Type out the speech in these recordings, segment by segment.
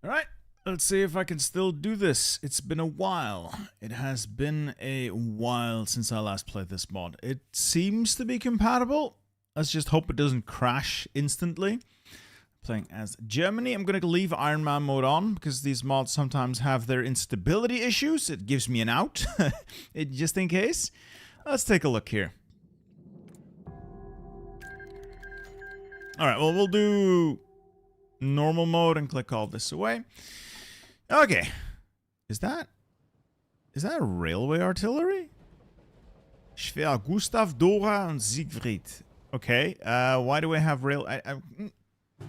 Alright, let's see if I can still do this. It's been a while. It has been a while since I last played this mod. It seems to be compatible. Let's just hope it doesn't crash instantly. Playing as Germany. I'm going to leave Iron Man mode on because these mods sometimes have their instability issues. It gives me an out, just in case. Let's take a look here. Alright, well, we'll do normal mode and click all this away. Okay. Is that railway artillery? Schwer Gustav, Dora, and Siegfried. Okay, why do I have rail...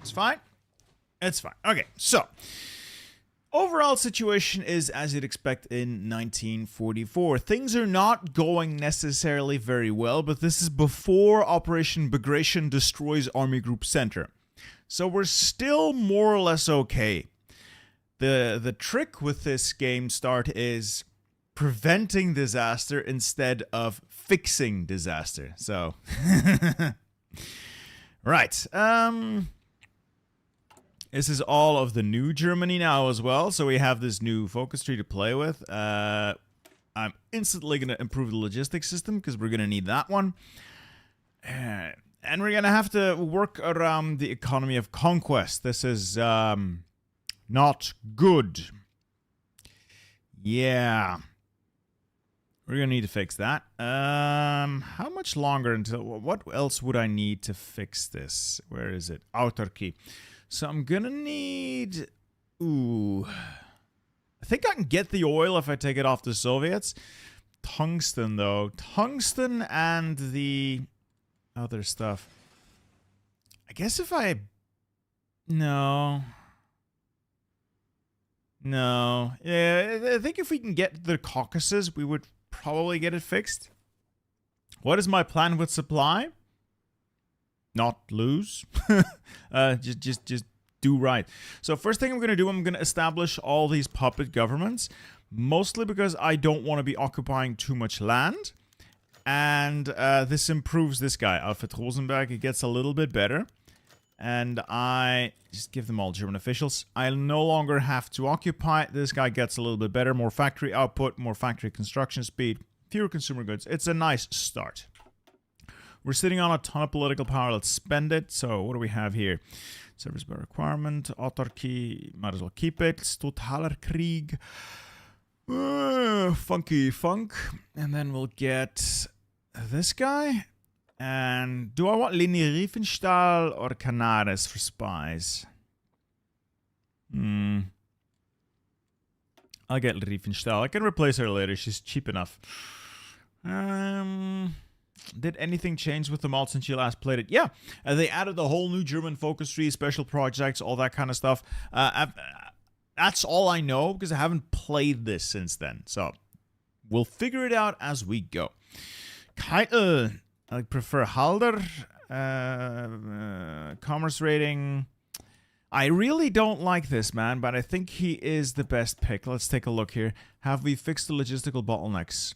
it's fine. It's fine. Okay, so... overall situation is as you'd expect in 1944. Things are not going necessarily very well, but this is before Operation Bagration destroys Army Group Center. So we're still more or less okay. The trick with this game start is preventing disaster instead of fixing disaster. So, right. This is all of the new Germany now as well. So we have this new focus tree to play with. I'm instantly going to improve the logistics system because we're going to need that one. And we're going to have to work around the economy of conquest. This is not good. Yeah. We're going to need to fix that. How much longer until... what else would I need to fix this? Where is it? Autarky. So I'm going to need... ooh. I think I can get the oil if I take it off the Soviets. Tungsten, though. Tungsten and the... other stuff. I guess if I... No. Yeah, I think if we can get the Caucasus, we would probably get it fixed. What is my plan with supply? Not lose. Just do right. So first thing I'm going to do, I'm going to establish all these puppet governments. Mostly because I don't want to be occupying too much land. And this improves this guy, Alfred Rosenberg. It gets a little bit better. And I just give them all German officials. I no longer have to occupy. This guy gets a little bit better. More factory output, more factory construction speed, fewer consumer goods. It's a nice start. We're sitting on a ton of political power. Let's spend it. So what do we have here? Service by requirement, autarky, might as well keep it. Totaler Krieg. Funky funk. And then we'll get this guy. And do I want Linie Riefenstahl or Canaris for spies? I'll get Riefenstahl. I can replace her later. She's cheap enough. Did anything change with the mod since you last played it? Yeah. They added the whole new German focus tree, special projects, all that kind of stuff. That's all I know because I haven't played this since then. So we'll figure it out as we go. Keitel. I prefer Halder. Commerce rating. I really don't like this man, but I think he is the best pick. Let's take a look here. Have we fixed the logistical bottlenecks?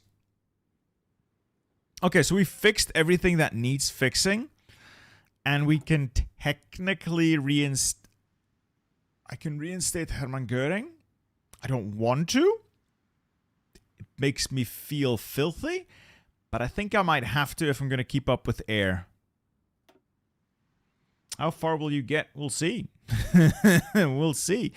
Okay, so we fixed everything that needs fixing. And we can technically reinstate... I can reinstate Hermann Göring. I don't want to. It makes me feel filthy. But I think I might have to if I'm going to keep up with air. How far will you get? We'll see. We'll see.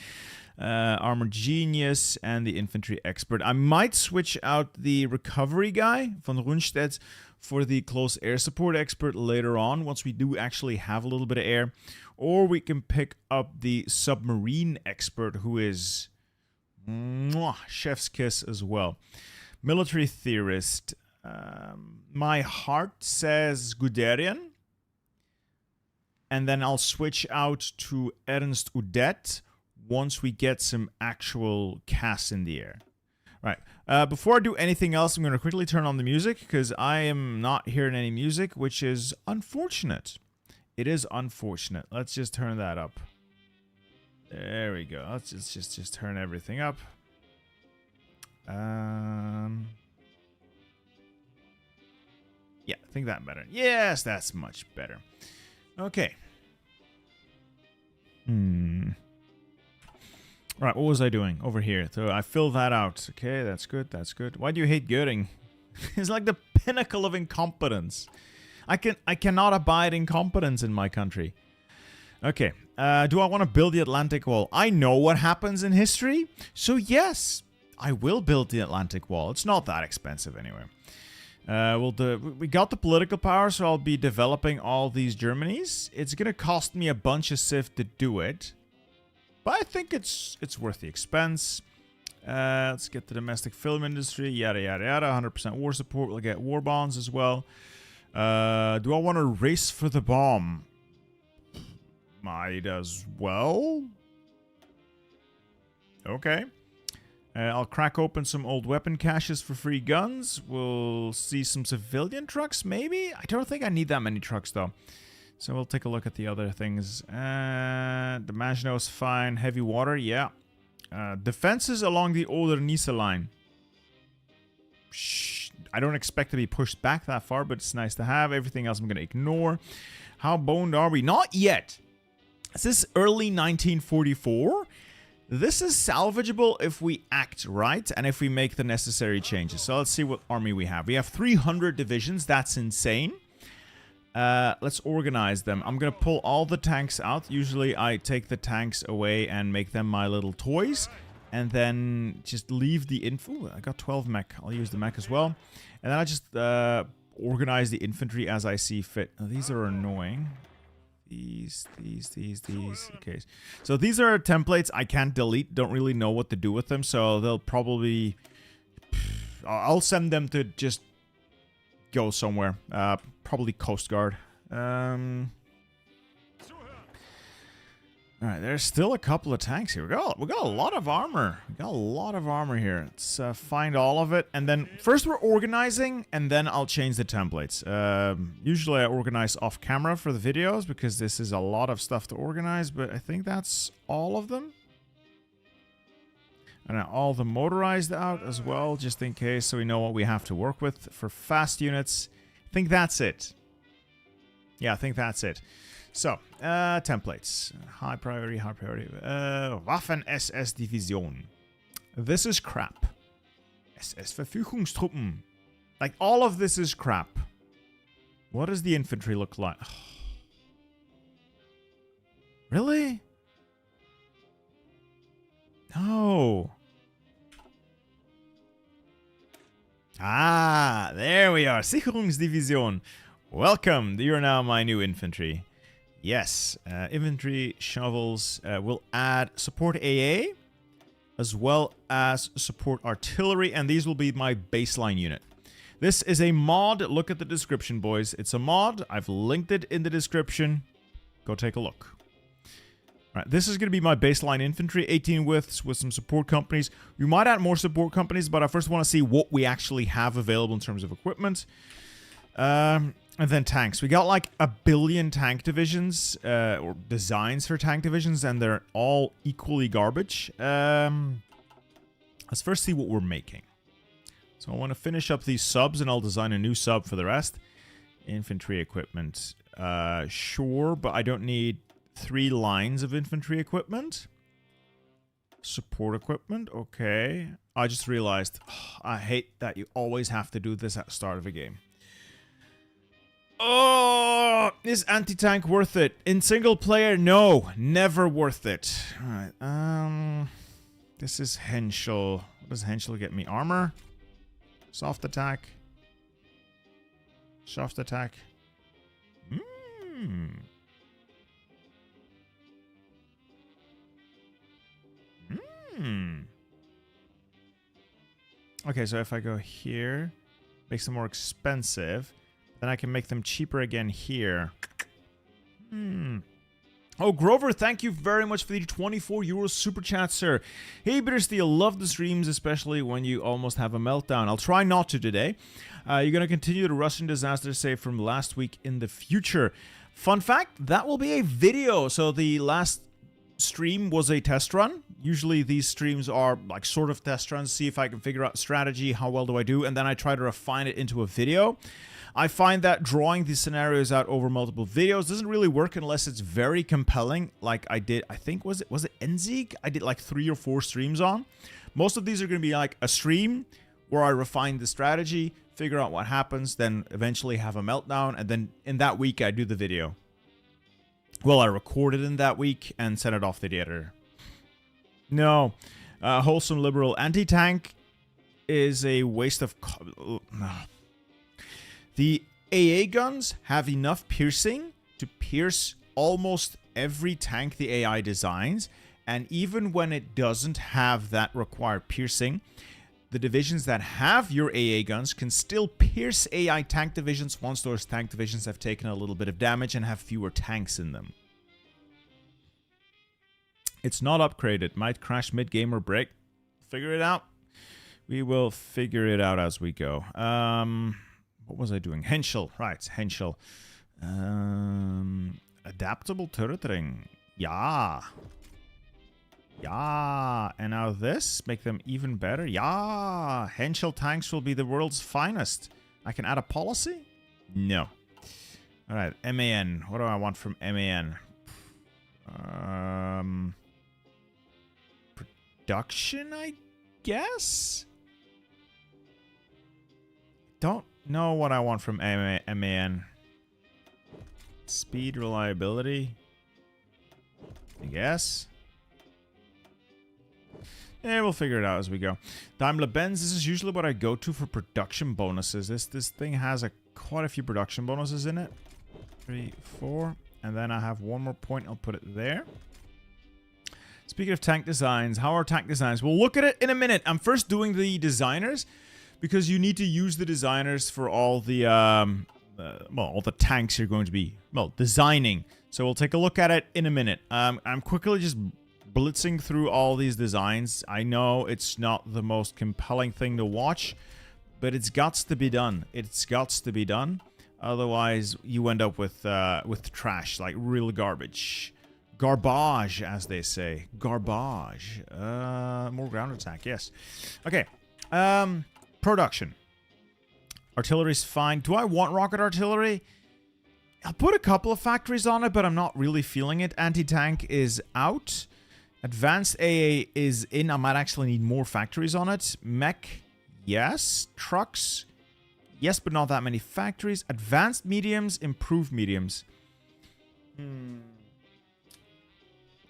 Armor Genius and the Infantry Expert. I might switch out the Recovery guy von Rundstedt for the Close Air Support Expert later on, once we do actually have a little bit of air. Or we can pick up the Submarine Expert, who is chef's kiss as well. Military Theorist. My heart says Guderian. And then I'll switch out to Ernst Udet once we get some actual CAS in the air. Right. Before I do anything else, I'm going to quickly turn on the music because I am not hearing any music, which is unfortunate. It is unfortunate. Let's just turn that up. There we go. Let's just turn everything up. Yeah, I think that better. Yes, that's much better. Okay. Right, what was I doing over here? So I filled that out. Okay, that's good, that's good. Why do you hate Göring? It's like the pinnacle of incompetence. I cannot abide incompetence in my country. Okay, do I want to build the Atlantic Wall? I know what happens in history, so yes, I will build the Atlantic Wall. It's not that expensive anyway. We got the political power, so I'll be developing all these Germanys. It's gonna cost me a bunch of civ to do it, but I think it's worth the expense. Let's get the domestic film industry, yada yada yada. 100% war support. We'll get war bonds as well. Do I want to race for the bomb? Might as well. Okay. I'll crack open some old weapon caches for free guns. We'll see some civilian trucks, maybe? I don't think I need that many trucks, though. So we'll take a look at the other things. The Maginot is fine. Heavy water, yeah. Defenses along the Oder-Neisse line. I don't expect to be pushed back that far, but it's nice to have. Everything else I'm going to ignore. How boned are we? Not yet. This is early 1944. This is salvageable if we act right and if we make the necessary changes. So let's see what army we have. We have 300 divisions. That's insane. Let's organize them. I'm going to pull all the tanks out. Usually I take the tanks away and make them my little toys. And then just leave the info. I got 12 mech. I'll use the mech as well. And then I just organize the infantry as I see fit. Now, these are annoying. These. Okay. So these are templates I can't delete. Don't really know what to do with them. So they'll probably... I'll send them to just go somewhere. Probably Coast Guard. Alright, there's still a couple of tanks here. We got a lot of armor. We got a lot of armor here. Let's find all of it. And then first we're organizing, and then I'll change the templates. Usually I organize off camera for the videos because this is a lot of stuff to organize, but I think that's all of them. And all the motorized out as well, just in case, so we know what we have to work with. For fast units, I think that's it. Yeah, I think that's it. So, templates. High priority, high priority. Waffen-SS Division. This is crap. SS-Verfügungstruppen. Like, all of this is crap. What does the infantry look like? Really? No. Ah, there we are. Sicherungsdivision. Welcome. You are now my new infantry. Yes, infantry shovels will add support AA as well as support artillery, and these will be my baseline unit. This is a mod. Look at the description, boys. It's a mod. I've linked it in the description. Go take a look. All right, this is going to be my baseline infantry, 18 widths with some support companies. We might add more support companies, but I first want to see what we actually have available in terms of equipment. And then tanks. We got like 1 billion tank divisions, or designs for tank divisions, and they're all equally garbage. Let's first see what we're making. So I want to finish up these subs, and I'll design a new sub for the rest. Infantry equipment. Sure, but I don't need 3 lines of infantry equipment. Support equipment, okay. I just realized, I hate that you always have to do this at the start of a game. Oh, is anti-tank worth it? In single player, no. Never worth it. Alright, this is Henschel. What does Henschel get me? Armor? Soft attack? Soft attack? Okay, so if I go here, makes them more expensive. Then I can make them cheaper again here. Oh, Grover, thank you very much for the 24 euros super chat, sir. Hey, Bittersteel, love the streams, especially when you almost have a meltdown. I'll try not to today. You're going to continue the Russian disaster save from last week in the future. Fun fact, that will be a video. So the last stream was a test run. Usually these streams are like sort of test runs, see if I can figure out strategy, how well do I do, and then I try to refine it into a video. I find that drawing these scenarios out over multiple videos doesn't really work unless it's very compelling, like I did, I think, was it Enzig? I did like 3 or 4 streams on. Most of these are going to be like a stream where I refine the strategy, figure out what happens, then eventually have a meltdown, and then in that week I do the video. Well, I record it in that week and send it off to the editor. No. Wholesome liberal anti-tank is a waste of... The AA guns have enough piercing to pierce almost every tank the AI designs, and even when it doesn't have that required piercing, the divisions that have your AA guns can still pierce AI tank divisions once those tank divisions have taken a little bit of damage and have fewer tanks in them. It's not upgraded. Might crash mid-game or break. Figure it out. We will figure it out as we go. What was I doing? Henschel. Right, Henschel. Adaptable turret ring. Yeah. Yeah. And now this. Make them even better. Yeah. Henschel tanks will be the world's finest. I can add a policy? No. Alright, MAN. What do I want from MAN? Production, I guess? Don't know what I want from MAN. Speed, reliability. I guess. Yeah, we'll figure it out as we go. Daimler-Benz, this is usually what I go to for production bonuses. This thing has quite a few production bonuses in it. 3, 4. And then I have one more point. I'll put it there. Speaking of tank designs, how are tank designs? We'll look at it in a minute. I'm first doing the designers because you need to use the designers for all the all the tanks you're going to be designing. So we'll take a look at it in a minute. I'm quickly just blitzing through all these designs. I know it's not the most compelling thing to watch, but it's gots to be done. It's gots to be done. Otherwise, you end up with trash, like real garbage. Garbage, as they say. Garbage. More ground attack, yes. Okay. Production. Artillery's fine. Do I want rocket artillery? I'll put a couple of factories on it, but I'm not really feeling it. Anti-tank is out. Advanced AA is in. I might actually need more factories on it. Mech, yes. Trucks, yes, but not that many factories. Advanced mediums, improved mediums.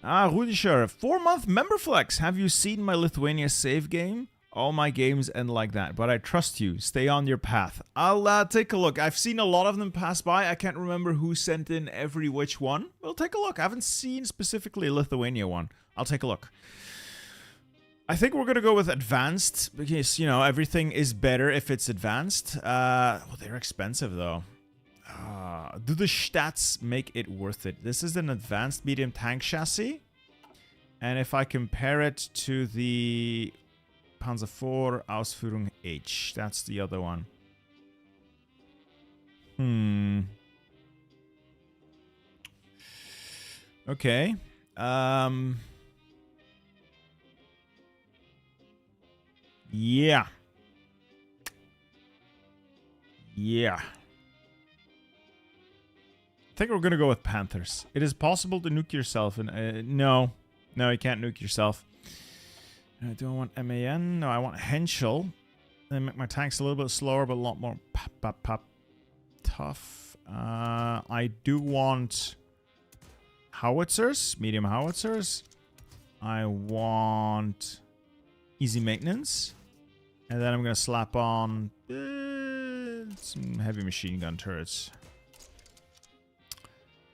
Rudischer, 4-month member flex. Have you seen my Lithuania save game? All my games end like that, but I trust you. Stay on your path. I'll take a look. I've seen a lot of them pass by. I can't remember who sent in every which one. We'll take a look. I haven't seen specifically a Lithuania one. I'll take a look. I think we're going to go with advanced because, you know, everything is better if it's advanced. Well, they're expensive, though. Do the stats make it worth it? This is an advanced medium tank chassis. And if I compare it to the Panzer IV Ausführung H, that's the other one. Okay. Yeah. Yeah. I think we're going to go with Panthers. It is possible to nuke yourself. And no. No, you can't nuke yourself. Do I want MAN? No, I want Henschel. Then make my tanks a little bit slower, but a lot more pop, tough. I do want howitzers, medium howitzers. I want easy maintenance. And then I'm going to slap on some heavy machine gun turrets.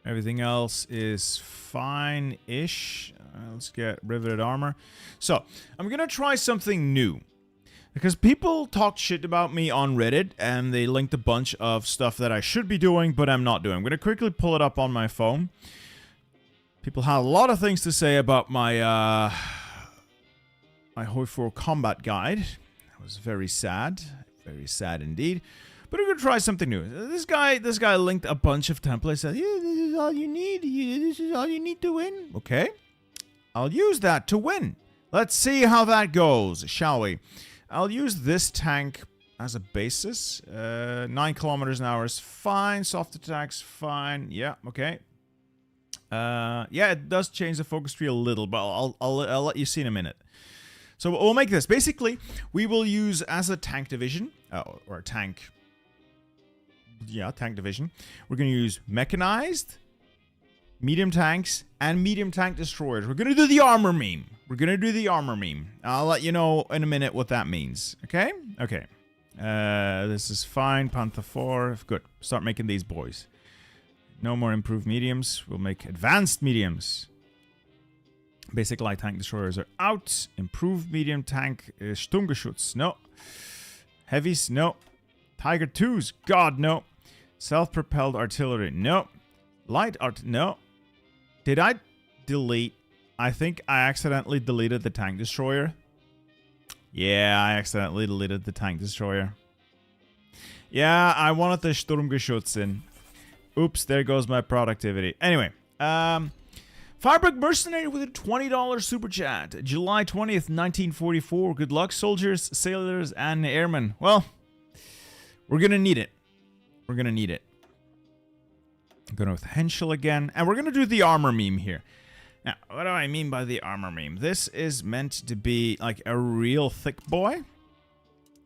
Everything else is fine-ish. Let's get riveted armor. So, I'm going to try something new. Because people talk shit about me on Reddit, and they linked a bunch of stuff that I should be doing, but I'm not doing. I'm going to quickly pull it up on my phone. People had a lot of things to say about my my HOI4 combat guide. That was very sad. Very sad indeed. But I'm going to try something new. This guy linked a bunch of templates. Said, yeah, this is all you need. This is all you need to win. Okay. I'll use that to win. Let's see how that goes, shall we? I'll use this tank as a basis. 9 kilometers an hour is fine. Soft attacks, fine. Yeah, okay. Yeah, it does change the focus tree a little, but I'll let you see in a minute. So we'll make this. Basically, we will use as a tank division, or a tank. Yeah, tank division. We're going to use mechanized, medium tanks, and medium tank destroyers. We're going to do the armor meme. I'll let you know in a minute what that means. Okay? Okay. This is fine. Panther 4. Good. Start making these boys. No more improved mediums. We'll make advanced mediums. Basic light tank destroyers are out. Improved medium tank Sturmgeschütz. No. Heavies. No. Tiger 2s. God, no. Self-propelled artillery. No. Light art. No. Did I delete? I think I accidentally deleted the tank destroyer. Yeah, I accidentally deleted the tank destroyer. Yeah, I wanted the Sturmgeschütz in. Oops, there goes my productivity. Anyway, Firebug Mercenary with a $20 super chat. July 20th, 1944. Good luck, soldiers, sailors, and airmen. Well, we're going to need it. We're going to need it. I'm going with Henschel again. And we're going to do the armor meme here. Now, what do I mean by the armor meme? This is meant to be like a real thick boy.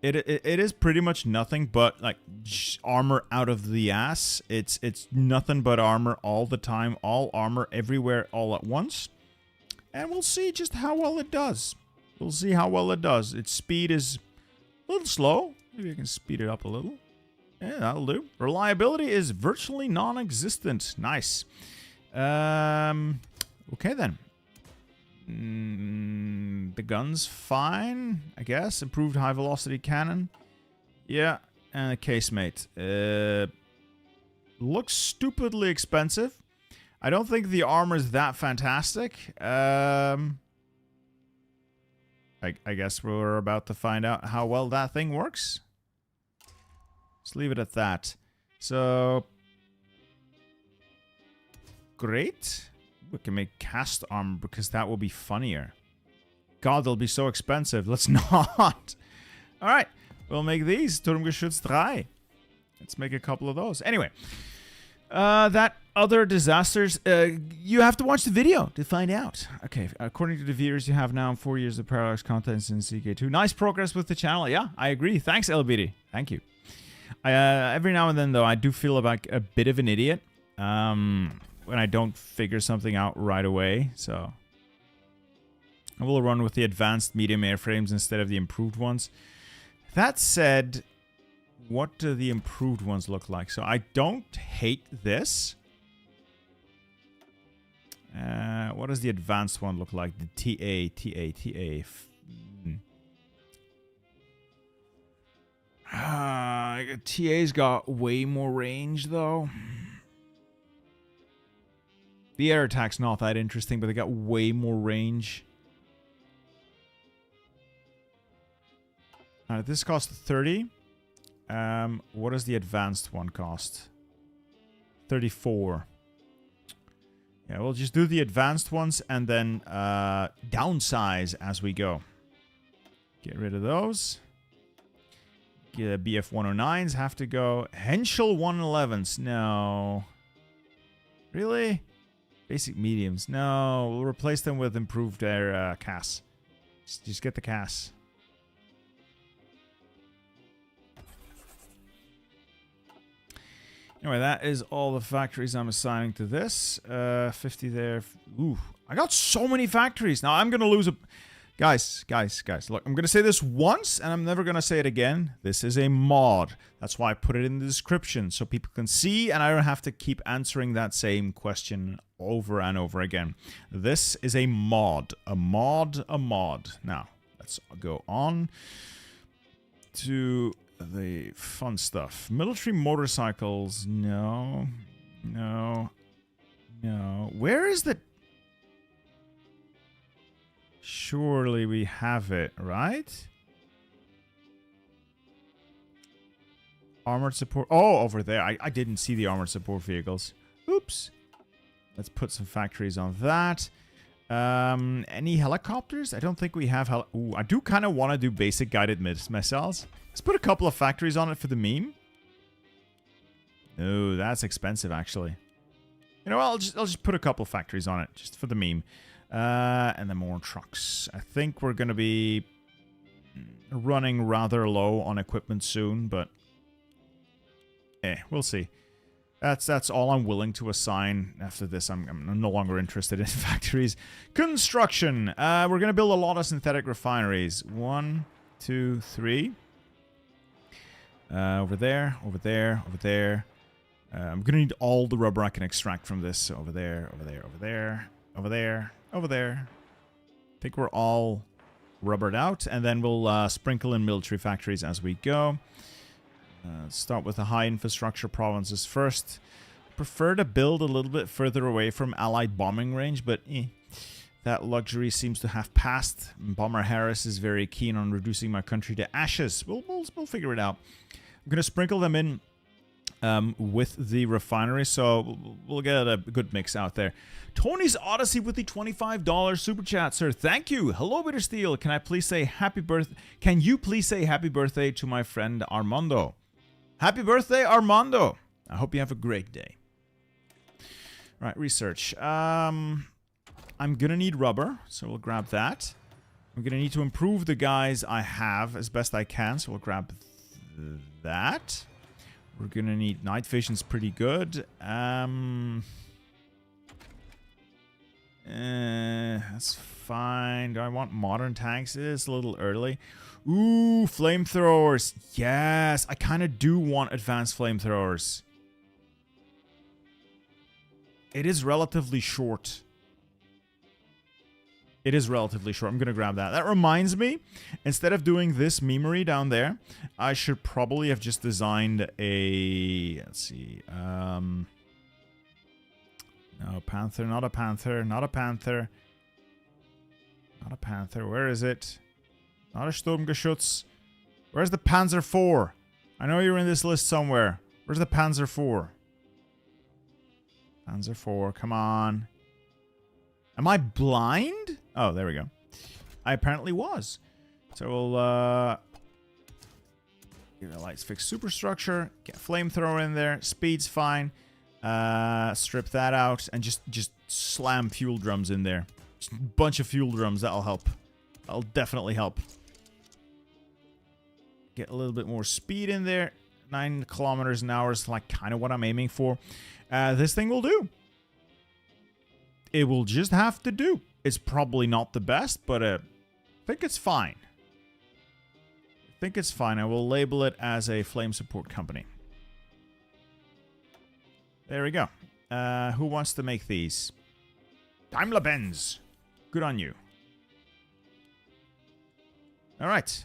It is pretty much nothing but like armor out of the ass. It's nothing but armor all the time. All armor everywhere all at once. And we'll see just how well it does. We'll see how well it does. Its speed is a little slow. Maybe I can speed it up a little. Yeah, that'll do. Reliability is virtually non-existent. Nice. Okay then. The gun's fine, I guess. Improved high velocity cannon. Yeah, and a casemate. Looks stupidly expensive. I don't think the armor's that fantastic. I guess we're about to find out how well that thing works. Let's leave it at that. So, great. We can make cast armor because that will be funnier. God, they'll be so expensive. Let's not. All right, we'll make these. Sturmgeschütz 3. Let's make a couple of those. Anyway, that other disasters, you have to watch the video to find out. Okay, according to the viewers, you have now 4 years of Parallax contents in CK2. Nice progress with the channel. Yeah, I agree. Thanks, LBD. Thank you. Every now and then, though, I do feel like a bit of an idiot. When I don't figure something out right away, so I will run with the advanced medium airframes instead of the improved ones. That said, what do the improved ones look like? So I don't hate this. What does the advanced one look like? The TA. TA's got way more range, though. The air attack's not that interesting, but they got way more range. This costs 30. What does the advanced one cost? 34. Yeah, we'll just do the advanced ones and then downsize as we go. Get rid of those. BF-109s have to go. Henschel 111s. No. Really? Basic mediums. No, we'll replace them with improved air CAS. Just get the CAS. Anyway, that is all the factories I'm assigning to this. 50 there. Ooh, I got so many factories. Now I'm going to lose a... Guys, look, I'm going to say this once, and I'm never going to say it again. This is a mod. That's why I put it in the description, so people can see, and I don't have to keep answering that same question over and over again. This is a mod. A mod. Now, let's go on to the fun stuff. Military motorcycles. No. Where is the... Surely we have it, right? Armored support. Oh, over there. I didn't see the armored support vehicles. Oops. Let's put some factories on that. Any helicopters? I don't think we have Ooh, I do kind of want to do basic guided missiles. Let's put a couple of factories on it for the meme. No, that's expensive, actually. You know, I'll just put a couple of factories on it, just for the meme. And then more trucks. I think we're going to be running rather low on equipment soon, but we'll see. That's all I'm willing to assign. After this, I'm no longer interested in factories. Construction. We're going to build a lot of synthetic refineries. 1, 2, 3. Over there, over there, over there. I'm going to need all the rubber I can extract from this. So over there, over there, over there, over there, over there. I think we're all rubbered out. And then we'll sprinkle in military factories as we go. Start with the high infrastructure provinces first. Prefer to build a little bit further away from Allied bombing range, but that luxury seems to have passed. Bomber Harris is very keen on reducing my country to ashes. We'll figure it out. I'm going to sprinkle them in with the refinery, so we'll get a good mix out there. Tony's Odyssey with the $25 super chat, sir. Thank you. Hello, Bitter Steel. Can you please say happy birthday to my friend Armando? Happy birthday, Armando. I hope you have a great day. Right, research. I'm going to need rubber, so we'll grab that. I'm going to need to improve the guys I have as best I can, so we'll grab that. We're going to need night vision's pretty good. That's fine. Do I want modern tanks? It is a little early. Ooh, flamethrowers. Yes, I kind of do want advanced flamethrowers. It is relatively short. It is relatively short. I'm going to grab that. That reminds me, instead of doing this memery down there, I should probably have just designed a... Let's see. No, Panther, not a Panther, not a Panther. Not a Panther. Where is it? Not a Sturmgeschütz. Where's the Panzer IV? I know you're in this list somewhere. Where's the Panzer IV? Panzer IV, come on. Am I blind? Oh, there we go. I apparently was. So we'll give it a lights fix superstructure. Get flamethrower in there. Speed's fine. Strip that out and just slam fuel drums in there. Just a bunch of fuel drums. That'll help. That'll definitely help. Get a little bit more speed in there. 9 kilometers an hour is like kind of what I'm aiming for. This thing will do. It will just have to do. It's probably not the best, but I think it's fine. I think it's fine. I will label it as a flame support company. There we go. Who wants to make these? Daimler-Benz. Good on you. All right.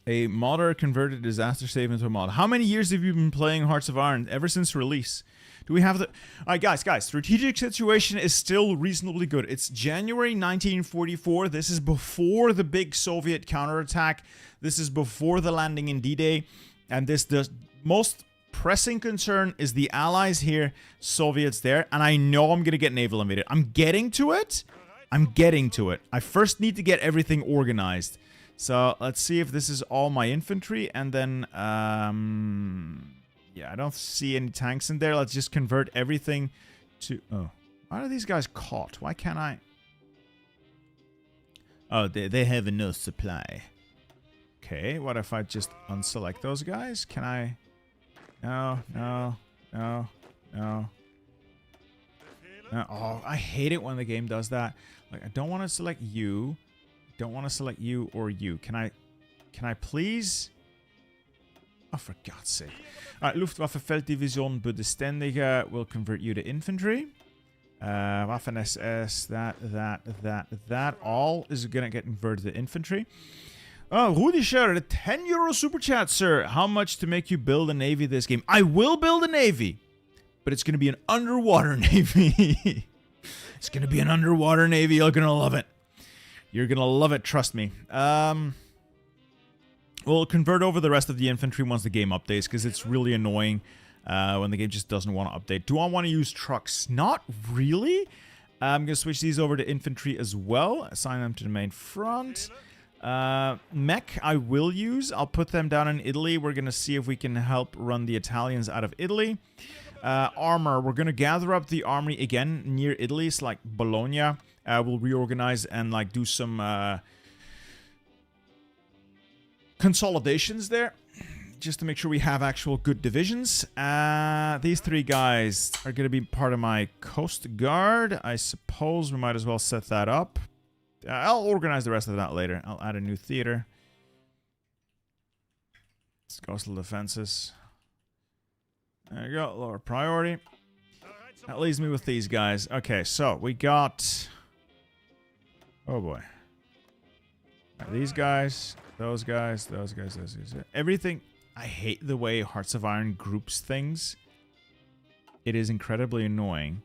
A modder converted disaster save into a mod. How many years have you been playing Hearts of Iron? Ever since release? Do we have the... Alright, guys. Strategic situation is still reasonably good. It's January 1944. This is before the big Soviet counterattack. This is before the landing in D-Day. And the most pressing concern is the Allies here, Soviets there. And I know I'm going to get naval invaded. I'm getting to it. I first need to get everything organized. So, let's see if this is all my infantry, and then, yeah, I don't see any tanks in there. Let's just convert everything to, oh, why are these guys caught? Why can't I? Oh, they have enough supply. Okay, what if I just unselect those guys? Can I? No. Oh, I hate it when the game does that. Like, I don't want to select you. Don't want to select you or you. Can I please? Oh, for God's sake. Alright, Luftwaffe Felddivision Bodeständige will convert you to infantry. Waffen SS, that all is going to get converted to infantry. Oh, Rudischer, a 10 euro super chat, sir. How much to make you build a navy this game? I will build a navy, but it's going to be an underwater navy. It's going to be an underwater navy. You're going to love it. You're going to love it, trust me. We'll convert over the rest of the infantry once the game updates, because it's really annoying when the game just doesn't want to update. Do I want to use trucks? Not really. I'm going to switch these over to infantry as well. Assign them to the main front. Mech I will use. I'll put them down in Italy. We're going to see if we can help run the Italians out of Italy. Armor. We're going to gather up the army again near Italy. It's like Bologna. We'll reorganize and like do some consolidations there. Just to make sure we have actual good divisions. These three guys are going to be part of my Coast Guard. I suppose we might as well set that up. I'll organize the rest of that later. I'll add a new theater. It's coastal defenses. There you go. Lower priority. That leaves me with these guys. Okay, so we got... Oh boy. Right, these guys, those guys, those guys, those guys. Everything... I hate the way Hearts of Iron groups things. It is incredibly annoying.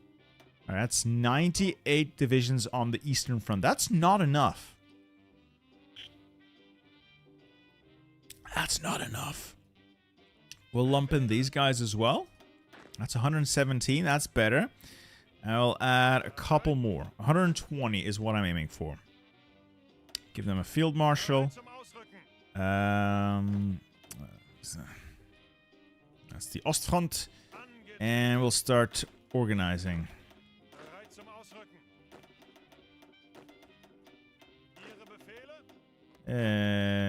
All right, that's 98 divisions on the Eastern Front. That's not enough. That's not enough. We'll lump in these guys as well. That's 117. That's better. I'll add a couple more. 120 is what I'm aiming for. Give them a field marshal. That's the Ostfront. And we'll start organizing.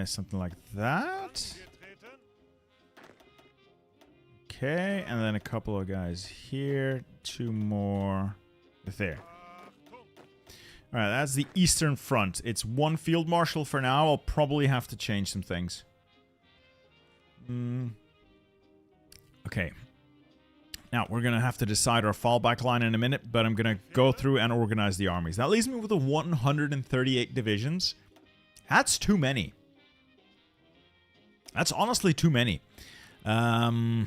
Something like that. Okay, and then a couple of guys here. Two more. There. Alright, that's the Eastern Front. It's one field marshal for now. I'll probably have to change some things. Okay. Now, we're going to have to decide our fallback line in a minute, but I'm going to go through and organize the armies. That leaves me with 138 divisions. That's too many. That's honestly too many. I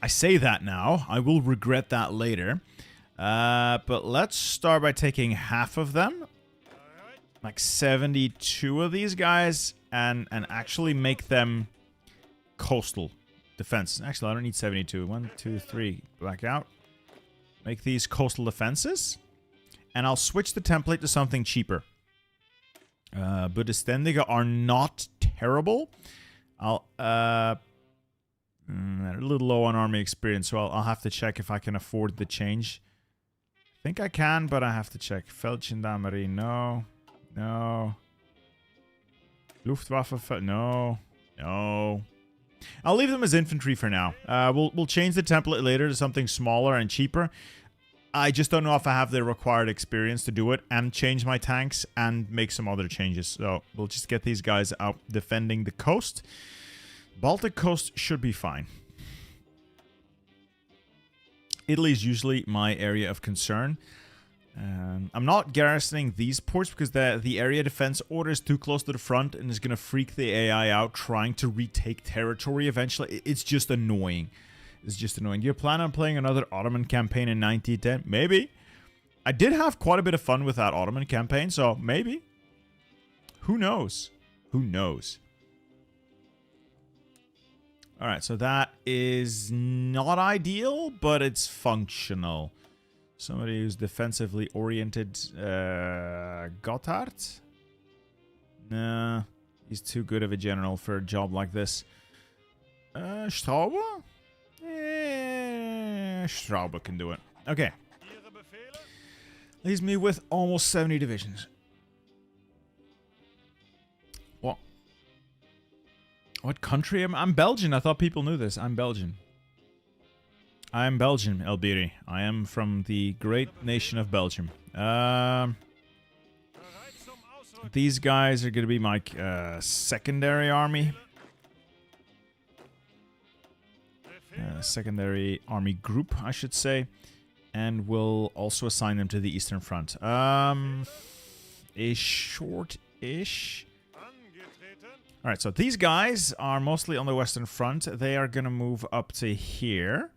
say that now. I will regret that later. But let's start by taking half of them. Like 72 of these guys. And actually make them coastal defense. Actually, I don't need 72. 1, 2, 3. Back out. Make these coastal defenses. And I'll switch the template to something cheaper. Bundesständige are not terrible. I'll a little low on army experience, so I'll have to check if I can afford the change. I think I can, but I have to check. Feldgendarmerie, no. No. Luftwaffe, no. No. I'll leave them as infantry for now. We'll change the template later to something smaller and cheaper. I just don't know if I have the required experience to do it and change my tanks and make some other changes. So we'll just get these guys out defending the coast. Baltic coast should be fine. Italy is usually my area of concern. I'm not garrisoning these ports because the area defense order is too close to the front and is going to freak the AI out trying to retake territory eventually. It's just annoying. It's just annoying. Do you plan on playing another Ottoman campaign in 1910? Maybe. I did have quite a bit of fun with that Ottoman campaign, so maybe. Who knows? Who knows? Alright, so that is not ideal, but it's functional. Somebody who's defensively oriented. Gotthard? Nah, he's too good of a general for a job like this. Straube? Straube can do it. Okay. Leaves me with almost 70 divisions. What? What country am I? I'm Belgian. I thought people knew this. I'm Belgian. I am Belgian, Elbiri. I am from the great nation of Belgium. These guys are going to be my secondary army. Secondary army group, I should say. And we'll also assign them to the Eastern Front. A short-ish. Alright, so these guys are mostly on the Western Front. They are going to move up to here.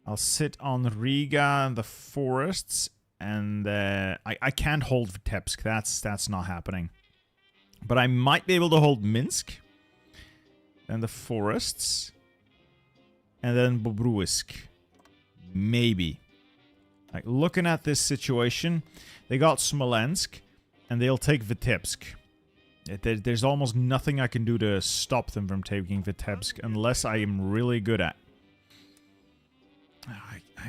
I'll sit on Riga and the forests. And I can't hold Vitebsk. That's not happening. But I might be able to hold Minsk. And the forests. And then Bobruisk. Maybe. Like, looking at this situation, they got Smolensk, and they'll take Vitebsk. There's almost nothing I can do to stop them from taking Vitebsk, unless I am really good at.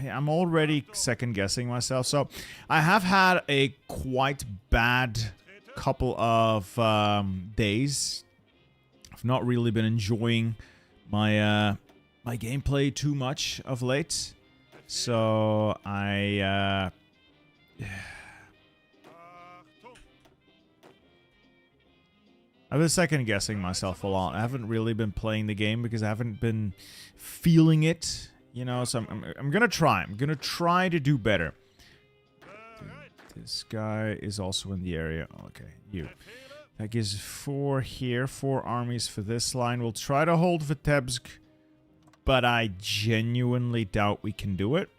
I'm already second-guessing myself. So, I have had a quite bad couple of days. I've not really been enjoying my my gameplay too much of late. So, I've been second-guessing myself a lot. I haven't really been playing the game because I haven't been feeling it. You know, so I'm gonna try. I'm gonna try to do better. This guy is also in the area. Okay, you. That gives 4 here. 4 armies for this line. We'll try to hold Vitebsk, but I genuinely doubt we can do it.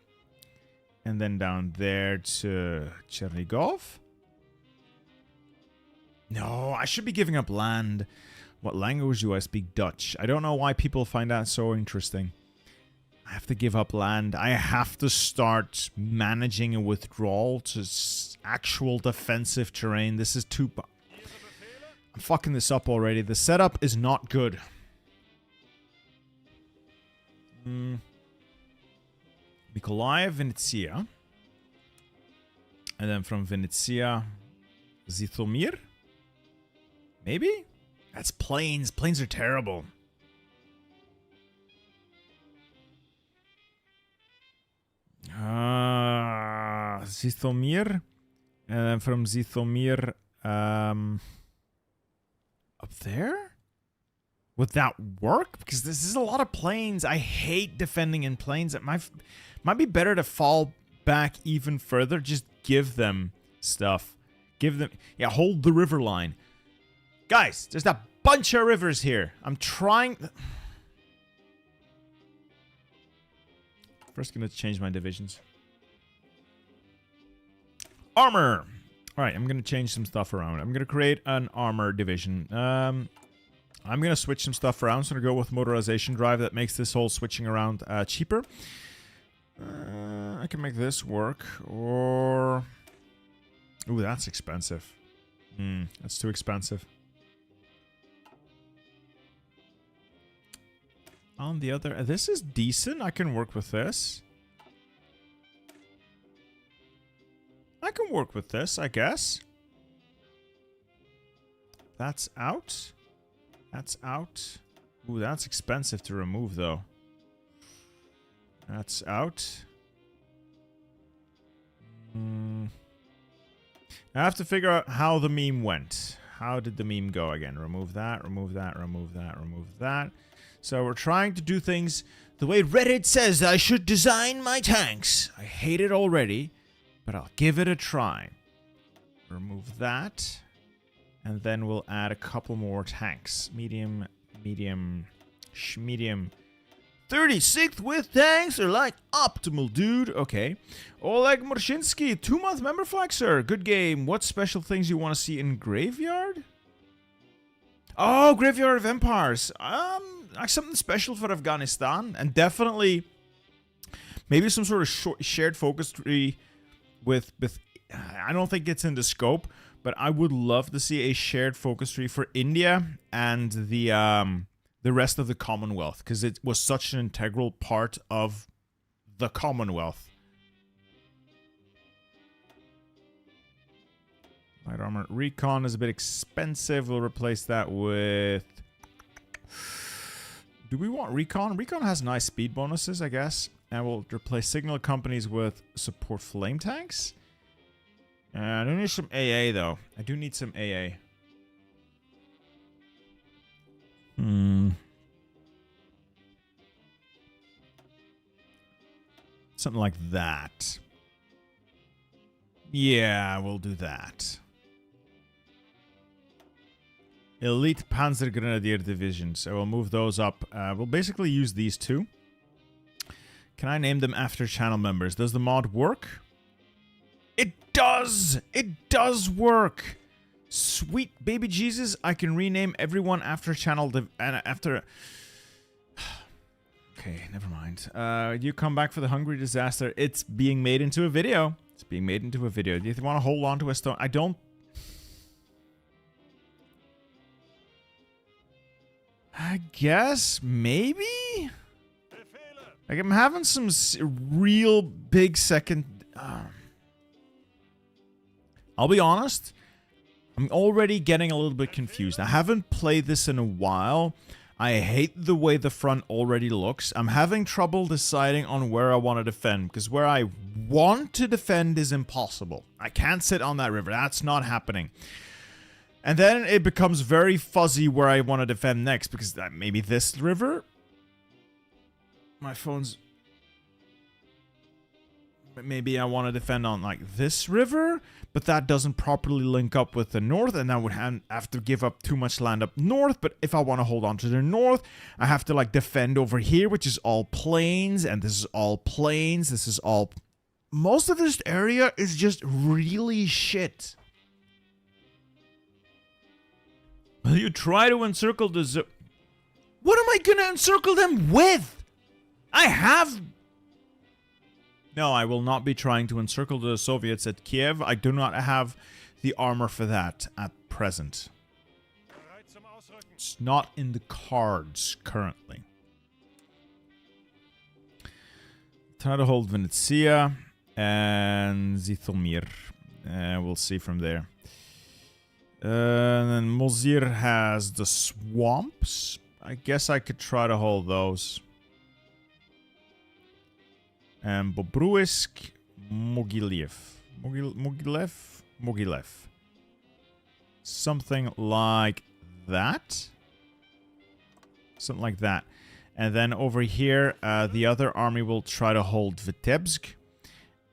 And then down there to Chernigov. No, I should be giving up land. What language do I speak? Dutch. I don't know why people find that so interesting. I have to give up land. I have to start managing a withdrawal to actual defensive terrain. This is too... I'm fucking this up already. The setup is not good. Mykolaiv, Vinnytsia. And then from Vinnytsia, Zhytomyr? Maybe? That's plains. Plains are terrible. Zhytomyr. And then from Zhytomyr, up there? Would that work? Because this is a lot of plains. I hate defending in plains. It might be better to fall back even further. Just give them stuff. Give them... Yeah, hold the river line. Guys, there's a bunch of rivers here. I'm trying... First, gonna change my divisions. Armor! Alright, I'm gonna change some stuff around. I'm gonna create an armor division. I'm gonna switch some stuff around. So I'm gonna go with motorization drive. That makes this whole switching around cheaper. I can make this work. Or... Ooh, that's expensive. That's too expensive. On the other... This is decent. I can work with this. I can work with this, I guess. That's out. That's out. Ooh, that's expensive to remove, though. That's out. I have to figure out how the meme went. How did the meme go again? Remove that, remove that, remove that, remove that. So we're trying to do things the way Reddit says I should design my tanks. I hate it already, but I'll give it a try. Remove that. And then we'll add a couple more tanks. Medium, medium, medium. 36th with tanks are like optimal, dude. Okay. Oleg Morshinsky, 2-month member flexer. Good game. What special things you want to see in Graveyard? Oh, Graveyard of Empires. Like something special for Afghanistan. And definitely maybe some sort of shared focus tree with... I don't think it's in the scope, but I would love to see a shared focus tree for India and the rest of the Commonwealth, because it was such an integral part of the Commonwealth. Light armor. Recon is a bit expensive. We'll replace that with... Do we want Recon? Recon has nice speed bonuses, I guess. And we'll replace signal companies with support flame tanks. I do need some AA, though. I do need some AA. Something like that. Yeah, we'll do that. Elite Panzer Grenadier Division. So we'll move those up. We'll basically use these two. Can I name them after channel members? Does the mod work? It does! It does work! Sweet baby Jesus, I can rename everyone after channel and after... Okay, never mind. You come back for the Hungry Disaster. It's being made into a video. It's being made into a video. Do you want to hold on to a stone? I don't... I guess, maybe? Like, I'm having some real big second... I'll be honest. I'm already getting a little bit confused. I haven't played this in a while. I hate the way the front already looks. I'm having trouble deciding on where I want to defend, because where I want to defend is impossible. I can't sit on that river. That's not happening. And then it becomes very fuzzy where I want to defend next, because maybe this river? My phone's... Maybe I want to defend on, like, this river, but that doesn't properly link up with the north, and I would have to give up too much land up north. But if I want to hold on to the north, I have to, like, defend over here, which is all plains, and this is all plains. This is all... Most of this area is just really shit. Will you try to encircle the... What am I gonna encircle them with? I have... No, I will not be trying to encircle the Soviets at Kiev. I do not have the armor for that at present. It's not in the cards currently. Try to hold Venetia and Zithomir. We'll see from there. And then Mozir has the swamps. I guess I could try to hold those. And Bobruisk, Mogilev. Mogilev. Something like that. Something like that. And then over here, the other army will try to hold Vitebsk.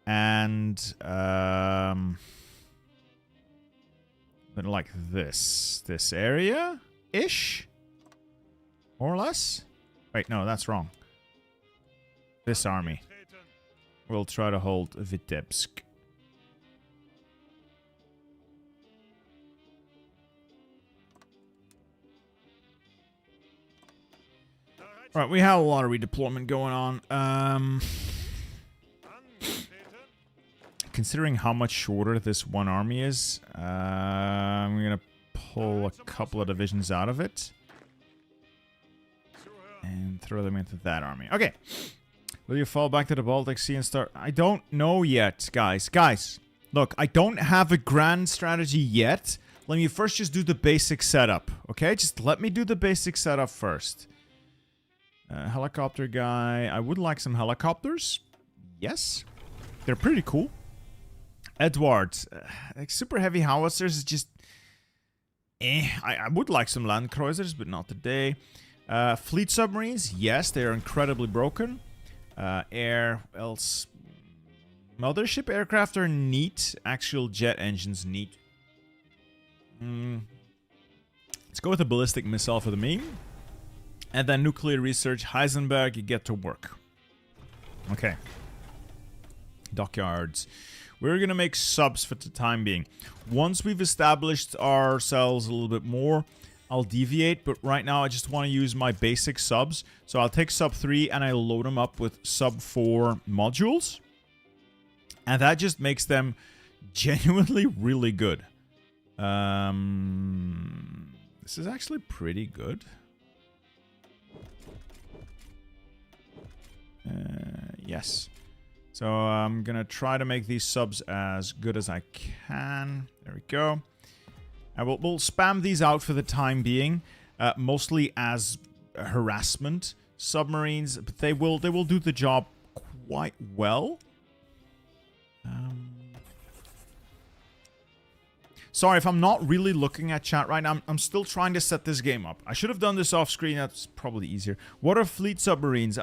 And, then like this. This area-ish? More or less? Wait, no, that's wrong. This army. We'll try to hold Vitebsk. Alright, we have a lot of redeployment going on. Considering how much shorter this one army is, I'm gonna pull a couple of divisions out of it. And throw them into that army. Okay. Will you fall back to the Baltic Sea and start... I don't know yet, guys. Guys, look, I don't have a grand strategy yet. Let me first just do the basic setup, okay? Just let me do the basic setup first. Helicopter guy. I would like some helicopters. Yes. They're pretty cool. Edwards. Like super heavy howitzers is just... I would like some land cruisers, but not today. Fleet submarines. Yes, they are incredibly broken. Mothership aircraft are neat. Actual jet engines neat. Let's go with a ballistic missile for the meme. And then nuclear research. Heisenberg, you get to work. Okay. Dockyards. We're gonna make subs for the time being. Once we've established ourselves a little bit more, I'll deviate, but right now I just want to use my basic subs. So I'll take sub 3 and I load them up with sub 4 modules. And that just makes them genuinely really good. This is actually pretty good. Yes. So I'm going to try to make these subs as good as I can. There we go. We'll spam these out for the time being, mostly as harassment submarines, but they will do the job quite well. Sorry if I'm not really looking at chat right now. I'm still trying to set this game up. I should have done this off screen. That's probably easier. What are fleet submarines?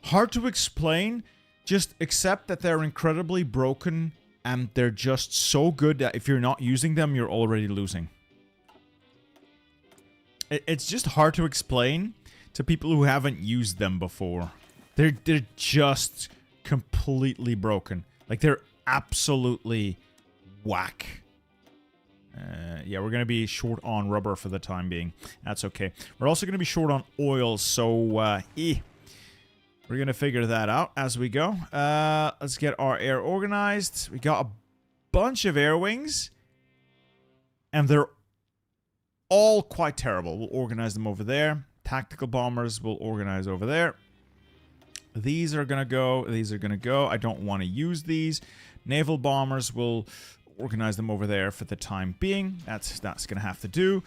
Hard to explain. Just accept that they're incredibly broken. And they're just so good that if you're not using them, you're already losing. It's just hard to explain to people who haven't used them before. They're just completely broken. Like, they're absolutely whack. Yeah, we're going to be short on rubber for the time being. That's okay. We're also going to be short on oil, so we're going to figure that out as we go. Let's get our air organized. We got a bunch of air wings, and they're all quite terrible. We'll organize them over there. Tactical bombers will organize over there. These are going to go. These are going to go. I don't want to use these. Naval bombers will organize them over there for the time being. That's going to have to do.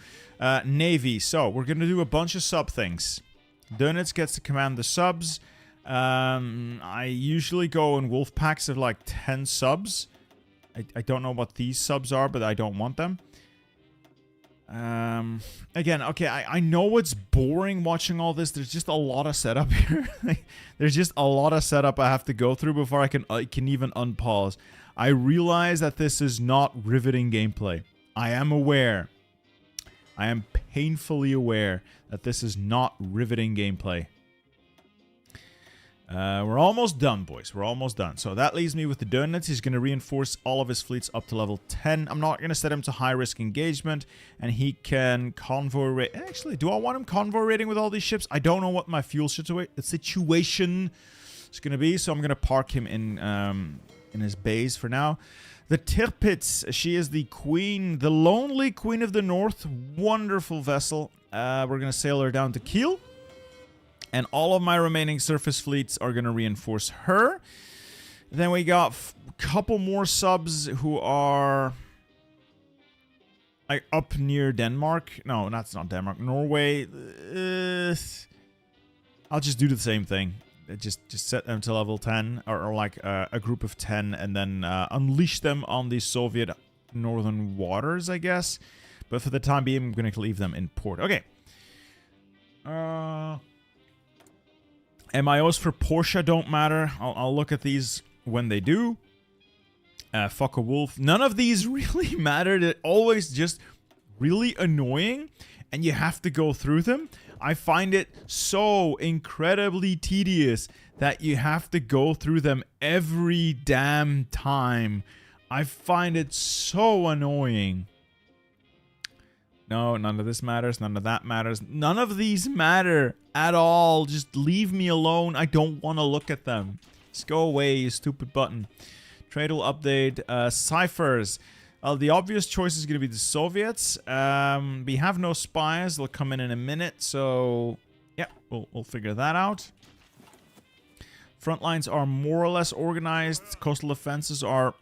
Navy. So we're going to do a bunch of sub things. Dönitz gets to command the subs. I usually go in wolf packs of like 10 subs. I don't know what these subs are, but I don't want them. Again, okay, I know it's boring watching all this. There's just a lot of setup here. There's just a lot of setup I have to go through before I can even unpause. I realize that this is not riveting gameplay. I am aware. I am painfully aware that this is not riveting gameplay. We're almost done, boys. We're almost done. So that leaves me with the Dönitz. He's going to reinforce all of his fleets up to level 10. I'm not going to set him to high-risk engagement. And he can convoy rate. Actually, do I want him convoy rating with all these ships? I don't know what my fuel situation is going to be. So I'm going to park him in his base for now. The Tirpitz. She is the queen, the lonely queen of the north. Wonderful vessel. We're going to sail her down to Kiel. And all of my remaining surface fleets are going to reinforce her. Then we got a couple more subs who are like up near Denmark. No, that's not Denmark. Norway. I'll just do the same thing. Just set them to level 10 or like a group of 10 and then unleash them on the Soviet northern waters, I guess. But for the time being, I'm going to leave them in port. Okay. MIOs for Porsche don't matter. I'll look at these when they do. Fuck a wolf. None of these really matter. They're always just really annoying, and you have to go through them. I find it so incredibly tedious that you have to go through them every damn time. I find it so annoying. No, none of this matters. None of that matters. None of these matter at all. Just leave me alone. I don't want to look at them. Just go away, you stupid button. Trade will update. Ciphers. The obvious choice is going to be the Soviets. We have no spies. They'll come in a minute. So, yeah, we'll figure that out. Front lines are more or less organized. Coastal defenses are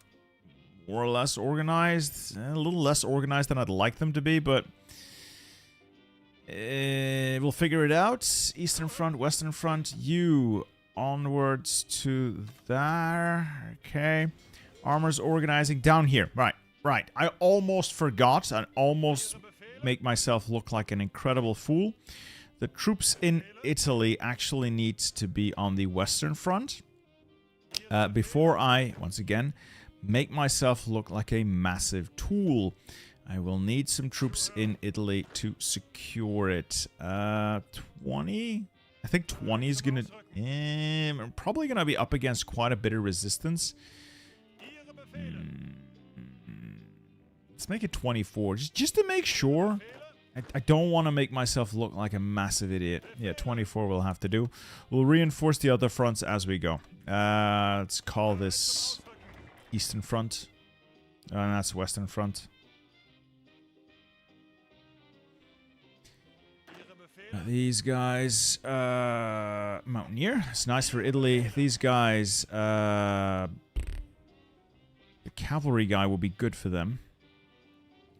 more or less organized. A little less organized than I'd like them to be, but we'll figure it out. Eastern Front, Western Front, you onwards to there. Okay. Armor's organizing down here. Right. I almost forgot. I almost make myself look like an incredible fool. The troops in Italy actually needs to be on the Western Front. Before I, once again, make myself look like a massive tool, I will need some troops in Italy to secure it. 20? I think 20 is going to... I'm probably going to be up against quite a bit of resistance. Let's make it 24, just to make sure. I don't want to make myself look like a massive idiot. Yeah, 24 will have to do. We'll reinforce the other fronts as we go. Let's call this Eastern Front. And that's Western Front. These guys, Mountaineer. It's nice for Italy. These guys, the cavalry guy will be good for them.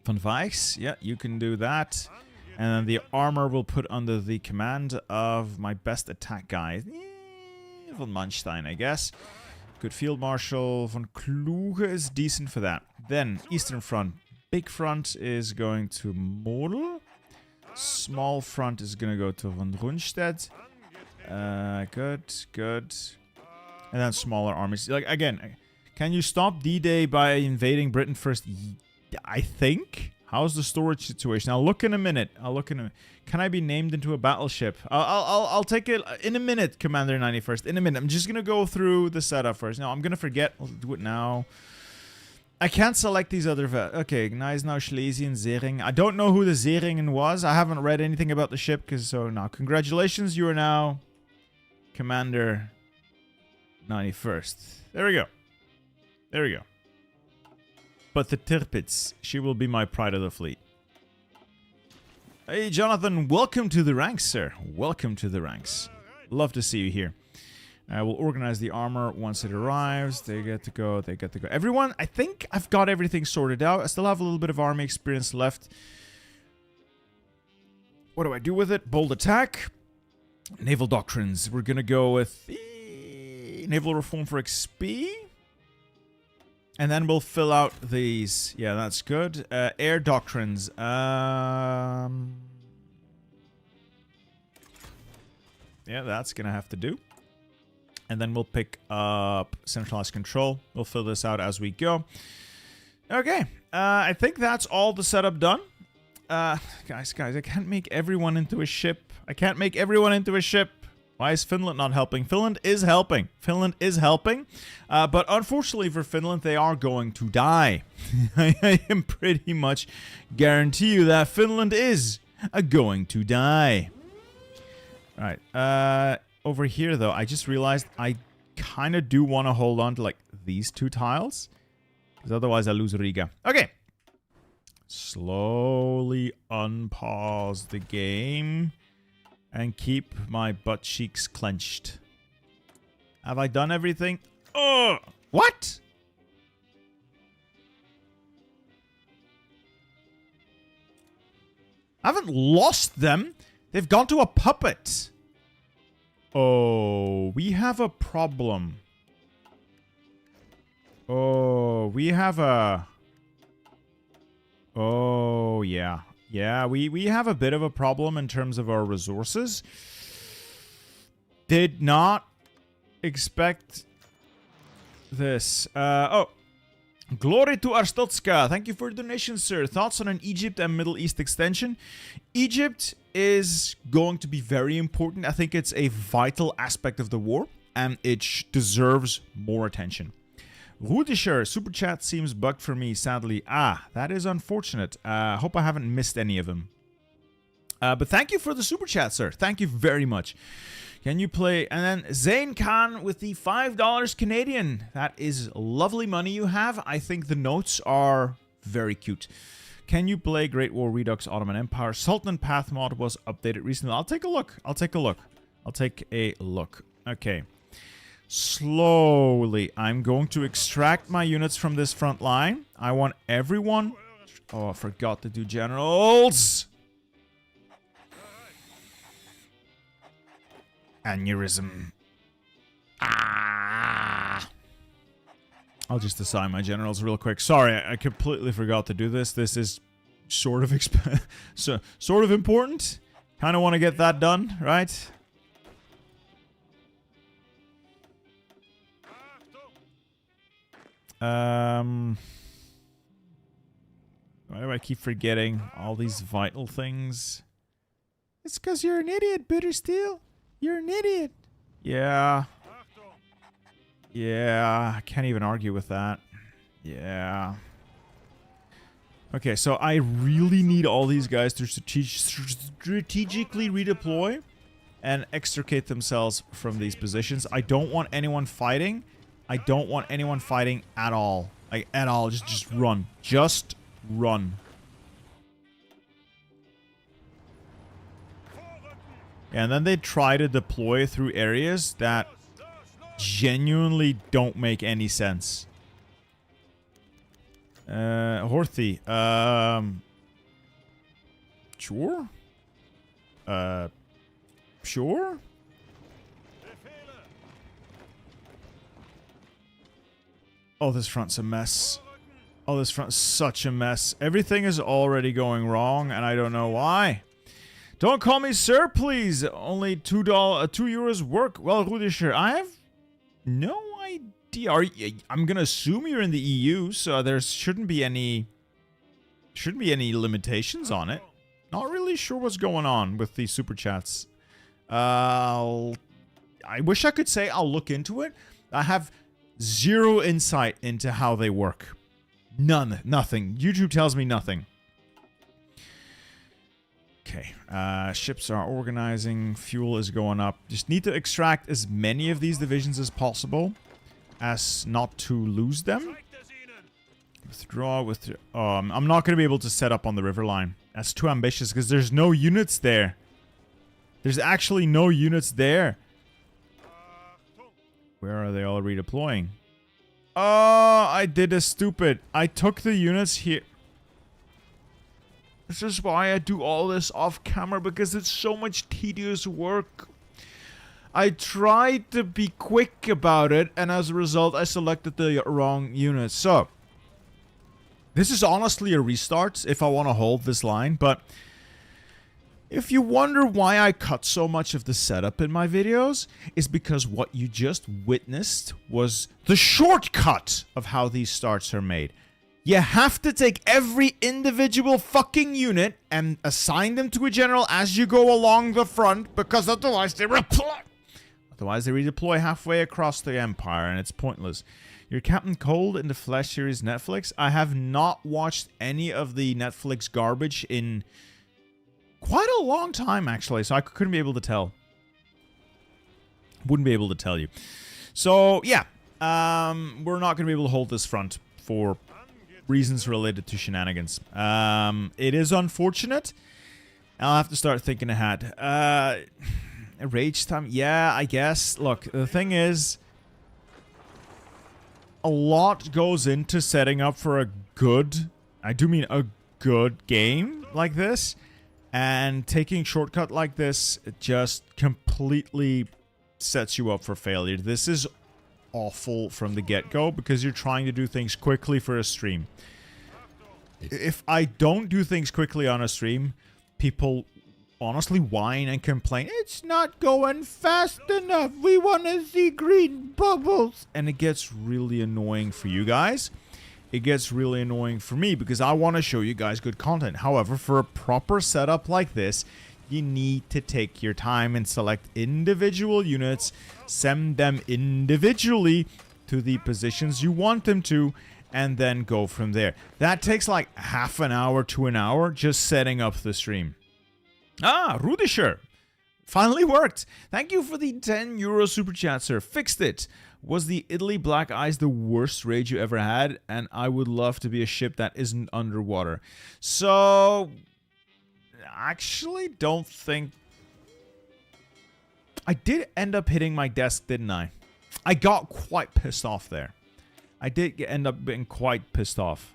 Von Weiss, yeah, you can do that. And then the armor will put under the command of my best attack guy. Von Manstein, I guess. Good Field Marshal. Von Kluge is decent for that. Then, Eastern Front. Big Front is going to Model. Small Front is going to go to Von Rundstedt. Good. And then smaller armies. Like, again, can you stop D-Day by invading Britain first? I think. How's the storage situation? I'll look in a minute. Can I be named into a battleship? I'll take it in a minute, Commander 91st. In a minute. I'm just gonna go through the setup first. No, I'm gonna forget. I'll do it now. I can't select these other... Okay, Gneisenau, Schlesien, Zering. I don't know who the Zeringen was. I haven't read anything about the ship, so now, congratulations, you are now Commander 91st. There we go. There we go. But the Tirpitz, she will be my pride of the fleet. Hey, Jonathan, welcome to the ranks, sir. Welcome to the ranks. Love to see you here. We'll organize the armor once it arrives. They get to go. They get to go. Everyone, I think I've got everything sorted out. I still have a little bit of army experience left. What do I do with it? Bold attack. Naval doctrines. We're going to go with the naval reform for XP. And then we'll fill out these. Yeah, that's good. Air doctrines. Yeah, that's going to have to do. And then we'll pick up centralized control. We'll fill this out as we go. Okay. I think that's all the setup done. Guys, I can't make everyone into a ship. I can't make everyone into a ship. Why is Finland not helping? Finland is helping. Finland is helping. But unfortunately for Finland, they are going to die. I am pretty much guarantee you that Finland is going to die. All right. Over here, though, I just realized I kind of do want to hold on to, like, these two tiles. Because otherwise I lose Riga. Okay. Slowly unpause the game. And keep my butt cheeks clenched. Have I done everything? Oh! What? I haven't lost them. They've gone to a puppet. Oh, we have a problem. Oh, we have a... Oh, yeah. Yeah, we have a bit of a problem in terms of our resources. Did not expect this. Oh. Glory to Arstotska. Thank you for the donation, sir. Thoughts on an Egypt and Middle East extension? Egypt is going to be very important. I think it's a vital aspect of the war, and it deserves more attention. Rudischer, Super Chat seems bugged for me, sadly. Ah, that is unfortunate. Hope I haven't missed any of them. But thank you for the Super Chat, sir. Thank you very much. Can you play... And then Zane Khan with the $5 Canadian. That is lovely money you have. I think the notes are very cute. Can you play Great War Redux Ottoman Empire? Sultan Path mod was updated recently. I'll take a look. I'll take a look. I'll take a look. Okay. Slowly, I'm going to extract my units from this front line. I want everyone... Oh, I forgot to do generals. Aneurysm. Ah. I'll just assign my generals real quick. Sorry, I completely forgot to do this. This is sort of sort of important. Kind of want to get that done, right? Why do I keep forgetting all these vital things? It's because you're an idiot, Bittersteel. You're an idiot. Yeah. Yeah, I can't even argue with that. Yeah. Okay, so I really need all these guys to strategically redeploy and extricate themselves from these positions. I don't want anyone fighting. I don't want anyone fighting at all. Like, at all. Just run. Just run. And then they try to deploy through areas that genuinely don't make any sense. Horthy. Sure? Sure? Oh, this front's a mess. Oh, this front's such a mess. Everything is already going wrong, and I don't know why. Don't call me sir, please. Only €2 work. Well, Rudischer, I have no idea. I'm gonna assume you're in the EU, so there shouldn't be any limitations on it. Not really sure what's going on with these super chats. I wish I could say I'll look into it. I have zero insight into how they work. Nothing. YouTube tells me nothing. Okay, ships are organizing, fuel is going up. Just need to extract as many of these divisions as possible as not to lose them. Withdraw, I'm not going to be able to set up on the river line. That's too ambitious because there's no units there. There's actually no units there. Where are they all redeploying? Oh, I did a stupid. I took the units here. This is why I do all this off camera, because it's so much tedious work. I tried to be quick about it, and as a result, I selected the wrong unit. So, this is honestly a restart if I want to hold this line, but if you wonder why I cut so much of the setup in my videos, it's because what you just witnessed was the shortcut of how these starts are made. You have to take every individual fucking unit and assign them to a general as you go along the front, because otherwise they redeploy. Otherwise they redeploy halfway across the empire, and it's pointless. You're Captain Cold in the Flash series Netflix. I have not watched any of the Netflix garbage in quite a long time, actually, so I couldn't be able to tell. Wouldn't be able to tell you. So, yeah. We're not going to be able to hold this front for reasons related to shenanigans. It is unfortunate. I'll have to start thinking ahead. Rage time? Yeah, I guess. Look, the thing is, a lot goes into setting up for a good, I do mean a good game like this. And taking shortcut like this, it just completely sets you up for failure. This is awful from the get-go because you're trying to do things quickly for a stream. If I don't do things quickly on a stream, people honestly whine and complain, it's not going fast enough, we want to see green bubbles. And it gets really annoying for you guys. It gets really annoying for me because I want to show you guys good content. However, for a proper setup like this, you need to take your time and select individual units, send them individually to the positions you want them to, and then go from there. That takes like half an hour to an hour just setting up the stream. Ah, Rudischer. Finally worked. Thank you for the €10 super chat, sir. Fixed it. Was the Italy Black Ice the worst raid you ever had? And I would love to be a ship that isn't underwater. So, actually don't think... I did end up hitting my desk, didn't I? I got quite pissed off there. I did end up being quite pissed off.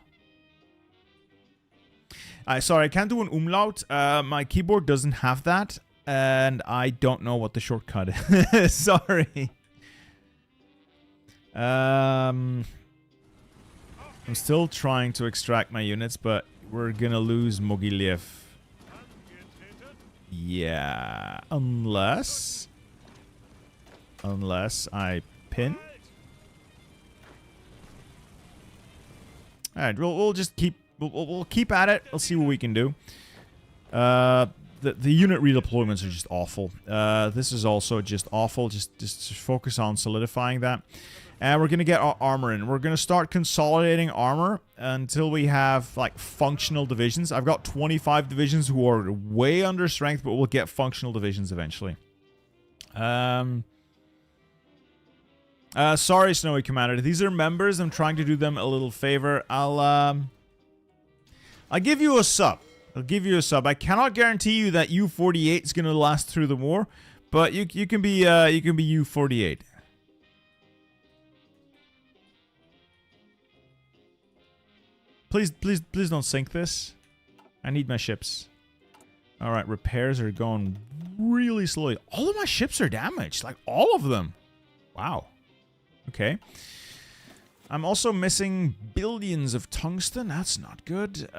Sorry, I can't do an umlaut. My keyboard doesn't have that. And I don't know what the shortcut is. Sorry. I'm still trying to extract my units, but we're gonna lose Mogiliev. Yeah, unless I pin. All right, we'll just keep we'll keep at it. We'll see what we can do. The unit redeployments are just awful. This is also just awful. Just focus on solidifying that. And we're going to get our armor in. We're going to start consolidating armor until we have, like, functional divisions. I've got 25 divisions who are way under strength, but we'll get functional divisions eventually. Sorry, Snowy Commander. These are members. I'm trying to do them a little favor. I'll give you a sub. I'll give you a sub. I cannot guarantee you that U48 is going to last through the war, but you can be U48. Please don't sink this. I need my ships. Alright, repairs are going really slowly. All of my ships are damaged. Like, all of them. Wow. Okay. I'm also missing billions of tungsten. That's not good.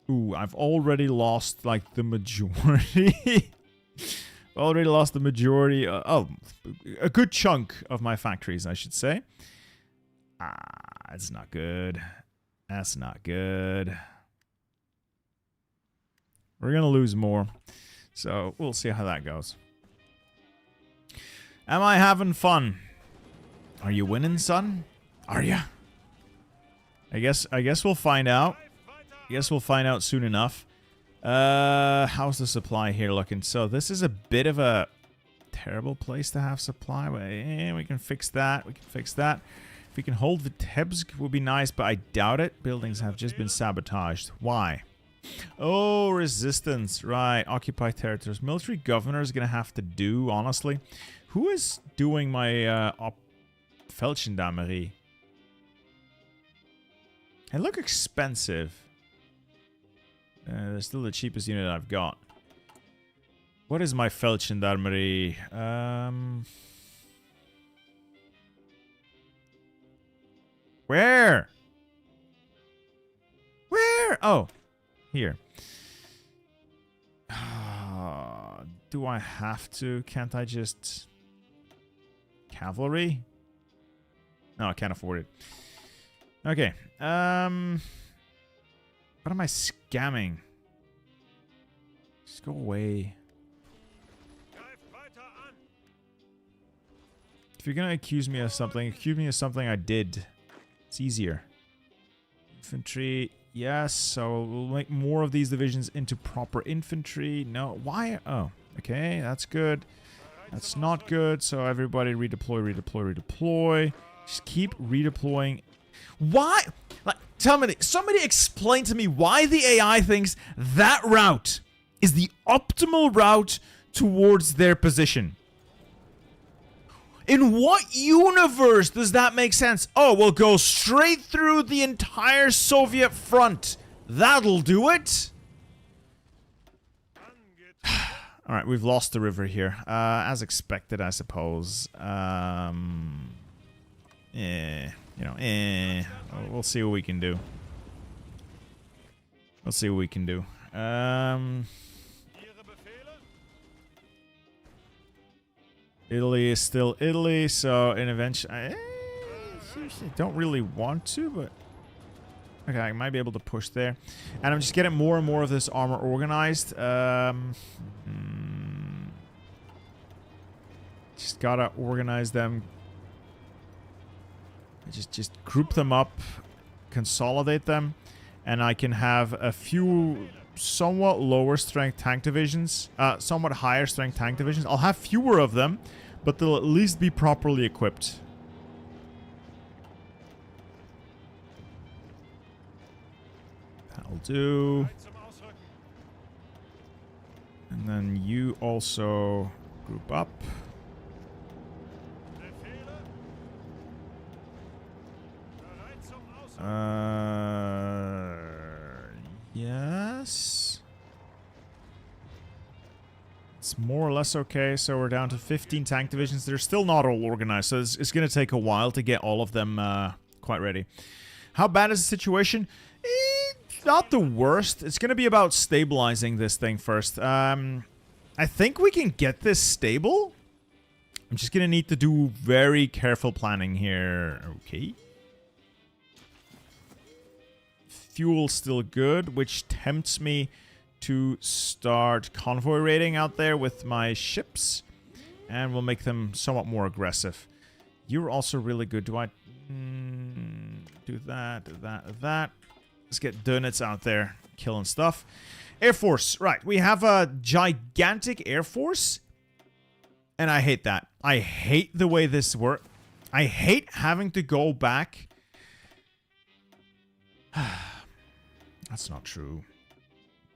Ooh, I've already lost, like, the majority. Already lost the majority. Oh, a good chunk of my factories, I should say. Ah, that's not good. That's not good. We're gonna lose more. So, we'll see how that goes. Am I having fun? Are you winning, son? Are ya? I guess we'll find out. I guess we'll find out soon enough. How's the supply here looking? So this is a bit of a terrible place to have supply. But, we can fix that. We can fix that. If we can hold Vitebsk, would be nice, but I doubt it. Buildings have just been sabotaged. Why? Oh, resistance. Right. Occupy territories. Military governor is going to have to do, honestly. Who is doing my Feldgendarmerie? They look expensive. They're still the cheapest unit I've got. What is my Feldgendarmerie? Where? Where? Oh, here. Do I have to? Can't I just... Cavalry? No, I can't afford it. Okay. What am I scamming? Just go away. If you're gonna accuse me of something, accuse me of something I did. It's easier. Infantry, yes. So we'll make more of these divisions into proper infantry. No, why? Oh, okay, that's good. That's not good. So everybody redeploy, redeploy, redeploy. Just keep redeploying. Why? Like, tell me, somebody explain to me why the AI thinks that route is the optimal route towards their position. In what universe does that make sense? Oh, we'll go straight through the entire Soviet front. That'll do it. All right, we've lost the river here. As expected, I suppose. We'll see what we can do. We'll see what we can do. Italy is still Italy, so in eventually, I don't really want to, but okay, I might be able to push there. And I'm just getting more and more of this armor organized. Just gotta organize them. Just group them up, consolidate them, and I can have a few somewhat lower strength tank divisions, somewhat higher strength tank divisions. I'll have fewer of them, but they'll at least be properly equipped. That'll do. And then you also group up. Yes. It's more or less okay. So we're down to 15 tank divisions. They're still not all organized, so it's going to take a while to get all of them quite ready. How bad is the situation? It's not the worst. It's going to be about stabilizing this thing first. I think we can get this stable. I'm just going to need to do very careful planning here. Okay. Fuel still good, which tempts me to start convoy raiding out there with my ships, and we'll make them somewhat more aggressive. You're also really good. Do I do that, do that, do that? Let's get Donetsk out there killing stuff. Air Force, right? We have a gigantic Air Force, and I hate that. I hate the way this works. I hate having to go back. That's not true.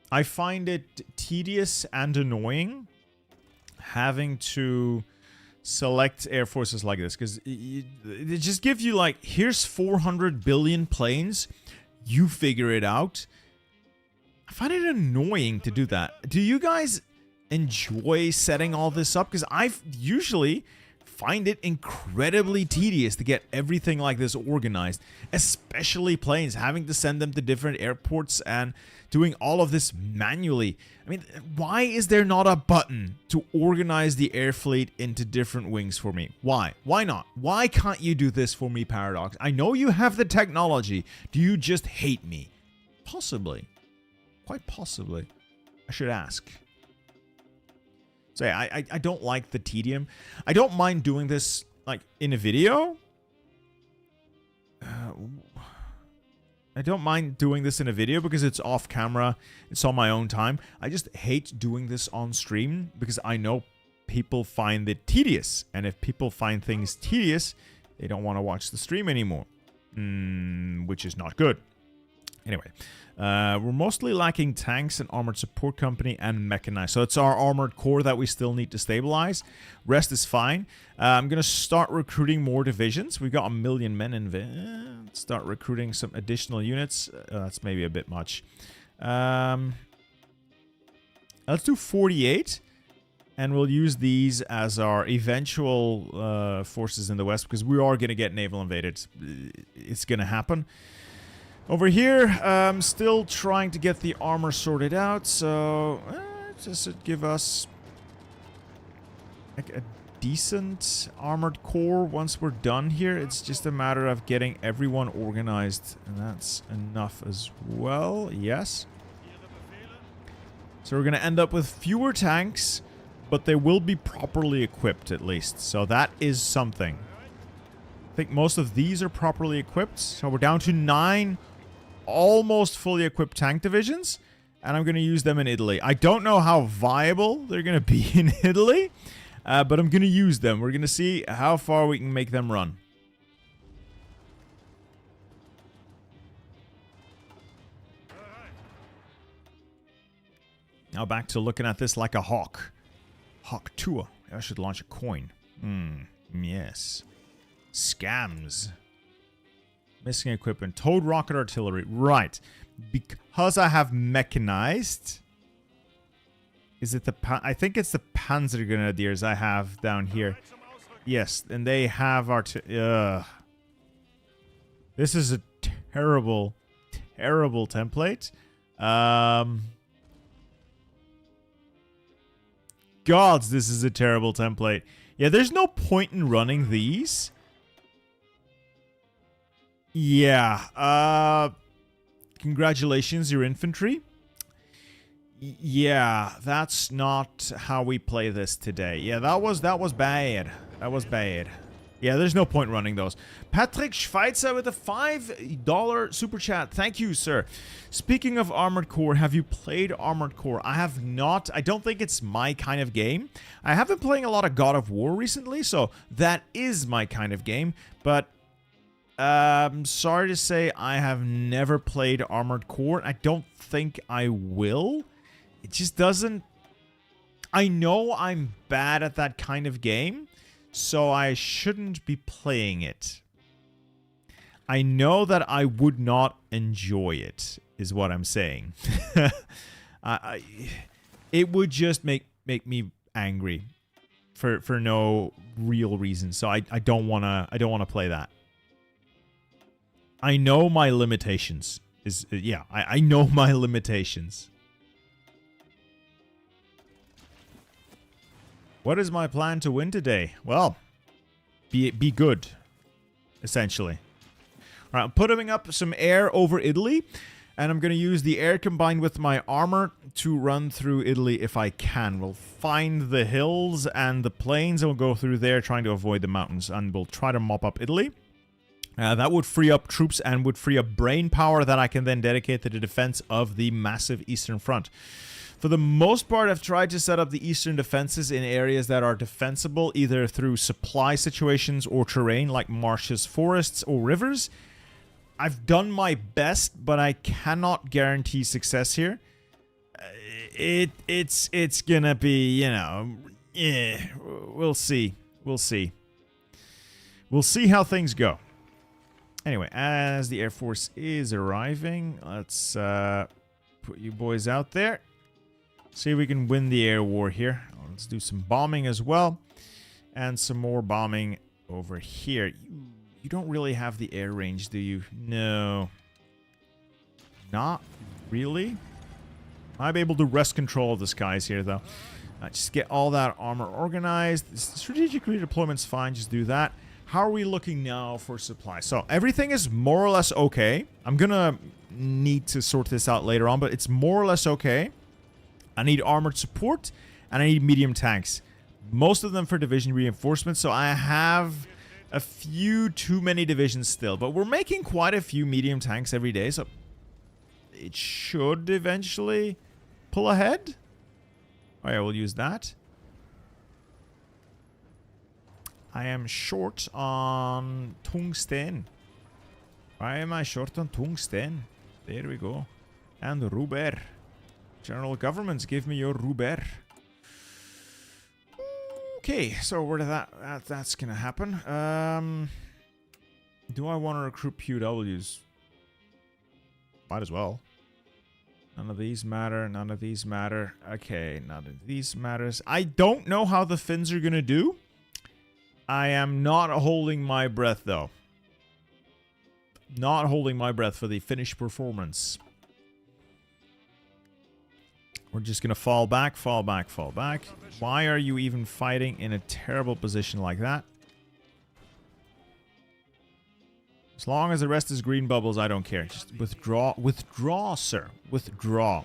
I find it tedious and annoying having to select air forces like this, because it just gives you like, here's 400 billion planes, you figure it out. I find it annoying to do that. Do you guys enjoy setting all this up? Because I usually find it incredibly tedious to get everything like this organized, especially planes, having to send them to different airports and doing all of this manually. I mean, why is there not a button to organize the air fleet into different wings for me? Why? Why not? Why can't you do this for me, Paradox? I know you have the technology. Do you just hate me? Possibly. Quite possibly. I should ask. So yeah, I don't like the tedium. I don't mind doing this like in a video. I don't mind doing this in a video because it's off camera. It's on my own time. I just hate doing this on stream because I know people find it tedious. And if people find things tedious, they don't want to watch the stream anymore. Which is not good. Anyway, we're mostly lacking tanks and armored support company and mechanized. So it's our armored core that we still need to stabilize. Rest is fine. I'm going to start recruiting more divisions. We've got 1 million men in start recruiting some additional units. That's maybe a bit much. Let's do 48. And we'll use these as our eventual forces in the west because we are going to get naval invaded. It's going to happen. Over here, I'm still trying to get the armor sorted out, so just to give us like a decent armored core once we're done here. It's just a matter of getting everyone organized, and that's enough as well. Yes. So we're going to end up with fewer tanks, but they will be properly equipped at least. So that is something. I think most of these are properly equipped. So we're down to 9 almost fully equipped tank divisions. And I'm going to use them in Italy. I don't know how viable they're going to be in Italy. But I'm going to use them. We're going to see how far we can make them run. Now back to looking at this like a hawk. Hawk tour. I should launch a coin. Yes. Scams. Missing equipment. Towed rocket artillery. Right. Because I have mechanized. Is it the... I think it's the Panzer Grenadiers I have down here. Yes. And they have this is a terrible, terrible template. Gods, this is a terrible template. Yeah, there's no point in running these. Yeah. Congratulations, your infantry. Yeah, that's not how we play this today. Yeah, that was bad. That was bad. Yeah, there's no point running those. Patrick Schweitzer with a $5 super chat. Thank you, sir. Speaking of Armored Core, have you played Armored Core? I have not. I don't think it's my kind of game. I have been playing a lot of God of War recently, so that is my kind of game. But I'm sorry to say I have never played Armored Core. I don't think I will. It just doesn't... I know I'm bad at that kind of game, so I shouldn't be playing it. I know that I would not enjoy it, is what I'm saying. It would just make me angry for no real reason. So I don't wanna play that. I know my limitations. I know my limitations. What is my plan to win today? Well, be good, essentially. All right, I'm putting up some air over Italy, and I'm going to use the air combined with my armor to run through Italy if I can. We'll find the hills and the plains, and we'll go through there trying to avoid the mountains, and we'll try to mop up Italy. That would free up troops and would free up brain power that I can then dedicate to the defense of the massive Eastern Front. For the most part, I've tried to set up the eastern defenses in areas that are defensible, either through supply situations or terrain, like marshes, forests, or rivers. I've done my best, but I cannot guarantee success here. It's gonna be, you know, we'll see. We'll see. We'll see how things go. Anyway, as the Air Force is arriving, let's put you boys out there. See if we can win the air war here. Let's do some bombing as well. And some more bombing over here. You don't really have the air range, do you? No. Not really. I'll be able to wrest control of the skies here, though. Just get all that armor organized. Strategic redeployment's fine. Just do that. How are we looking now for supply? So everything is more or less okay. I'm going to need to sort this out later on, but it's more or less okay. I need armored support, and I need medium tanks. Most of them for division reinforcement, so I have a few too many divisions still. But we're making quite a few medium tanks every day, so it should eventually pull ahead. Oh yeah, we'll use that. I am short on tungsten. Why am I short on tungsten? There we go. And rubber. General governments, give me your rubber. Okay, so where that's gonna happen. Do I want to recruit POWs? Might as well. None of these matter. None of these matter. Okay, none of these matters. I don't know how the Finns are gonna do. I am not holding my breath though. Not holding my breath for the Finnish performance. We're just gonna fall back, fall back, fall back. Why are you even fighting in a terrible position like that? As long as the rest is green bubbles, I don't care. Just withdraw. Withdraw, sir. Withdraw.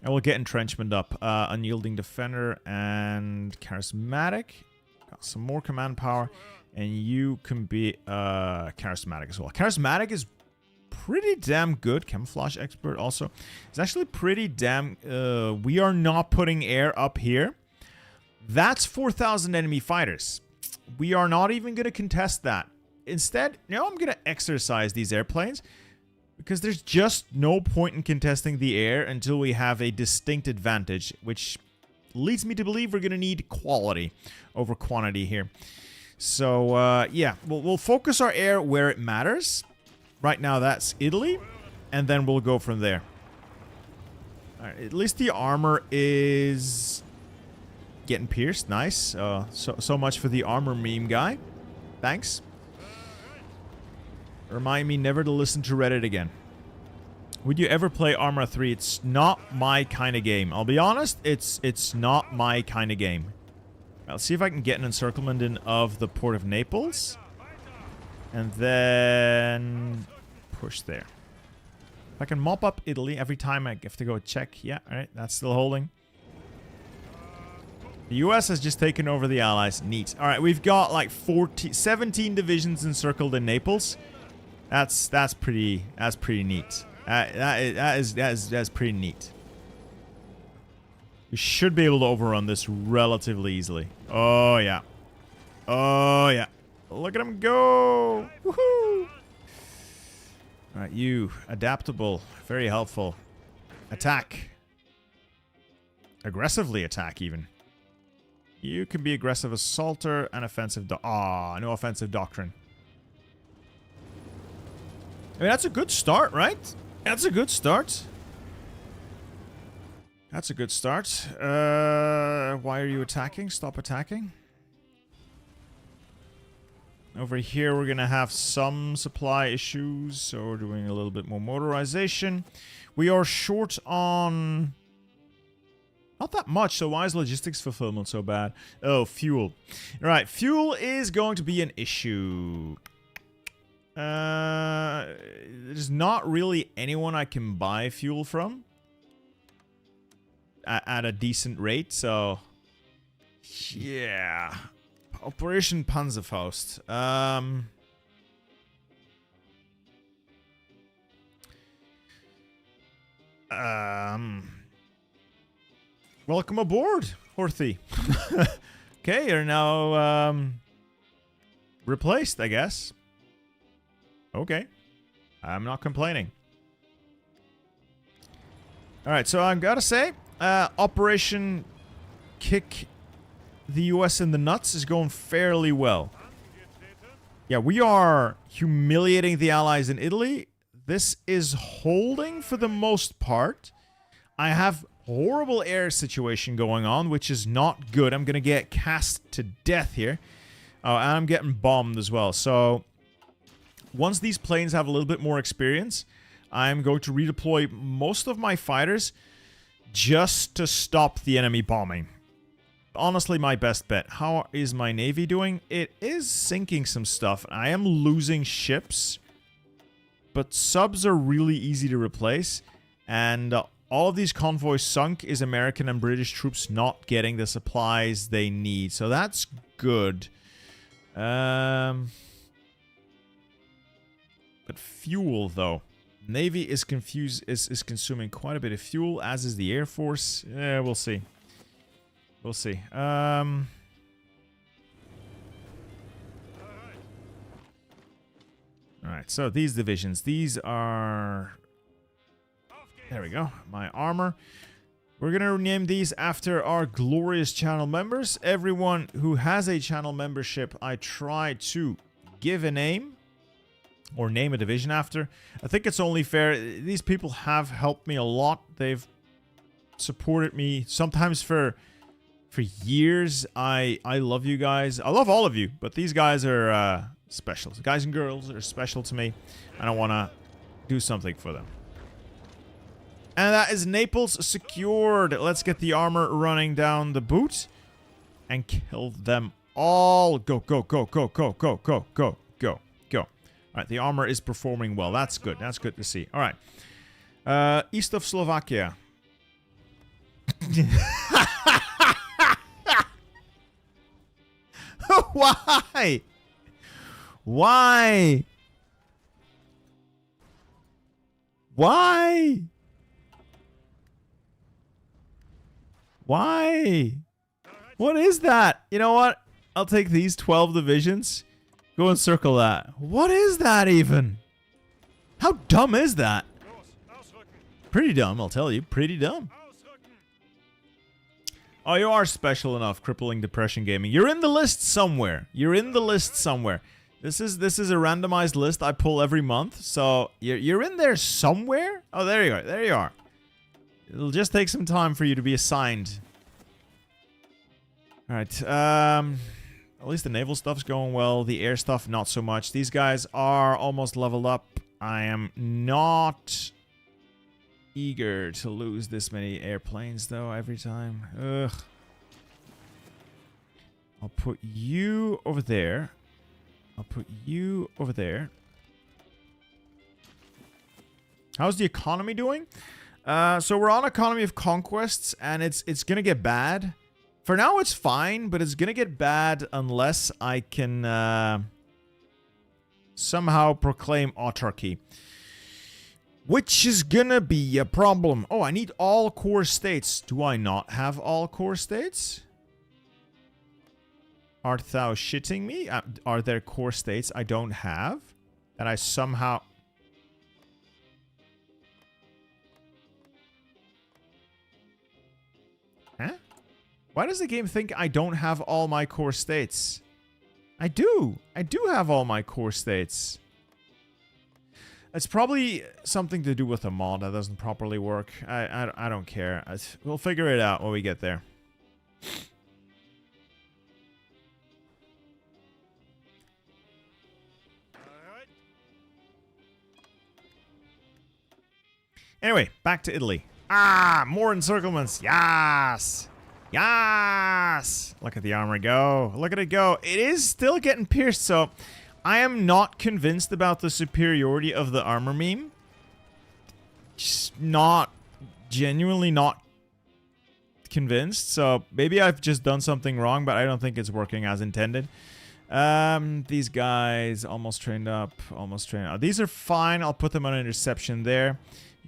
And we'll get entrenchment up. Unyielding defender and charismatic. Got some more command power. And you can be charismatic as well. Charismatic is pretty damn good. Camouflage expert also. It's actually pretty damn... we are not putting air up here. That's 4,000 enemy fighters. We are not even going to contest that. Instead, I'm going to exercise these airplanes. Because there's just no point in contesting the air until we have a distinct advantage. Which leads me to believe we're going to need quality over quantity here. So, yeah. We'll focus our air where it matters. Right now, that's Italy, and then we'll go from there. All right, at least the armor is getting pierced. Nice. So much for the armor meme guy. Thanks. Remind me never to listen to Reddit again. Would you ever play Arma 3? It's not my kind of game. I'll be honest, it's not my kind of game. Let's see if I can get an encirclement in of the port of Naples. And then push there. If I can mop up Italy every time I have to go check. Yeah, alright, that's still holding. The US has just taken over the Allies. Neat. Alright, we've got like 17 divisions encircled in Naples. That's pretty neat. That's pretty neat. We should be able to overrun this relatively easily. Oh yeah. Oh yeah. Look at him go! Woohoo! Alright, you. Adaptable. Very helpful. Attack. Aggressively attack, even. You can be aggressive assaulter and offensive... no offensive doctrine. I mean, that's a good start, right? That's a good start. That's a good start. Why are you attacking? Stop attacking. Over here, we're going to have some supply issues, so we're doing a little bit more motorization. We are short on... not that much, so why is logistics fulfillment so bad? Oh, fuel. Right, fuel is going to be an issue. There's not really anyone I can buy fuel from. At a decent rate, so... yeah... Operation Panzerfaust. Welcome aboard, Horthy. Okay, you're now replaced, I guess. Okay. I'm not complaining. Alright, so I've got to say, Operation Kick the US in the nuts is going fairly well. Yeah, we are humiliating the Allies in Italy. This is holding for the most part. I have horrible air situation going on, which is not good. I'm going to get cast to death here. Oh, and I'm getting bombed as well. So, once these planes have a little bit more experience, I'm going to redeploy most of my fighters just to stop the enemy bombing. Honestly, my best bet. How is my navy doing? It is sinking some stuff. I am losing ships, but subs are really easy to replace, and all of these convoys sunk is American and British troops not getting the supplies they need, so that's good. But fuel, though. Navy is consuming quite a bit of fuel, as is the Air Force. Yeah, we'll see. We'll see. Alright, so these divisions. These are... There we go. My armor. We're going to rename these after our glorious channel members. Everyone who has a channel membership, I try to give a name. Or name a division after. I think it's only fair. These people have helped me a lot. They've supported me sometimes for years. I love you guys. I love all of you, but these guys are special. The guys and girls are special to me, and I want to do something for them. And that is Naples secured. Let's get the armor running down the boot and kill them all. Go, go, go, go, go, go, go, go, go, go. Alright, the armor is performing well. That's good. That's good to see. Alright. East of Slovakia. Why? Why? Why? Why? What is that? You know what? I'll take these 12 divisions. Go and circle that. What is that even? How dumb is that? Pretty dumb, I'll tell you. Pretty dumb. Oh, you are special enough, Crippling Depression Gaming. You're in the list somewhere. You're in the list somewhere. This is a randomized list I pull every month, so you're in there somewhere. Oh, there you are. There you are. It'll just take some time for you to be assigned. All right. At least the naval stuff's going well. The air stuff, not so much. These guys are almost leveled up. I am not eager to lose this many airplanes, though, every time. Ugh. I'll put you over there. I'll put you over there. How's the economy doing? So we're on economy of conquests, and it's gonna get bad. For now, it's fine, but it's gonna get bad unless I can somehow proclaim autarky. Which is gonna be a problem. Oh, I need all core states. Do I not have all core states? Art thou shitting me? Are there core states I don't have? That I somehow... Huh? Why does the game think I don't have all my core states? I do. I do have all my core states. It's probably something to do with a mod that doesn't properly work. I don't care. We'll figure it out when we get there. Anyway, back to Italy. Ah, more encirclements. Yes. Yes. Look at the armor go. Look at it go. It is still getting pierced, so I am not convinced about the superiority of the armor meme. Just not, genuinely not convinced. So maybe I've just done something wrong, but I don't think it's working as intended. These guys almost trained up, almost trained up. These are fine. I'll put them on interception there.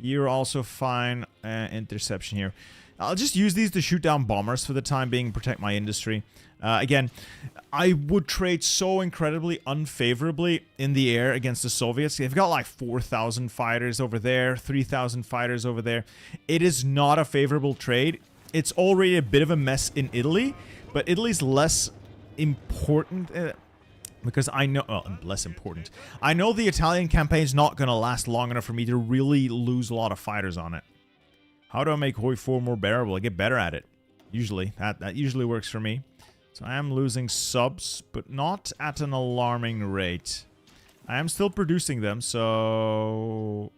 You're also fine. Interception here. I'll just use these to shoot down bombers for the time being, protect my industry. Again, I would trade so incredibly unfavorably in the air against the Soviets. They've got like 4,000 fighters over there, 3,000 fighters over there. It is not a favorable trade. It's already a bit of a mess in Italy, but Italy's less important because I know... Well, less important. I know the Italian campaign's not going to last long enough for me to really lose a lot of fighters on it. How do I make Hoi 4 more bearable? I get better at it. Usually. That usually works for me. So I am losing subs, but not at an alarming rate. I am still producing them, so...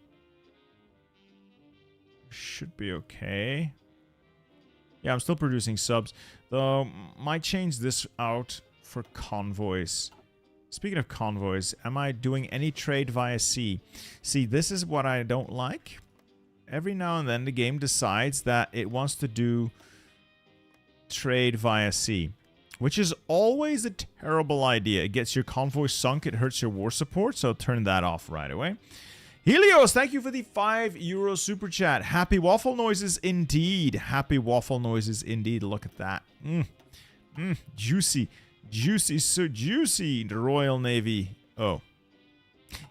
should be okay. Yeah, I'm still producing subs. Though, might change this out for convoys. Speaking of convoys, am I doing any trade via sea? See, this is what I don't like. Every now and then the game decides that it wants to do trade via sea. which is always a terrible idea. It gets your convoy sunk, it hurts your war support, so turn that off right away. Helios, thank you for the €5 super chat. Happy waffle noises indeed. Happy waffle noises indeed. Look at that. Juicy. Juicy, so juicy. The Royal Navy. Oh.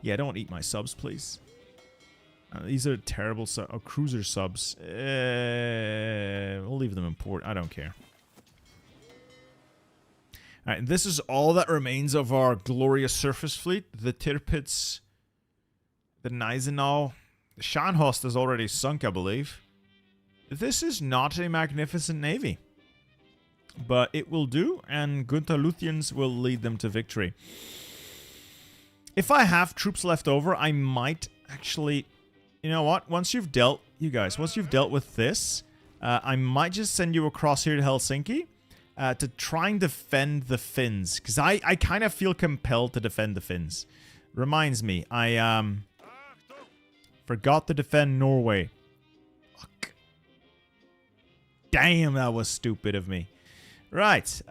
Yeah, don't eat my subs, please. These are terrible cruiser subs. We'll leave them in port. I don't care. Alright, this is all that remains of our glorious surface fleet. The Tirpitz, the Gneisenau, the Scharnhorst is already sunk, I believe. This is not a magnificent navy. But it will do, and Gunther Luthians will lead them to victory. If I have troops left over, I might actually... You know what? Once you've dealt... You guys, once you've dealt with this, I might just send you across here to Helsinki to try and defend the Finns. Because I kind of feel compelled to defend the Finns. Reminds me, I forgot to defend Norway. Fuck. Damn, that was stupid of me. Right.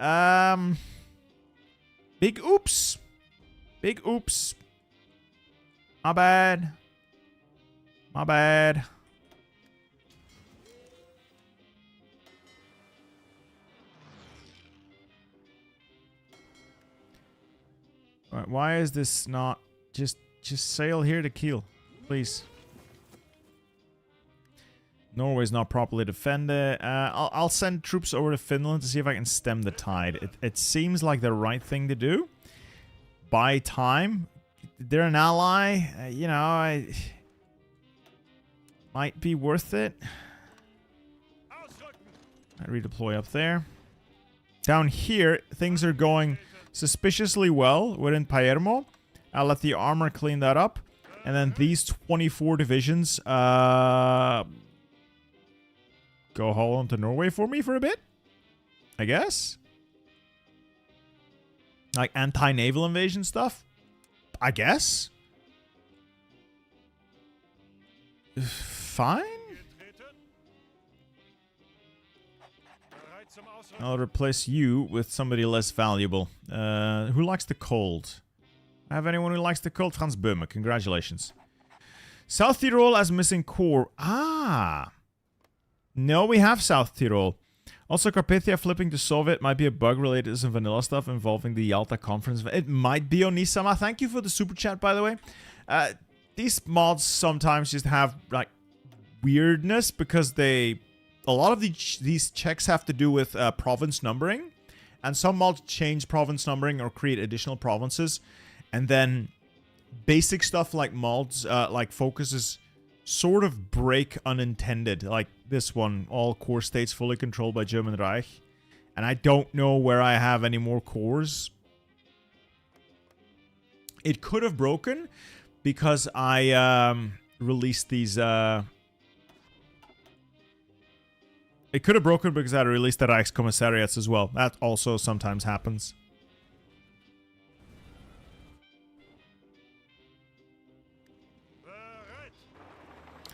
Big oops. Big oops. My bad. My bad. All right, why is this not just sail here to Kiel, please? Norway's not properly defended. I'll send troops over to Finland to see if I can stem the tide. It seems like the right thing to do. Buy time. They're an ally. You know, might be worth it. I redeploy up there. Down here, things are going suspiciously well. We're in Palermo. I'll let the armor clean that up. And then these 24 divisions go Holland to Norway for me for a bit, I guess. Like anti-naval invasion stuff, I guess. Fine. I'll replace you with somebody less valuable. Who likes the cold? Have anyone who likes the cold? Franz Böhme, congratulations. South Tyrol as missing core. Ah. No, we have South Tyrol. Also, Carpathia flipping to Soviet might be a bug related to some vanilla stuff involving the Yalta conference. It might be, Onisama. Thank you for the super chat, by the way. These mods sometimes just have, like, weirdness because they... A lot of these checks have to do with province numbering. And some mods change province numbering or create additional provinces. And then basic stuff like mods, like focuses, sort of break unintended. Like this one, all core states fully controlled by German Reich. And I don't know where I have any more cores. It could have broken because I released these... It could have broken because I released the Reichskommissariats as well. That also sometimes happens.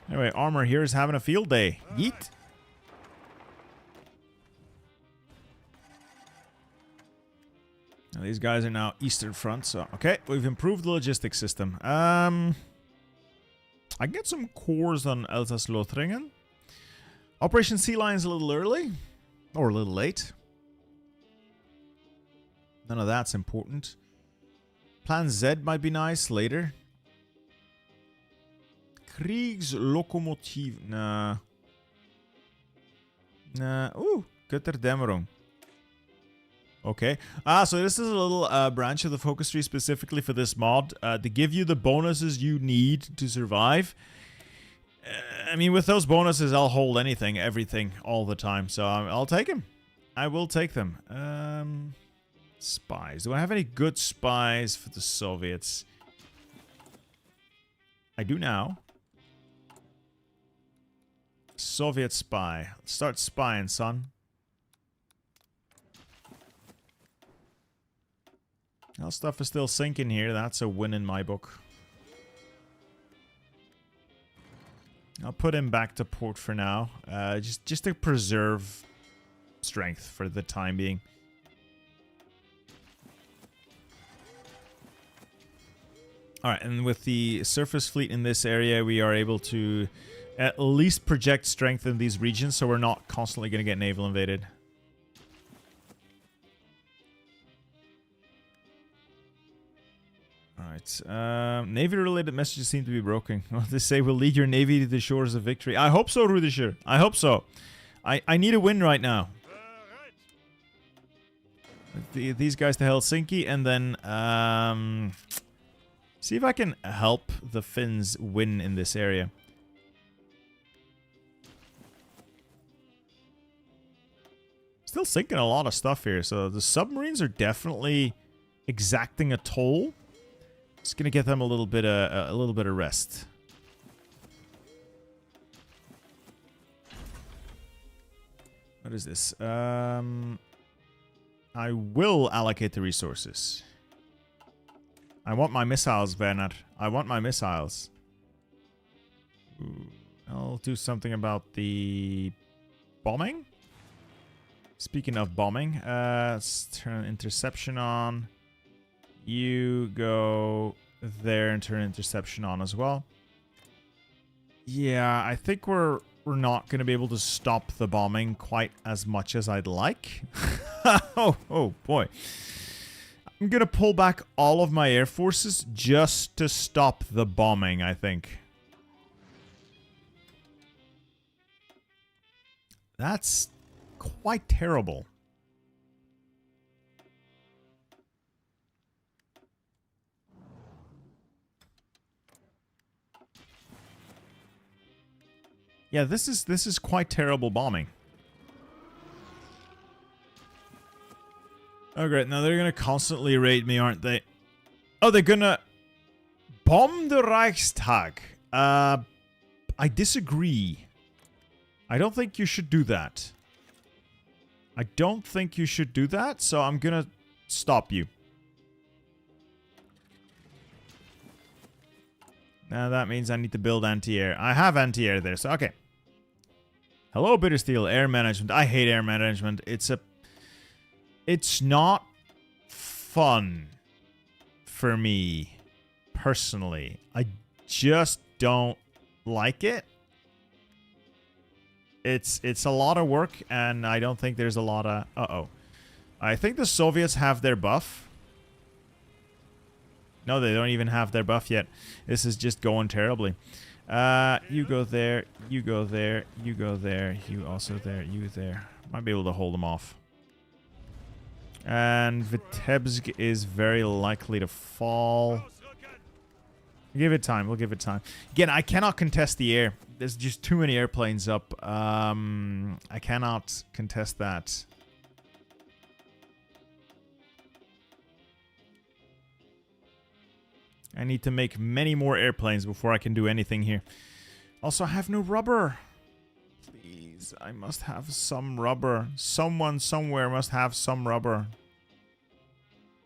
Anyway, armor here is having a field day. Yeet. Now, these guys are now Eastern Front, so... Okay, we've improved the logistics system. I can get some cores on Elsass-Lothringen. Operation Sea Lion's a little early. Or a little late. None of that's important. Plan Z might be nice later. Kriegslokomotiv. Nah. Nah. Ooh. Götterdämmerung. Okay. So this is a little branch of the focus tree specifically for this mod. To give you the bonuses you need to survive. I mean, with those bonuses, I'll hold anything, everything, all the time. So I'll take them. I will take them. Spies. Do I have any good spies for the Soviets? I do now. Soviet spy. Start spying, son. Well, stuff is still sinking here. That's a win in my book. I'll put him back to port for now, just to preserve strength for the time being. Alright, and with the surface fleet in this area, we are able to at least project strength in these regions, so we're not constantly going to get naval invaded. Alright, Navy-related messages seem to be broken. They say we'll lead your Navy to the shores of victory. I hope so, Rudisher. I hope so. I need a win right now. These guys to Helsinki, and then see if I can help the Finns win in this area. Still sinking a lot of stuff here, so the submarines are definitely exacting a toll. It's gonna get them a little bit of rest. What is this? I will allocate the resources. I want my missiles, Werner. I want my missiles. Ooh, I'll do something about the bombing. Speaking of bombing, let's turn interception on. You go there and turn interception on as well. Yeah, I think we're not going to be able to stop the bombing quite as much as I'd like. oh boy. I'm going to pull back all of my air forces just to stop the bombing, I think. That's quite terrible. Yeah, this is quite terrible bombing. Oh great, now they're gonna constantly raid me, aren't they? Oh, they're gonna bomb the Reichstag. I disagree. I don't think you should do that. I don't think you should do that, so I'm gonna stop you. Now that means I need to build anti-air. I have anti-air there, so okay. Hello, Bittersteel. Air management. I hate air management. It's not fun for me, personally. I just don't like it. It's a lot of work, and I don't think there's a lot of... Uh-oh. I think the Soviets have their buff. No, they don't even have their buff yet. This is just going terribly. You go there, you go there, you go there, you also there, you there. Might be able to hold them off. And Vitebsk is very likely to fall. Give it time, we'll give it time. Again, I cannot contest the air. There's just too many airplanes up. I cannot contest that. I need to make many more airplanes before I can do anything here. Also, I have no rubber. Please, I must have some rubber. Someone somewhere must have some rubber.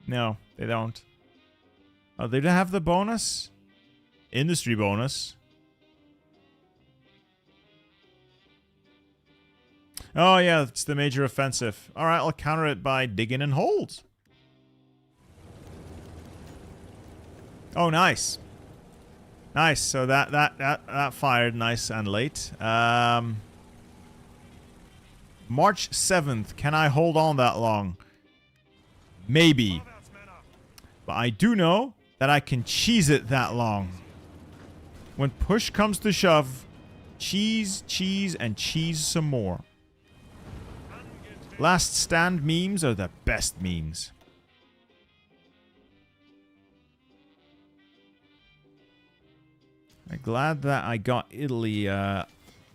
No, they don't. Oh, they don't have the bonus? Industry bonus. Oh, yeah, it's the major offensive. All right, I'll counter it by digging and hold. Oh, nice. Nice. So that fired nice and late. March 7th. Can I hold on that long? Maybe. But I do know that I can cheese it that long. When push comes to shove, cheese, cheese, and cheese some more. Last stand memes are the best memes. I'm glad that I got Italy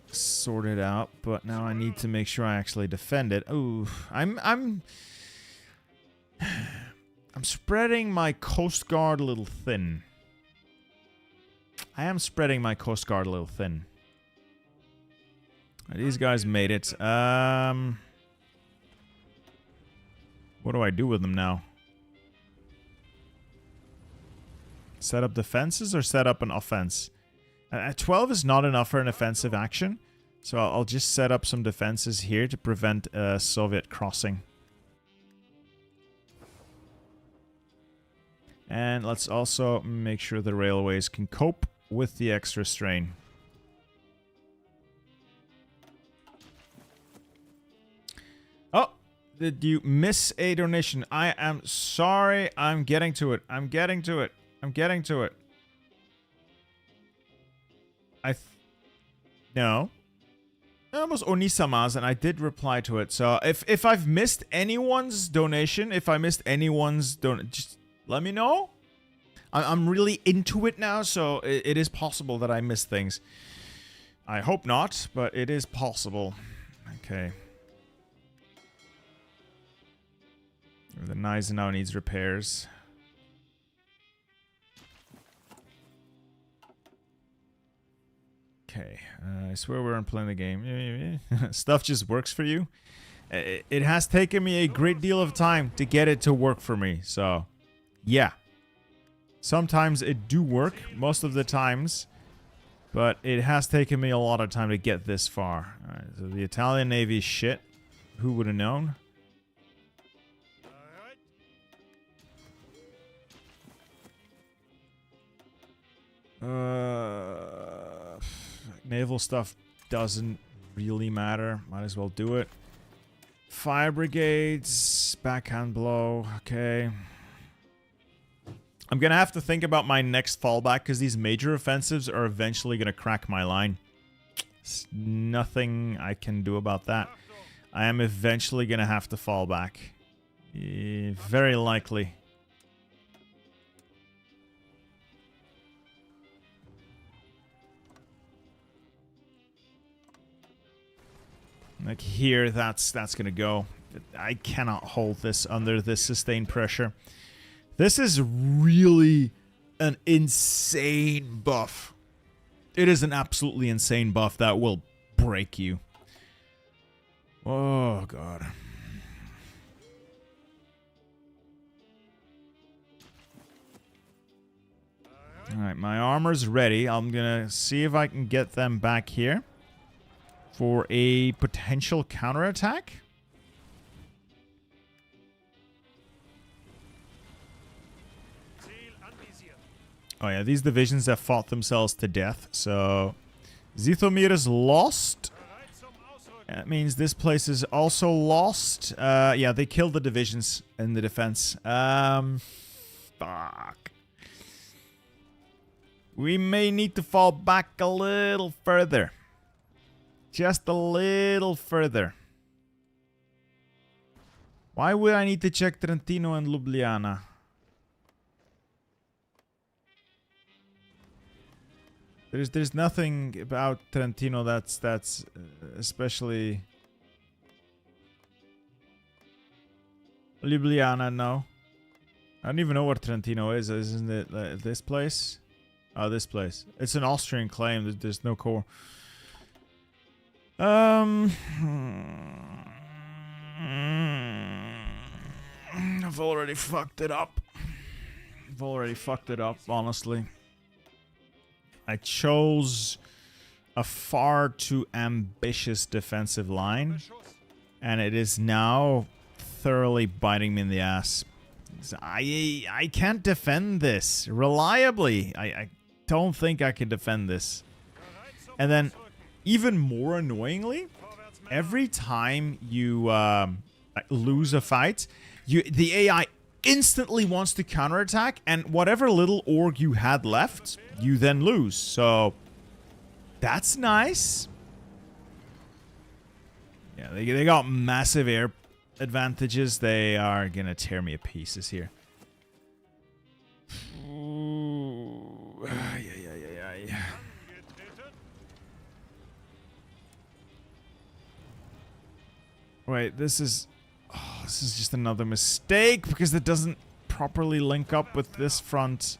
sorted out, but now I need to make sure I actually defend it. Ooh, I'm spreading my Coast Guard a little thin. I am spreading my Coast Guard a little thin. These guys made it. What do I do with them now? Set up defenses or set up an offense? 12 is not enough for an offensive action, so I'll just set up some defenses here to prevent a Soviet crossing. And let's also make sure the railways can cope with the extra strain. Oh, did you miss a donation? I am sorry. I'm getting to it. I'm getting to it. I'm getting to it. No. It was Onisama's, and I did reply to it. So if I've missed anyone's donation, just let me know. I'm really into it now, so it is possible that I miss things. I hope not, but it is possible. Okay. The Gneisenau needs repairs. Okay, I swear we aren't playing the game. Stuff just works for you. It has taken me a great deal of time to get it to work for me, so yeah. Sometimes it do work, most of the times, but it has taken me a lot of time to get this far. Alright, so the Italian Navy is shit. Who would have known? Naval stuff doesn't really matter. Might as well do it. Fire brigades, backhand blow. Okay. I'm gonna have to think about my next fallback because these major offensives are eventually gonna crack my line. There's nothing I can do about that. I am eventually gonna have to fall back. Very likely. Like here, that's gonna go. I cannot hold this under this sustained pressure. This is really an insane buff. It is an absolutely insane buff that will break you. Oh god. Alright, my armor's ready. I'm gonna see if I can get them back here for a potential counterattack. Oh yeah, these divisions have fought themselves to death, so Zithomir is lost. That means this place is also lost. Yeah, they killed the divisions in the defense. Fuck. We may need to fall back a little further. Just a little further. Why would I need to check Trentino and Ljubljana? There's nothing about Trentino that's especially Ljubljana. No, I don't even know what Trentino is. Isn't it this place? Oh, this place. It's an Austrian claim. There's no core. I've already fucked it up. Honestly. I chose a far too ambitious defensive line, and it is now thoroughly biting me in the ass. I can't defend this reliably. I don't think I can defend this. And then, even more annoyingly, every time you lose a fight, the AI instantly wants to counterattack, and whatever little org you had left, you then lose. So that's nice. Yeah, they got massive air advantages. They are gonna tear me to pieces here. Ooh. Yeah. Wait, this is just another mistake because it doesn't properly link up with this front.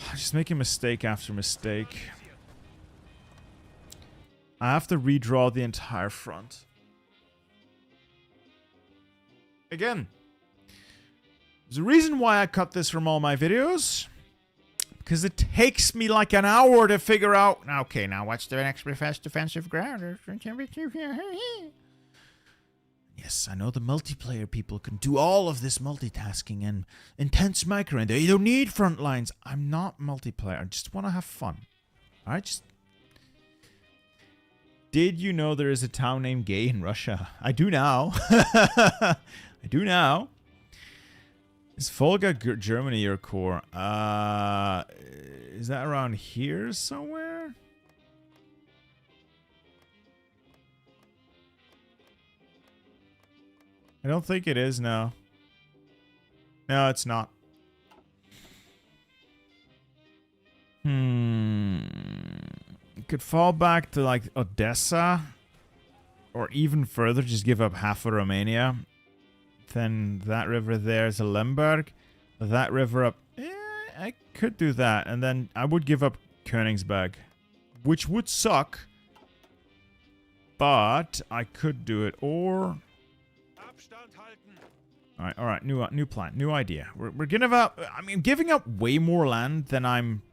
I'm just making mistake after mistake. I have to redraw the entire front. Again, there's a reason why I cut this from all my videos. Because it takes me like an hour to figure out, okay, now what's the next best defensive ground? Yes, I know the multiplayer people can do all of this multitasking and intense micro, and they don't need front lines. I'm not multiplayer. I just want to have fun. All right, just... Did you know there is a town named Gay in Russia? I do now. I do now. Is Volga Germany your core? Is that around here somewhere? I don't think it is, no. No, it's not. Could fall back to like Odessa. Or even further, just give up half of Romania. Then that river there is a Lemberg. That river up... I could do that. And then I would give up Königsberg. Which would suck. But I could do it. Or... Alright, new plan, new idea. We're giving up... I mean, giving up way more land than I'm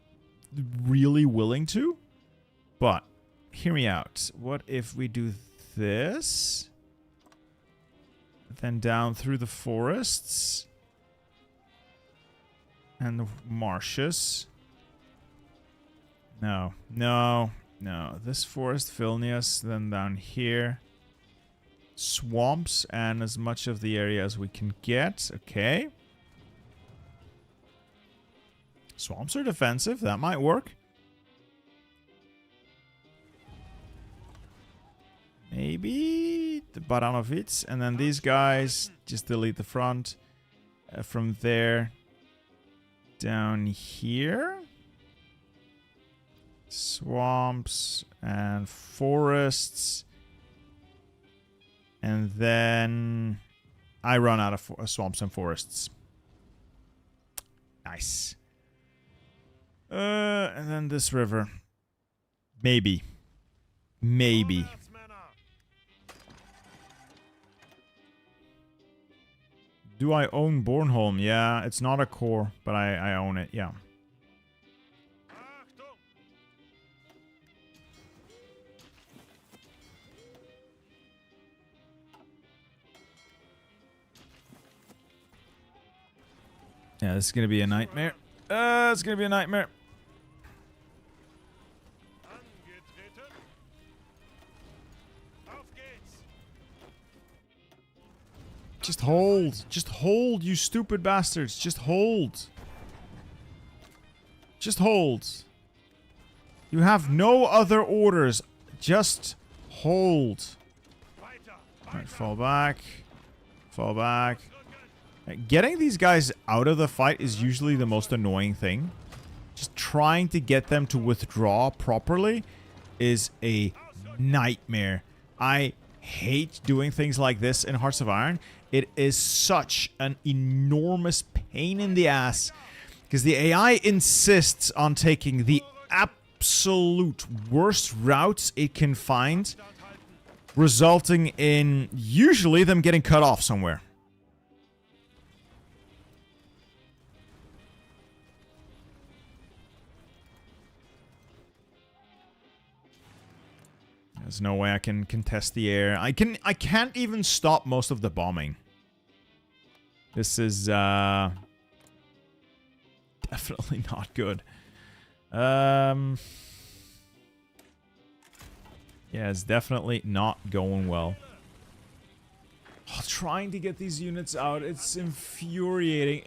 really willing to. But, hear me out. What if we do this? Then down through the forests. And the marshes. No. This forest, Vilnius, then down here. Swamps and as much of the area as we can get. Okay. Swamps are defensive. That might work. Maybe the Baranovits. And then these guys just delete the front. From there down here. Swamps and forests. And then I run out of swamps and forests. Nice. And then this river. Maybe. Do I own Bornholm? Yeah, it's not a core, but I own it, yeah. Yeah, this is going to be a nightmare. It's going to be a nightmare. Just hold. Just hold, you stupid bastards. Just hold. Just hold. You have no other orders. Just hold. Alright, fall back. Fall back. Getting these guys out of the fight is usually the most annoying thing. Just trying to get them to withdraw properly is a nightmare. I hate doing things like this in Hearts of Iron. It is such an enormous pain in the ass because the AI insists on taking the absolute worst routes it can find, resulting in usually them getting cut off somewhere. There's no way I can contest the air. I can't even stop most of the bombing. This is definitely not good. Yeah, it's definitely not going well. Oh, trying to get these units out, it's infuriating.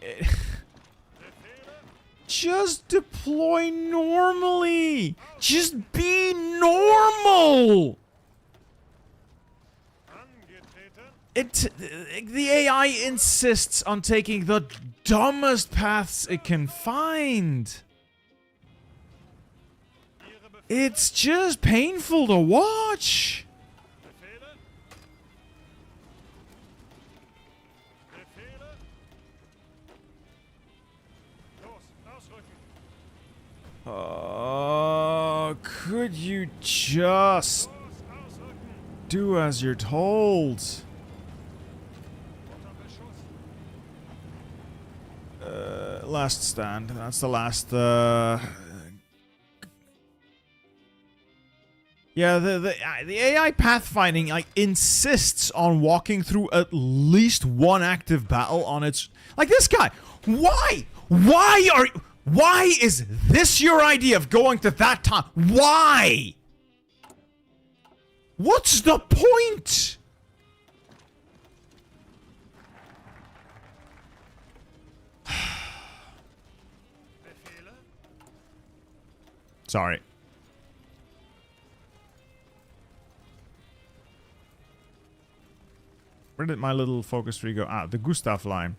Just deploy normally. Just be normal. The AI insists on taking the dumbest paths it can find. It's just painful to watch. Oh, could you just do as you're told? Last stand. That's the last, Yeah, the AI pathfinding like insists on walking through at least one active battle on its like this guy. Why? Why is this your idea of going to that time? Why? What's the point? Sorry. Where did my little focus tree go? Ah, the Gustav line.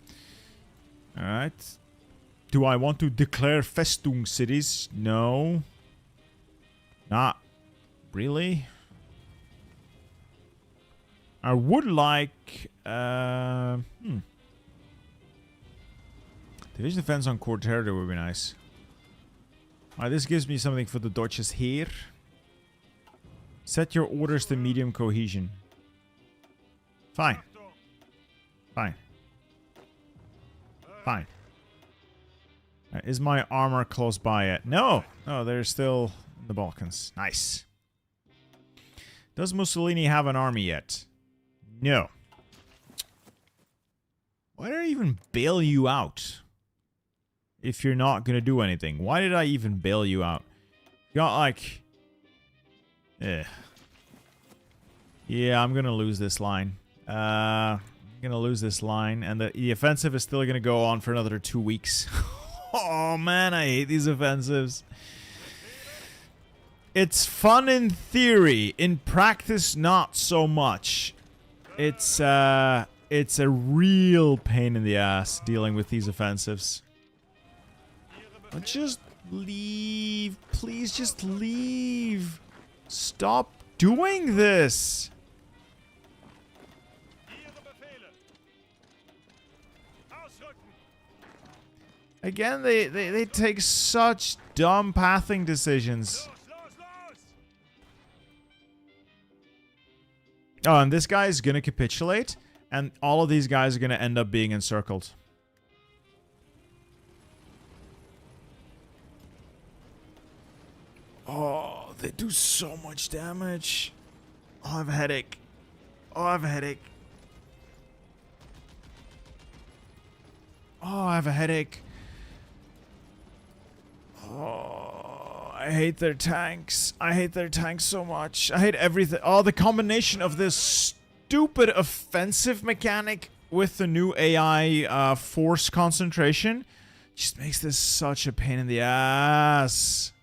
Alright. Do I want to declare Festung cities? No. Not really. I would like... Division defense on core territory would be nice. Alright, this gives me something for the Deutsches Heer. Set your orders to medium cohesion. Fine. Fine. Fine. Is my armor close by yet? No! No, they're still in the Balkans. Nice. Does Mussolini have an army yet? No. Why did I even bail you out? If you're not gonna do anything. Why did I even bail you out? You got like... Yeah, I'm gonna lose this line. I'm gonna lose this line. And the offensive is still gonna go on for another 2 weeks. Oh man, I hate these offensives. It's fun in theory. In practice, not so much. It's a real pain in the ass dealing with these offensives. But just leave. Please just leave. Stop doing this. Again, they take such dumb pathing decisions. Oh, and this guy is gonna capitulate, and all of these guys are gonna end up being encircled. Oh, they do so much damage. Oh, I have a headache. Oh, I have a headache. Oh, I have a headache. Oh, I hate their tanks. I hate their tanks so much. I hate everything. Oh, the combination of this stupid offensive mechanic with the new AI force concentration just makes this such a pain in the ass.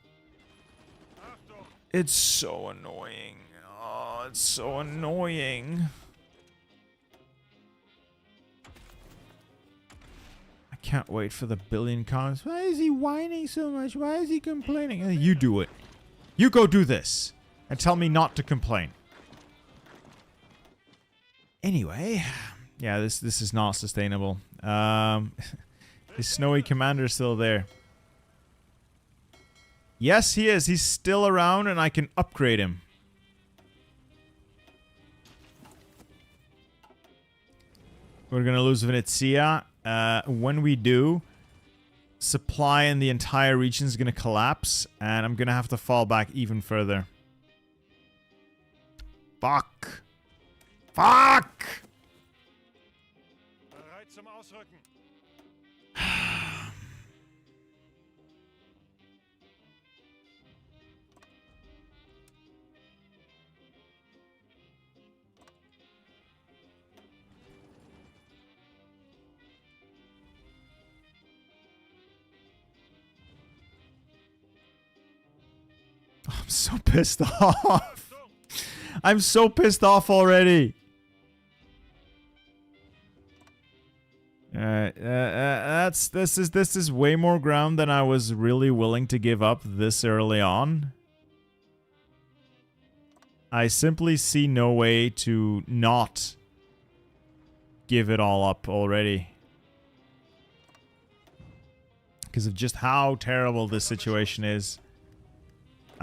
It's so annoying. Oh, it's so annoying. I can't wait for the billion comments. Why is he whining so much? Why is he complaining? You do it. You go do this. And tell me not to complain. Anyway. Yeah, this is not sustainable. His snowy commander is still there. Yes, he is. He's still around and I can upgrade him. We're gonna lose Venezia. When we do, supply in the entire region is gonna collapse, and I'm gonna have to fall back even further. Fuck! Fuck! I'm so pissed off. I'm so pissed off already. This is way more ground than I was really willing to give up this early on. I simply see no way to not give it all up already. Because of just how terrible this situation is.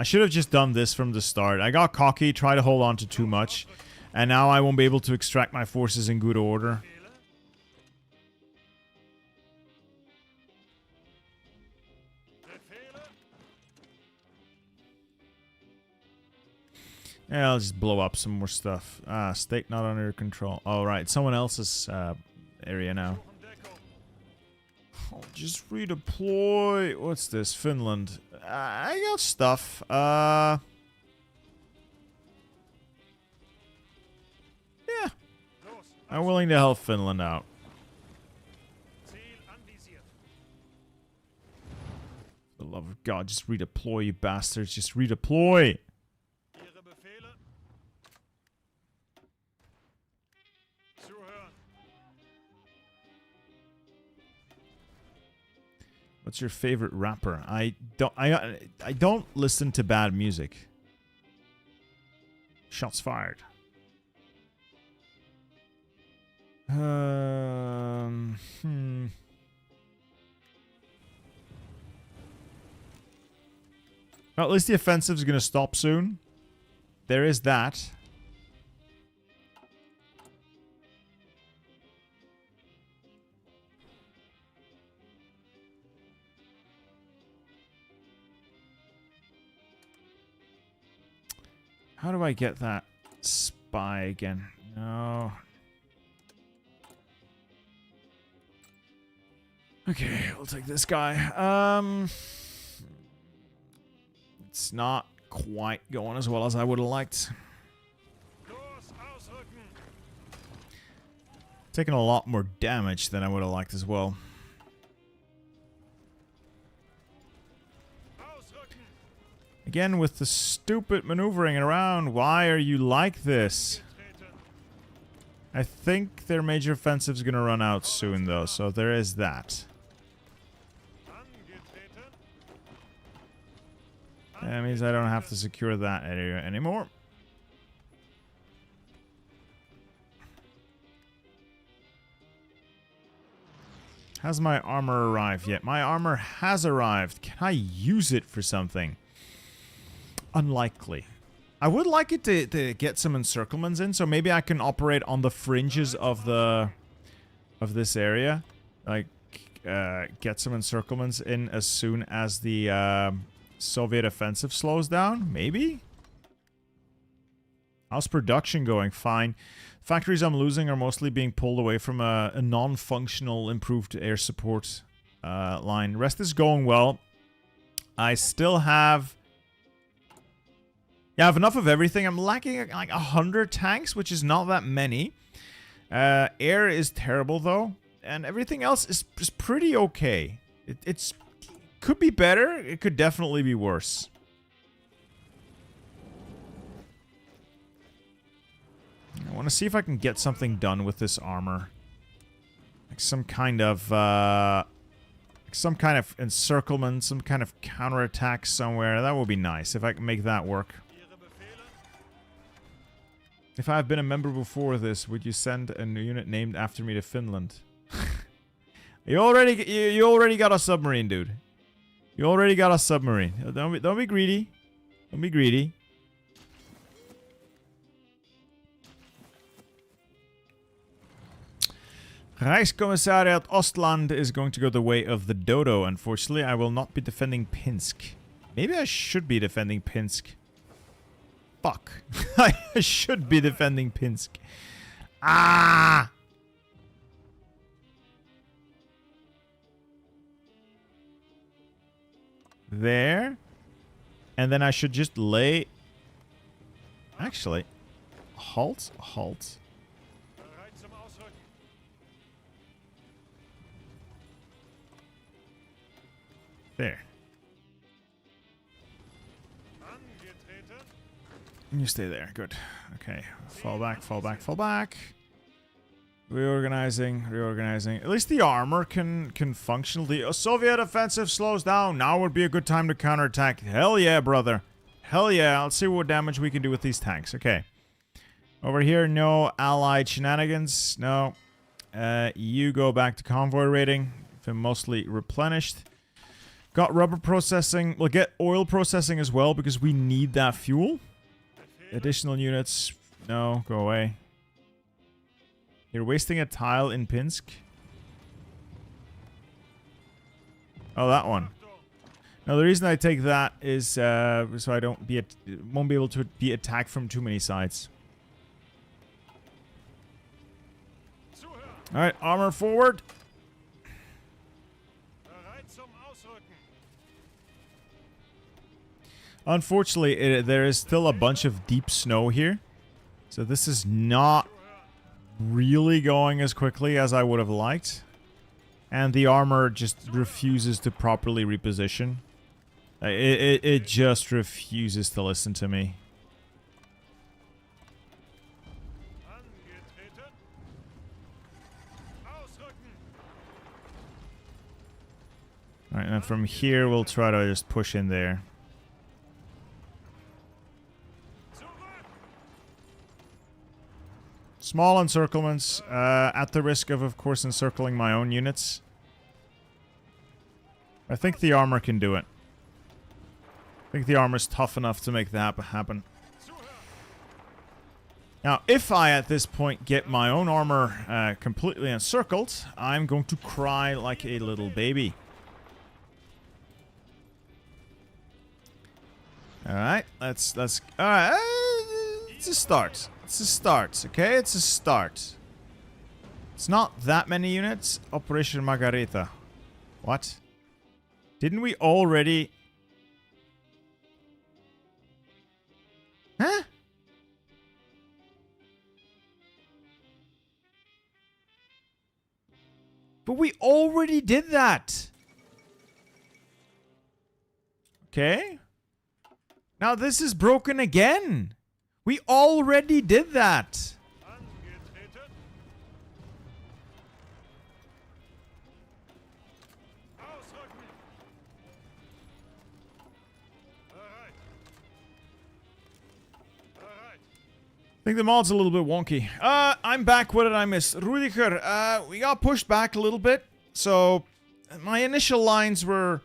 I should have just done this from the start. I got cocky, tried to hold on to too much, and now I won't be able to extract my forces in good order. Yeah, I'll just blow up some more stuff. State not under control. All right, someone else's area now. I'll just redeploy. What's this? Finland. I got stuff. Yeah. I'm willing to help Finland out. For the love of God, just redeploy, you bastards. Just redeploy. What's your favorite rapper? I don't listen to bad music. Shots fired. Well, at least the offensive is going to stop soon. There is that. How do I get that spy again? No. Okay, we'll take this guy. It's not quite going as well as I would have liked. Taking a lot more damage than I would have liked as well. Again, with the stupid maneuvering around, why are you like this? I think their major offensive is going to run out soon, though, so there is that. That means I don't have to secure that area anymore. Has my armor arrived yet? My armor has arrived. Can I use it for something? Unlikely. I would like it to get some encirclements in, so maybe I can operate on the fringes of this area. Like, get some encirclements in as soon as the Soviet offensive slows down. Maybe? How's production going? Fine. Factories I'm losing are mostly being pulled away from a non-functional improved air support line. Rest is going well. I still have... Yeah, I have enough of everything. I'm lacking like 100 tanks, which is not that many. Air is terrible, though. And everything else is pretty okay. It's could be better. It could definitely be worse. I want to see if I can get something done with this armor. Like some kind of encirclement, some kind of counterattack somewhere. That would be nice if I can make that work. If I've been a member before this, would you send a new unit named after me to Finland? You already got a submarine, dude. You already got a submarine. Don't be greedy. Don't be greedy. Reichskommissariat Ostland is going to go the way of the dodo. Unfortunately, I will not be defending Pinsk. Maybe I should be defending Pinsk. Fuck. I should be defending Pinsk. Ah! There. And then I should just lay... Actually. Halt. Halt. There. You stay there. Good. Okay. Fall back, fall back, fall back. Reorganizing, reorganizing. At least the armor can function. The Soviet offensive slows down. Now would be a good time to counterattack. Hell yeah, brother. Hell yeah. Let's see what damage we can do with these tanks. Okay. Over here, no allied shenanigans. No. You go back to convoy rating. Been mostly replenished. Got rubber processing. We'll get oil processing as well because we need that fuel. Additional units. No, go away. You're wasting a tile in Pinsk. Oh, that one. Now, the reason I take that is so I don't won't be able to be attacked from too many sides. All right, armor forward. Unfortunately, there is still a bunch of deep snow here. So this is not really going as quickly as I would have liked. And the armor just refuses to properly reposition. It just refuses to listen to me. Alright, and from here we'll try to just push in there. Small encirclements, at the risk of course, encircling my own units. I think the armor can do it. I think the armor's tough enough to make that happen. Now, if I, at this point, get my own armor completely encircled, I'm going to cry like a little baby. Alright, alright, it's a start. It's a start, okay? It's a start. It's not that many units. Operation Margarita. What? Didn't we already... Huh? But we already did that. Okay. Now this is broken again. We already did that. I think the mod's a little bit wonky. I'm back. What did I miss? Rudiger, we got pushed back a little bit. So, my initial lines were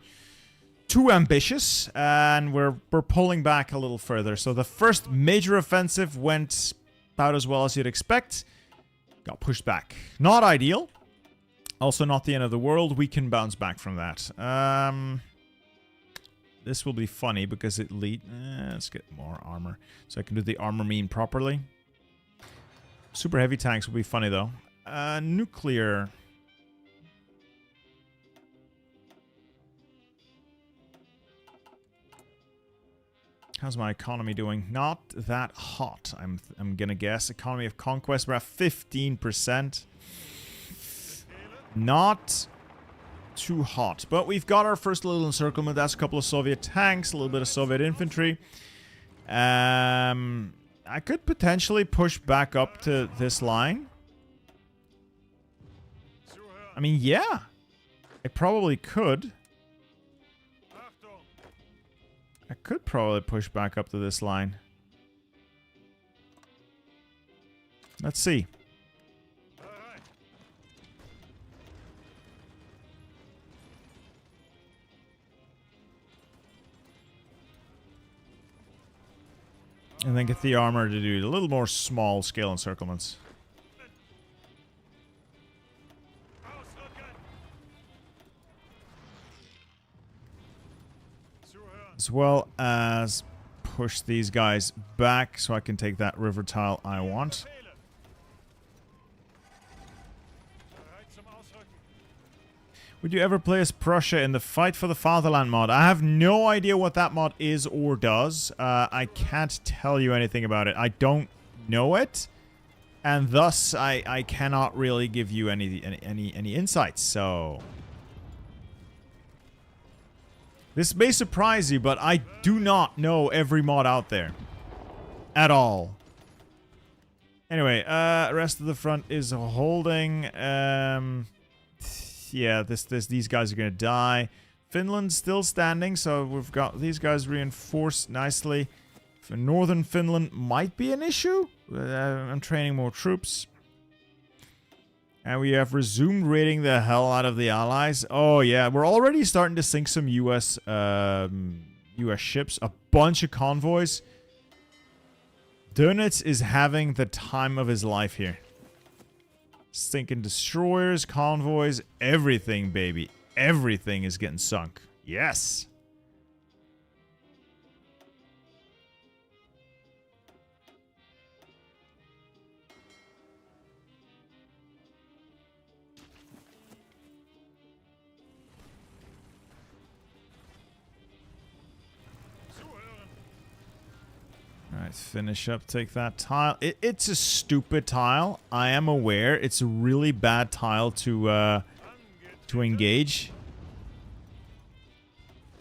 too ambitious, and we're pulling back a little further. So the first major offensive went about as well as you'd expect. Got pushed back. Not ideal. Also not the end of the world. We can bounce back from that. This will be funny because it let's get more armor. So I can do the armor mean properly. Super heavy tanks will be funny though. Nuclear. How's my economy doing? Not that hot, I'm gonna guess. Economy of conquest, we're at 15%. Not too hot. But we've got our first little encirclement. That's a couple of Soviet tanks, a little bit of Soviet infantry. I could potentially push back up to this line. I mean, yeah. I probably could. I could probably push back up to this line. Let's see. And then get the armor to do a little more small scale encirclements. As well as push these guys back so I can take that river tile I want. Would you ever play as Prussia in the Fight for the Fatherland mod? I have no idea what that mod is or does. I can't tell you anything about it. I don't know it. And thus, I cannot really give you any insights, so... This may surprise you, but I do not know every mod out there. At all. Anyway, rest of the front is holding. Yeah, these guys are gonna die. Finland's still standing, so we've got these guys reinforced nicely. For northern Finland might be an issue. I'm training more troops. And we have resumed raiding the hell out of the Allies. Oh yeah, we're already starting to sink some US ships. A bunch of convoys. Dönitz is having the time of his life here. Sinking destroyers, convoys, everything, baby. Everything is getting sunk. Yes. Alright, finish up, take that tile. It's a stupid tile. I am aware. It's a really bad tile to engage.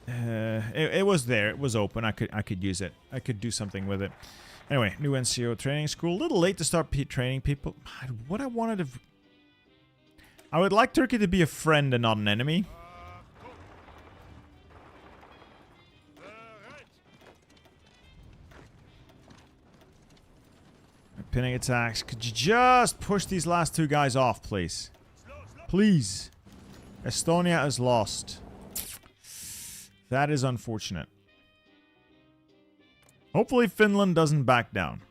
It was there. It was open. I could use it. I could do something with it. Anyway, new NCO training school. A little late to start training people. What I wanted to... I would like Turkey to be a friend and not an enemy. Pinning attacks. Could you just push these last two guys off, please? Please. Estonia is lost. That is unfortunate. Hopefully Finland doesn't back down.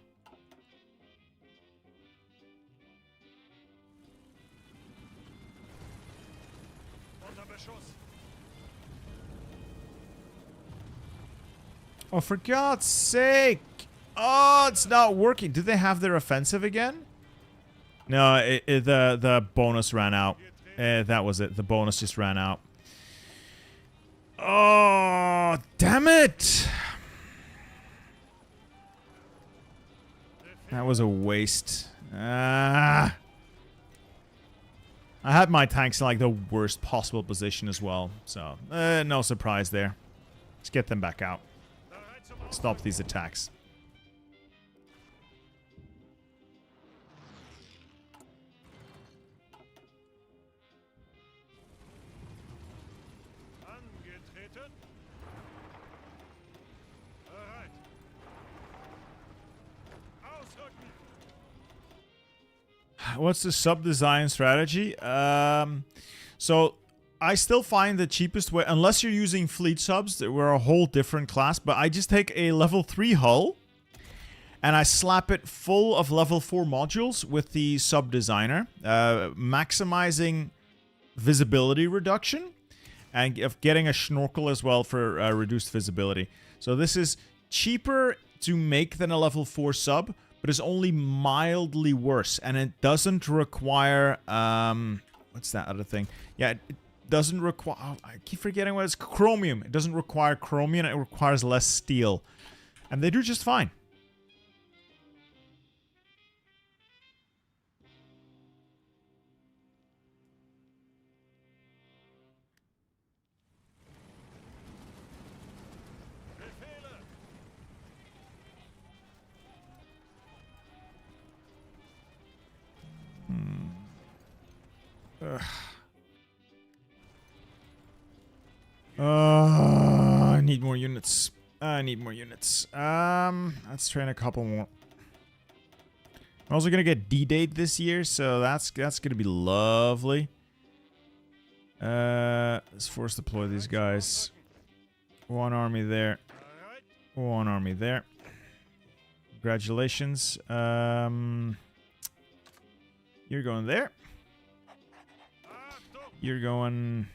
Oh, for God's sake! Oh, it's not working. Do they have their offensive again? No, the bonus ran out. That was it. The bonus just ran out. Oh, damn it! That was a waste. I had my tanks in like the worst possible position as well. So, no surprise there. Let's get them back out. Stop these attacks. What's the sub-design strategy? So I still find the cheapest way, unless you're using fleet subs, we're a whole different class, but I just take a level 3 hull and I slap it full of level 4 modules with the sub-designer, maximizing visibility reduction and getting a snorkel as well for reduced visibility. So this is cheaper to make than a level 4 sub, but it's only mildly worse, and it doesn't require, what's that other thing? Yeah, it doesn't require, oh, I keep forgetting what it's, chromium. It doesn't require chromium, it requires less steel. And they do just fine. I need more units. I need more units. Let's train a couple more. I'm also gonna get D-Date this year, so that's gonna be lovely. Let's force deploy these guys. One army there. One army there. Congratulations. You're going there. You're going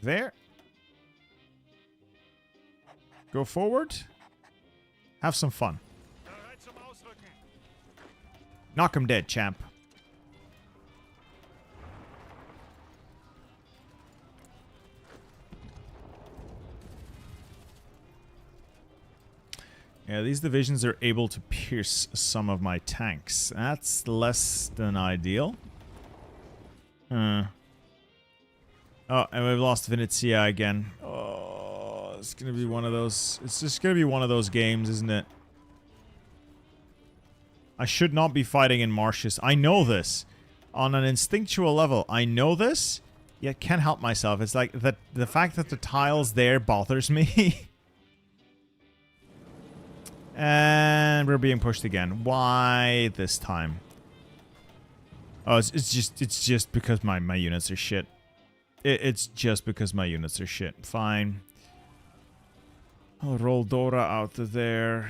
there. Go forward. Have some fun. Knock him dead, champ. Yeah, these divisions are able to pierce some of my tanks. That's less than ideal. Oh, and we've lost Venetia again. Oh, it's gonna be one of those. It's just gonna be one of those games, isn't it? I should not be fighting in marshes. I know this. On an instinctual level, I know this, yet can't help myself. It's like the fact that the tile's there bothers me. And we're being pushed again. Why this time? Oh, it's just because my units are shit. It's just because my units are shit. Fine. I'll roll Dora out to there.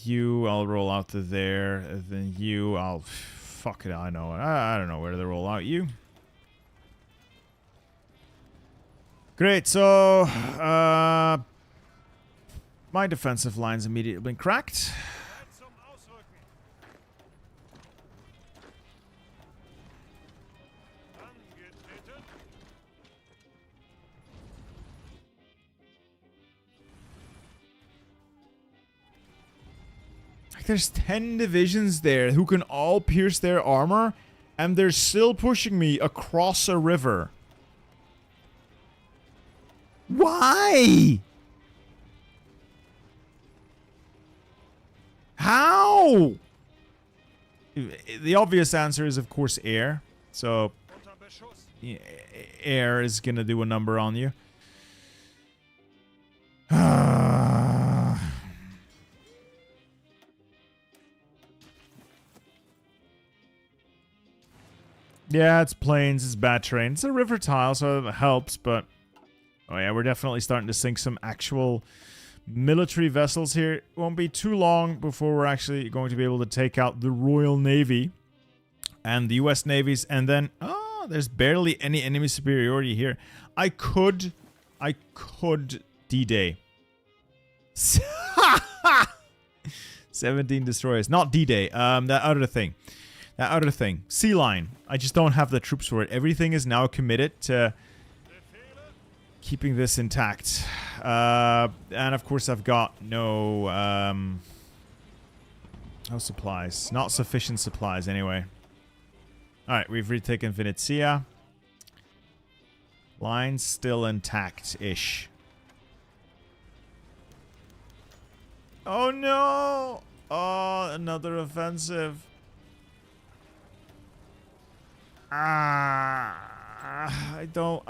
You, I'll roll out to there. And then you, I'll... Fuck it, I know. I don't know where to roll out you. Great, so... my defensive line's immediately been cracked. There's 10 divisions there who can all pierce their armor, and they're still pushing me across a river. Why? How? The obvious answer is, of course, air. So, air is gonna do a number on you. Yeah, it's plains, it's bad terrain. It's a river tile, so it helps, but... Oh yeah, we're definitely starting to sink some actual military vessels here. It won't be too long before we're actually going to be able to take out the Royal Navy and the US Navies, and then... Oh, there's barely any enemy superiority here. I could D-Day. 17 destroyers. Not D-Day, that other thing. That other thing. Sea Line. I just don't have the troops for it. Everything is now committed to keeping this intact. And of course I've got no supplies. Not sufficient supplies anyway. Alright, we've retaken Venezia. Line's still intact-ish. Oh no! Oh, another offensive. I don't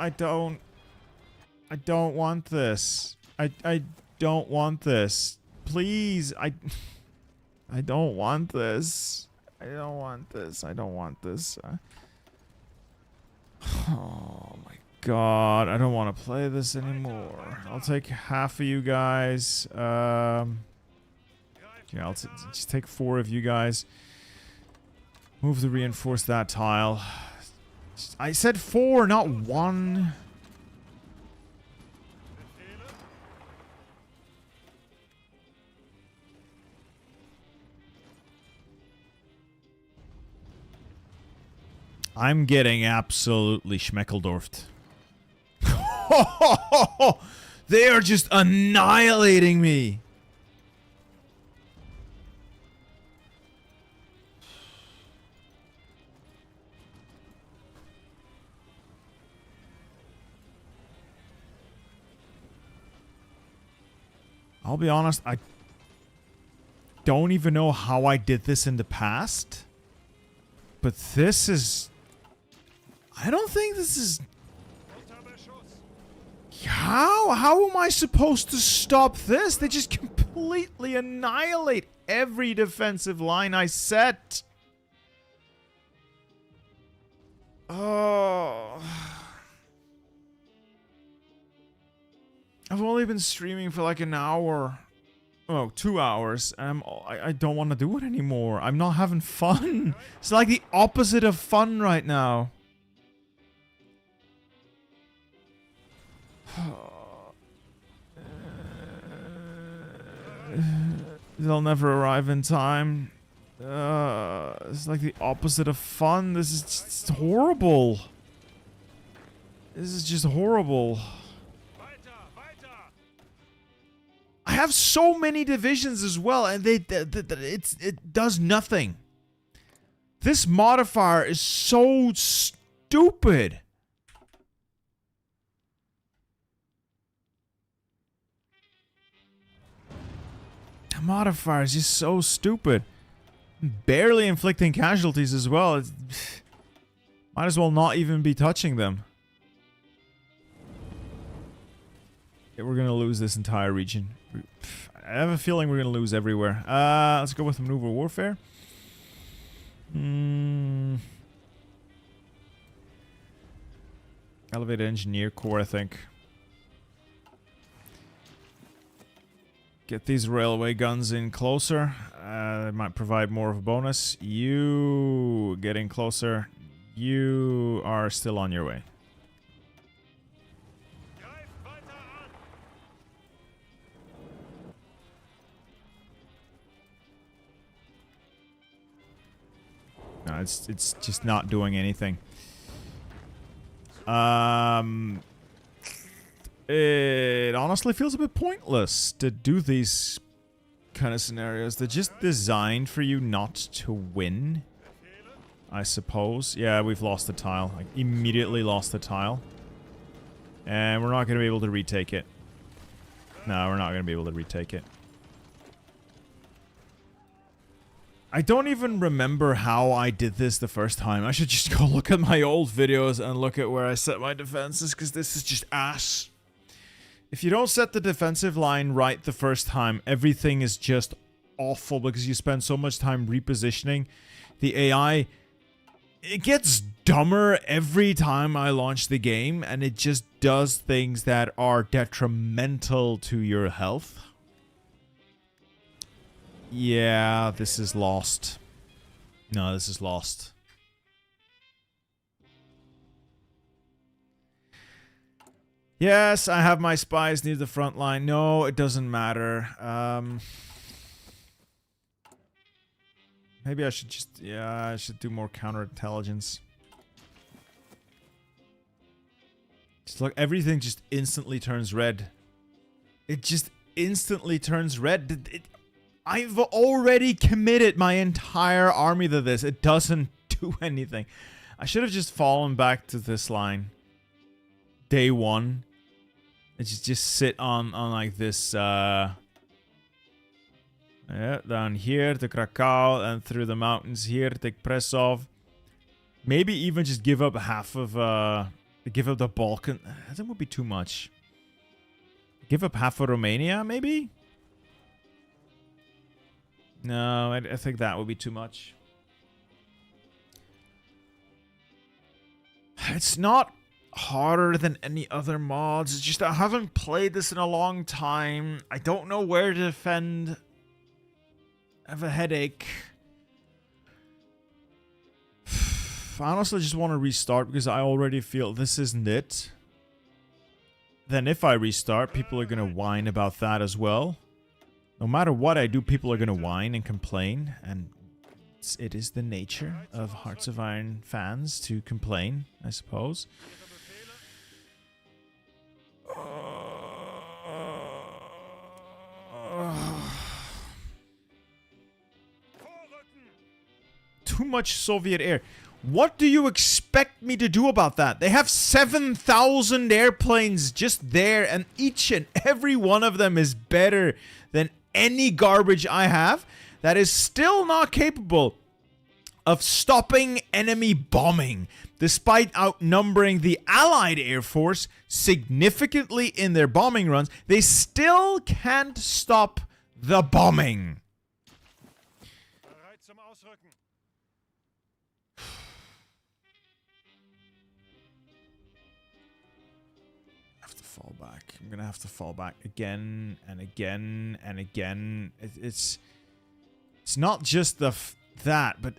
want this. I don't want this. Please, I don't want this. I don't want this. I don't want this. Oh my god, I don't want to play this anymore. I'll take half of you guys. Yeah, I'll just take 4 of you guys. Move to reinforce that tile. I said 4, not 1. I'm getting absolutely schmeckeldorfed. They are just annihilating me. I'll be honest, I don't even know how I did this in the past. But this is... I don't think this is... How am I supposed to stop this? They just completely annihilate every defensive line I set. Oh... I've only been streaming for like an hour. Oh, 2 hours. And I don't want to do it anymore. I'm not having fun. It's like the opposite of fun right now. They'll never arrive in time. It's like the opposite of fun. This is just horrible. This is just horrible. I have so many divisions as well, and it does nothing. This modifier is so stupid. The modifier is just so stupid. Barely inflicting casualties as well. Might as well not even be touching them. Yeah, we're gonna lose this entire region. I have a feeling we're gonna lose everywhere. Let's go with maneuver warfare. Elevated engineer corps, I think. Get these railway guns in closer. They might provide more of a bonus. You getting closer. You are still on your way. No, it's just not doing anything. It honestly feels a bit pointless to do these kind of scenarios. They're just designed for you not to win, I suppose. Yeah, we've lost the tile. Like, immediately lost the tile. And we're not going to be able to retake it. No, we're not going to be able to retake it. I don't even remember how I did this the first time. I should just go look at my old videos and look at where I set my defenses, because this is just ass. If you don't set the defensive line right the first time, everything is just awful because you spend so much time repositioning. The AI, it gets dumber every time I launch the game, and it just does things that are detrimental to your health. Yeah, this is lost. No, this is lost. Yes, I have my spies near the front line. No, it doesn't matter. Maybe I should just... Yeah, I should do more counterintelligence. Just look, everything just instantly turns red. It just instantly turns red. I've already committed my entire army to this. It doesn't do anything. I should have just fallen back to this line. Day one. And just sit on like this, yeah, down here to Krakow and through the mountains here, take Presov. Maybe even just give up half of, give up the Balkan. That would be too much. Give up half of Romania, maybe? No, I think that would be too much. It's not harder than any other mods. It's just I haven't played this in a long time. I don't know where to defend. I have a headache. I honestly just want to restart because I already feel this isn't it. Then if I restart, people are going to whine about that as well. No matter what I do, people are going to whine and complain. And it is the nature of Hearts of Iron fans to complain, I suppose. Too much Soviet air. What do you expect me to do about that? They have 7,000 airplanes just there, and each and every one of them is better than any garbage I have that is still not capable of stopping enemy bombing. Despite outnumbering the Allied Air Force significantly in their bombing runs, they still can't stop the bombing. Fall back. I'm gonna have to fall back again and again and again. It's not just that, but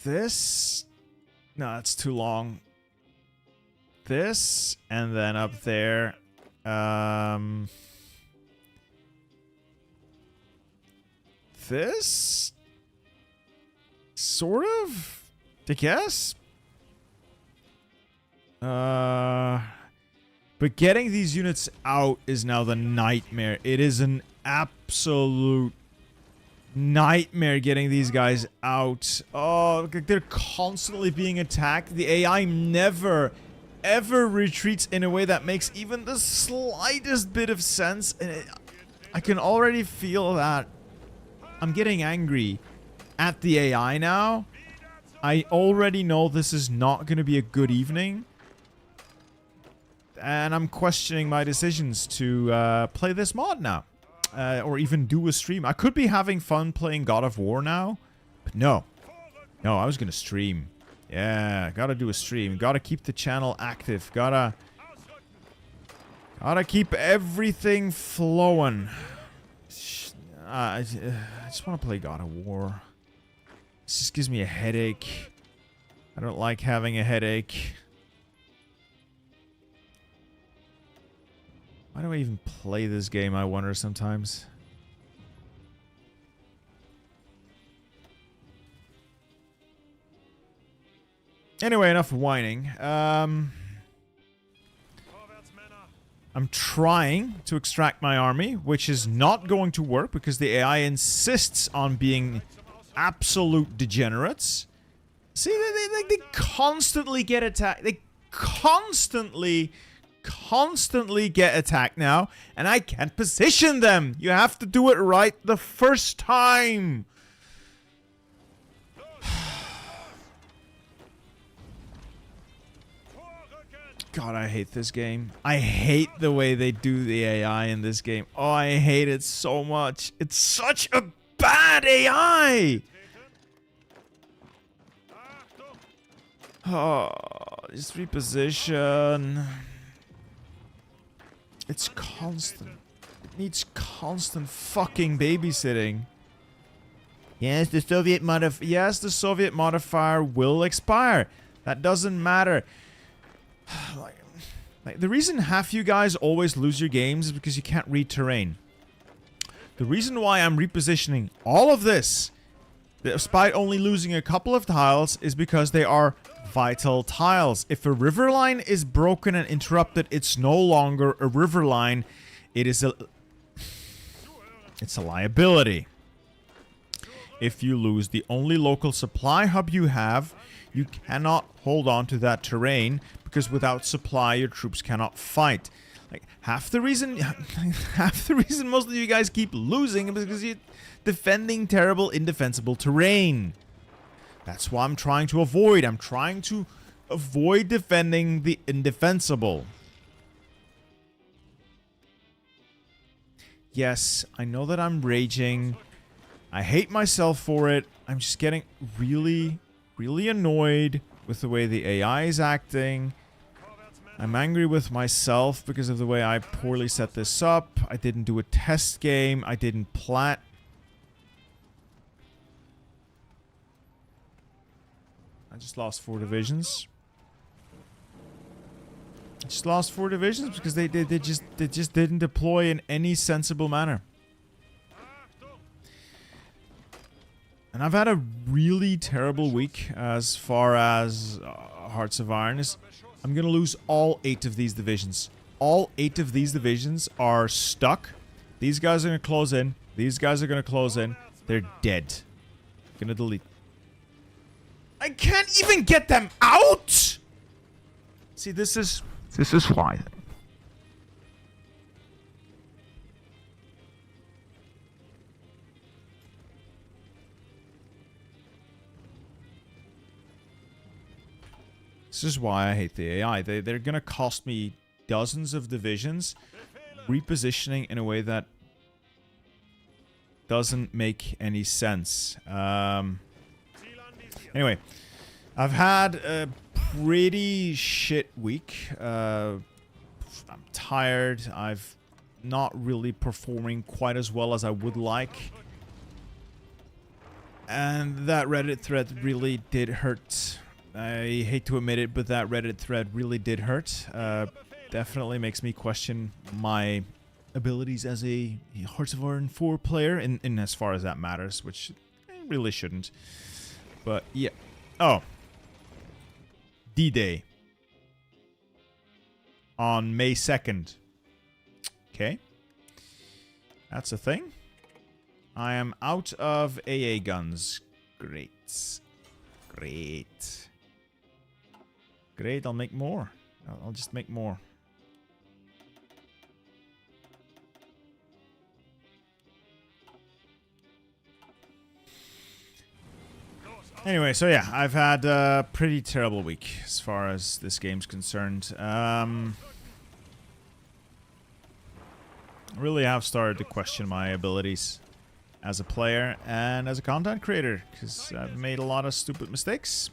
this. No, that's too long. This and then up there. This sort of, I guess. But getting these units out is now the nightmare. It is an absolute nightmare getting these guys out. Oh, they're constantly being attacked. The AI never, ever retreats in a way that makes even the slightest bit of sense. And I can already feel that I'm getting angry at the AI now. I already know this is not going to be a good evening. And I'm questioning my decisions to play this mod now. Or even do a stream. I could be having fun playing God of War now. But no. No, I was going to stream. Yeah, gotta do a stream. Gotta keep the channel active. Gotta keep everything flowing. I just want to play God of War. This just gives me a headache. I don't like having a headache. Why do I even play this game, I wonder sometimes? Anyway, enough whining. I'm I'm trying to extract my army, which is not going to work because the AI insists on being absolute degenerates. See, they constantly get attacked. They constantly get attacked now, and I can't position them. You have to do it right the first time. God, I hate this game. I hate the way they do the AI in this game. Oh, I hate it so much. It's such a bad AI. Oh, just reposition. It's constant. It needs constant fucking babysitting. Yes, the Soviet modifier will expire. That doesn't matter. Like, the reason half you guys always lose your games is because you can't read terrain. The reason why I'm repositioning all of this, despite only losing a couple of tiles, is because they are vital tiles. If a river line is broken and interrupted, it's no longer a river line. It's a liability. If you lose the only local supply hub you have, you cannot hold on to that terrain because without supply, your troops cannot fight. Like half the reason most of you guys keep losing is because you're defending terrible, indefensible terrain. That's what I'm trying to avoid. I'm trying to avoid defending the indefensible. Yes, I know that I'm raging. I hate myself for it. I'm just getting really annoyed with the way the AI is acting. I'm angry with myself because of the way I poorly set this up. I didn't do a test game. I didn't plan. I just lost 4 divisions. I just lost 4 divisions because they just didn't deploy in any sensible manner. And I've had a really terrible week as far as Hearts of Iron is. I'm going to lose all 8 of these divisions. All 8 of these divisions are stuck. These guys are going to close in. These guys are going to close in. They're dead. Gonna delete. I can't even get them out! See, this is why. This is why I hate the AI. They're gonna cost me dozens of divisions, repositioning in a way that doesn't make any sense. Anyway, I've had a pretty shit week. I'm tired. I've not really performing quite as well as I would like. And that Reddit thread really did hurt. I hate to admit it, but that Reddit thread really did hurt. Definitely makes me question my abilities as a Hearts of Iron 4 player, in as far as that matters, which really shouldn't. But yeah. Oh. D-Day. On May 2nd. Okay. That's a thing. I am out of AA guns. Great. Great. Great, I'll make more. I'll just make more. Anyway, so yeah, I've had a pretty terrible week as far as this game's concerned. I really have started to question my abilities as a player and as a content creator, because I've made a lot of stupid mistakes,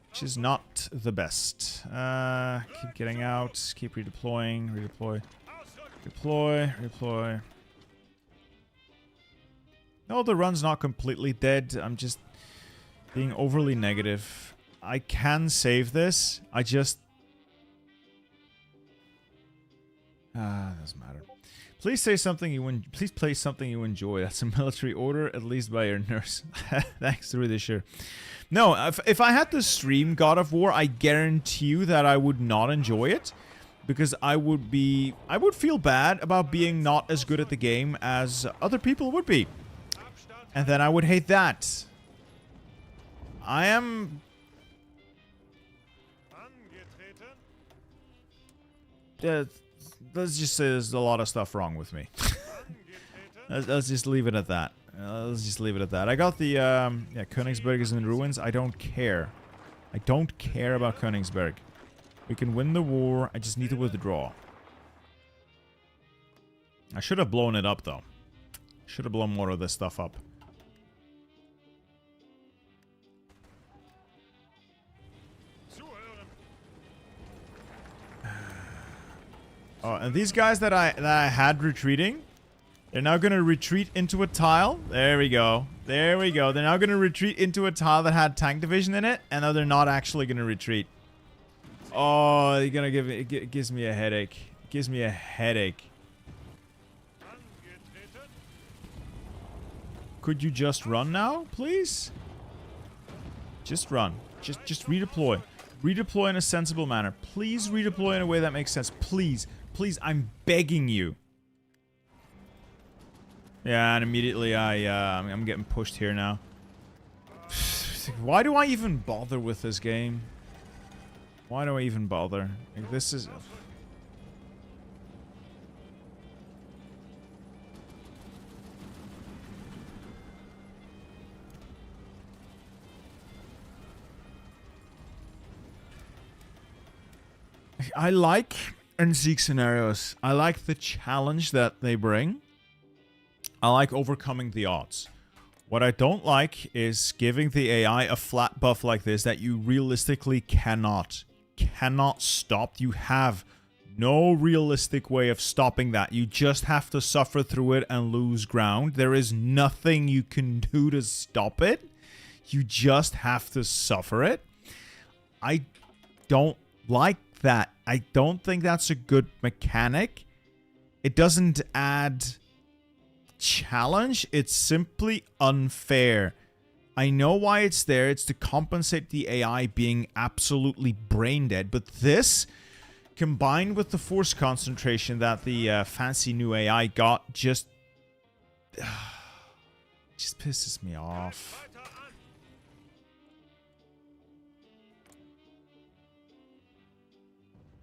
which is not the best. Keep getting out, keep redeploying, redeploy, deploy, redeploy. No, the run's not completely dead. I'm just being overly negative. I can save this. I just... doesn't matter. Please say something you please play something you enjoy. That's a military order, at least by your nurse. Thanks, through this year. No, if I had to stream God of War, I guarantee you that I would not enjoy it. Because I would feel bad about being not as good at the game as other people would be. And then I would hate that. I am... let's just say there's a lot of stuff wrong with me. Let's just leave it at that. Let's just leave it at that. I got the, yeah, Königsberg is in ruins. I don't care. I don't care about Königsberg. We can win the war. I just need to withdraw. I should have blown it up, though. Should have blown more of this stuff up. Oh, and these guys that I had retreating, they're now going to retreat into a tile. There we go. There we go. They're now going to retreat into a tile that had tank division in it, and now they're not actually going to retreat. Oh, you're going to give me... It gives me a headache. It gives me a headache. Could you just run now, please? Just run. Just redeploy. Redeploy in a sensible manner. Please redeploy in a way that makes sense. Please. Please, I'm begging you. Yeah, and immediately I'm getting pushed here now. Why do I even bother with this game? Why do I even bother? Like, this is... I like and seek scenarios. I like the challenge that they bring. I like overcoming the odds. What I don't like is giving the AI a flat buff like this that you realistically cannot stop. You have no realistic way of stopping that. You just have to suffer through it and lose ground. There is nothing you can do to stop it. You just have to suffer it. I don't like that. I don't think that's a good mechanic. It doesn't add challenge. It's simply unfair. I know why it's there. It's to compensate the AI being absolutely brain dead. But this, combined with the force concentration that the fancy new AI got, just pisses me off.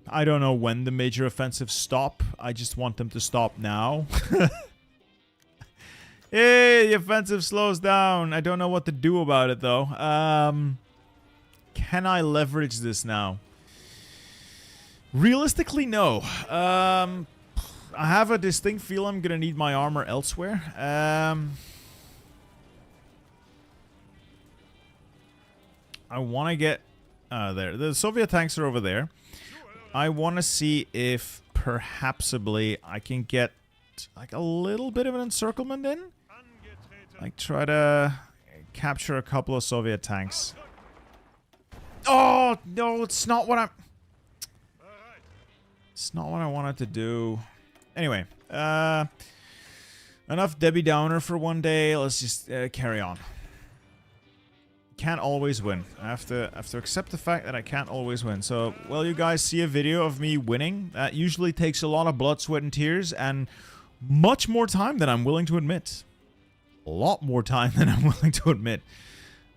I don't know when the major offensives stop. I just want them to stop now. Hey, the offensive slows down. I don't know what to do about it, though. Can I leverage this now? Realistically, no. I have a distinct feel I'm gonna need my armor elsewhere. I want to get... there. The Soviet tanks are over there. I want to see if, perhapsably, I can get, like, a little bit of an encirclement in. Like, try to capture a couple of Soviet tanks. Oh, no, it's not what I'm... It's not what I wanted to do. Anyway, enough Debbie Downer for one day. Let's just carry on. Can't always win. I have to accept the fact that I can't always win. So, well, you guys see a video of me winning. That usually takes a lot of blood, sweat, and tears, and much more time than I'm willing to admit. A lot more time than I'm willing to admit.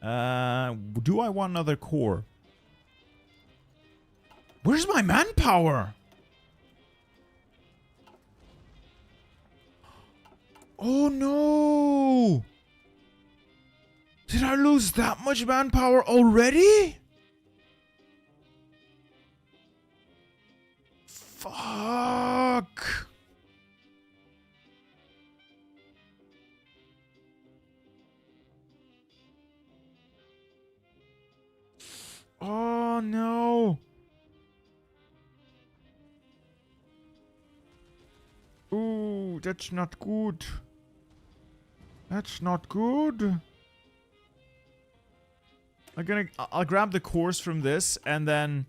Do I want another core? Where's my manpower? Oh no! Did I lose that much manpower already? Fuck. Oh no. Ooh, that's not good. That's not good. I'll grab the cores from this, and then...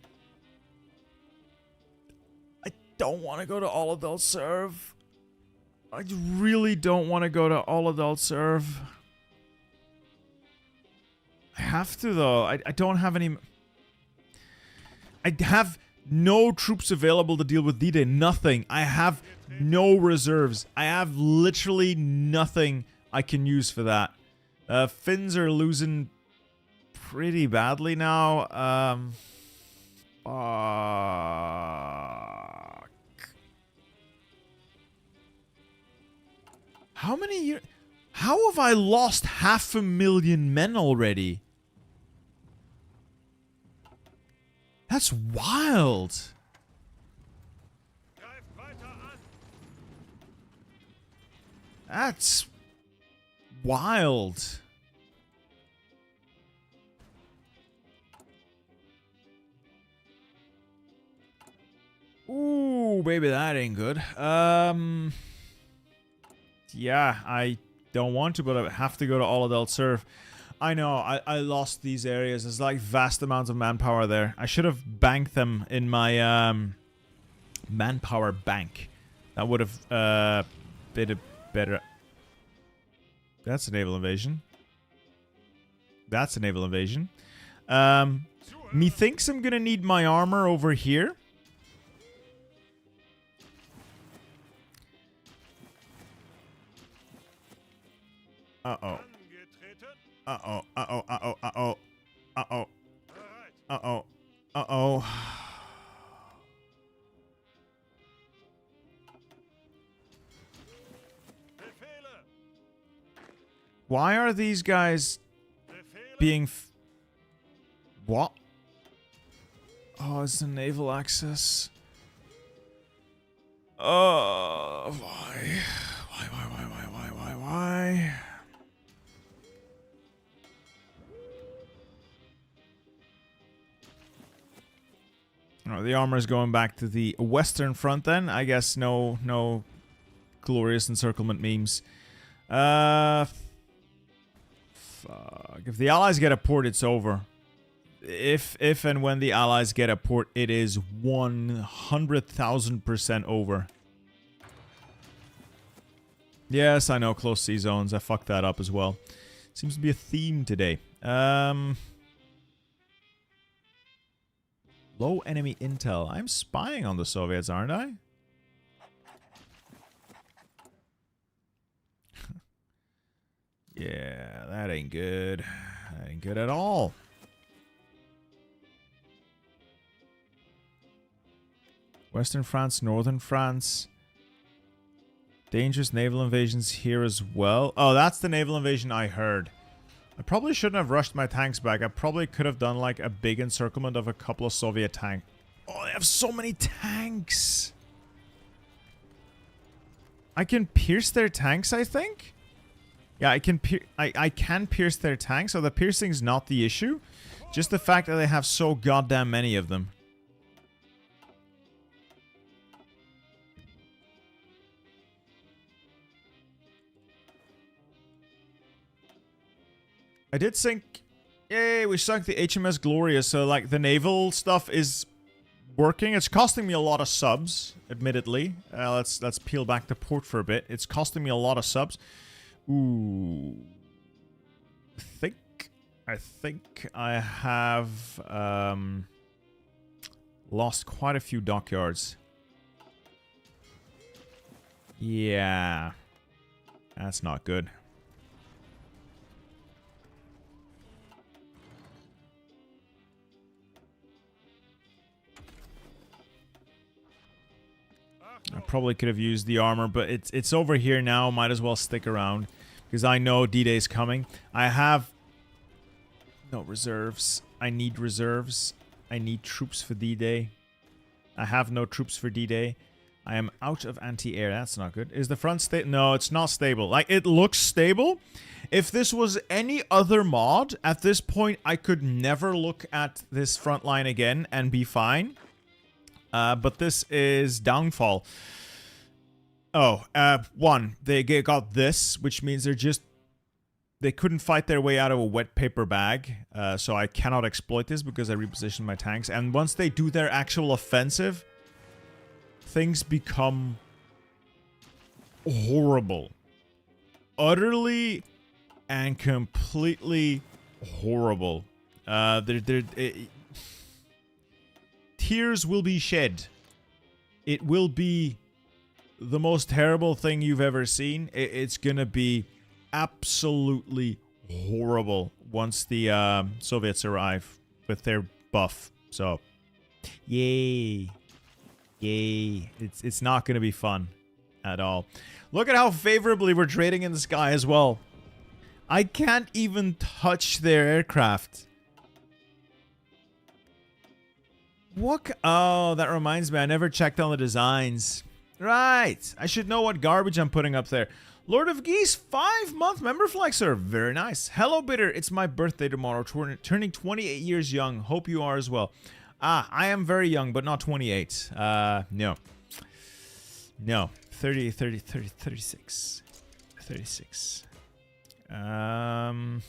I don't want to go to all adult serve. I really don't want to go to all adult serve. I have to, though. I don't have any... I have No troops available to deal with D-Day. Nothing. I have no reserves. I have literally nothing I can use for that. Finns are losing pretty badly now. Fuck. How many years? How have I lost 500,000 men already? That's wild. That's wild. Ooh, baby, that ain't good. Yeah, I don't want to, but I have to go to All Adult Serve. I know, I lost these areas. There's like vast amounts of manpower there. I should have banked them in my manpower bank. That would have been a better... That's a naval invasion. That's a naval invasion. Methinks I'm gonna need my armor over here. Uh-oh. Uh-oh. Uh-oh. Uh-oh. Uh-oh. Uh-oh. Uh-oh. Uh-oh. Why are these guys being... What? Oh, it's the naval access. Oh, why? Why? Oh, the armor is going back to the Western Front then. I guess no glorious encirclement memes. Fuck. If the Allies get a port, it's over. If and when the Allies get a port, it is 100,000% over. Yes, I know, close sea zones. I fucked that up as well. Seems to be a theme today. Low enemy intel. I'm spying on the Soviets, aren't I? Yeah, that ain't good. That ain't good at all. Western France, Northern France. Dangerous naval invasions here as well. Oh, that's the naval invasion I heard. I probably shouldn't have rushed my tanks back. I probably could have done like a big encirclement of a couple of Soviet tanks. Oh, they have so many tanks. I can pierce their tanks, I think? Yeah, I can pierce their tanks, so the piercing's not the issue. Just the fact that they have so goddamn many of them. I did sink... Yay, we sunk the HMS Gloria, so like the naval stuff is working. It's costing me a lot of subs, admittedly. Let's peel back the port for a bit. It's costing me a lot of subs. Ooh. I think I have lost quite a few dockyards. Yeah. That's not good. I probably could have used the armor, but it's over here now. Might as well stick around. Because I know D-Day's coming. I have no reserves. I need reserves. I need troops for D-Day. I have no troops for D-Day. I am out of anti-air. That's not good. Is the front stable? No, it's not stable. Like, it looks stable. If this was any other mod, at this point, I could never look at this front line again and be fine. But this is downfall. Oh, one, they got this, which means they couldn't fight their way out of a wet paper bag. So I cannot exploit this because I repositioned my tanks. And once they do their actual offensive, things become horrible. Utterly and completely horrible. tears will be shed. It will be the most terrible thing you've ever seen. It's gonna be absolutely horrible once the Soviets arrive with their buff. So, yay. Yay. It's not gonna be fun at all. Look at how favorably we're trading in the sky as well. I can't even touch their aircraft. What? Oh, that reminds me. I never checked on the designs. Right. I should know what garbage I'm putting up there. Lord of Geese, 5-month member flexer. Very nice. Hello, Bitter. It's my birthday tomorrow. Turning 28 years young. Hope you are as well. I am very young, but not 28. No. No. 36. 36. Let's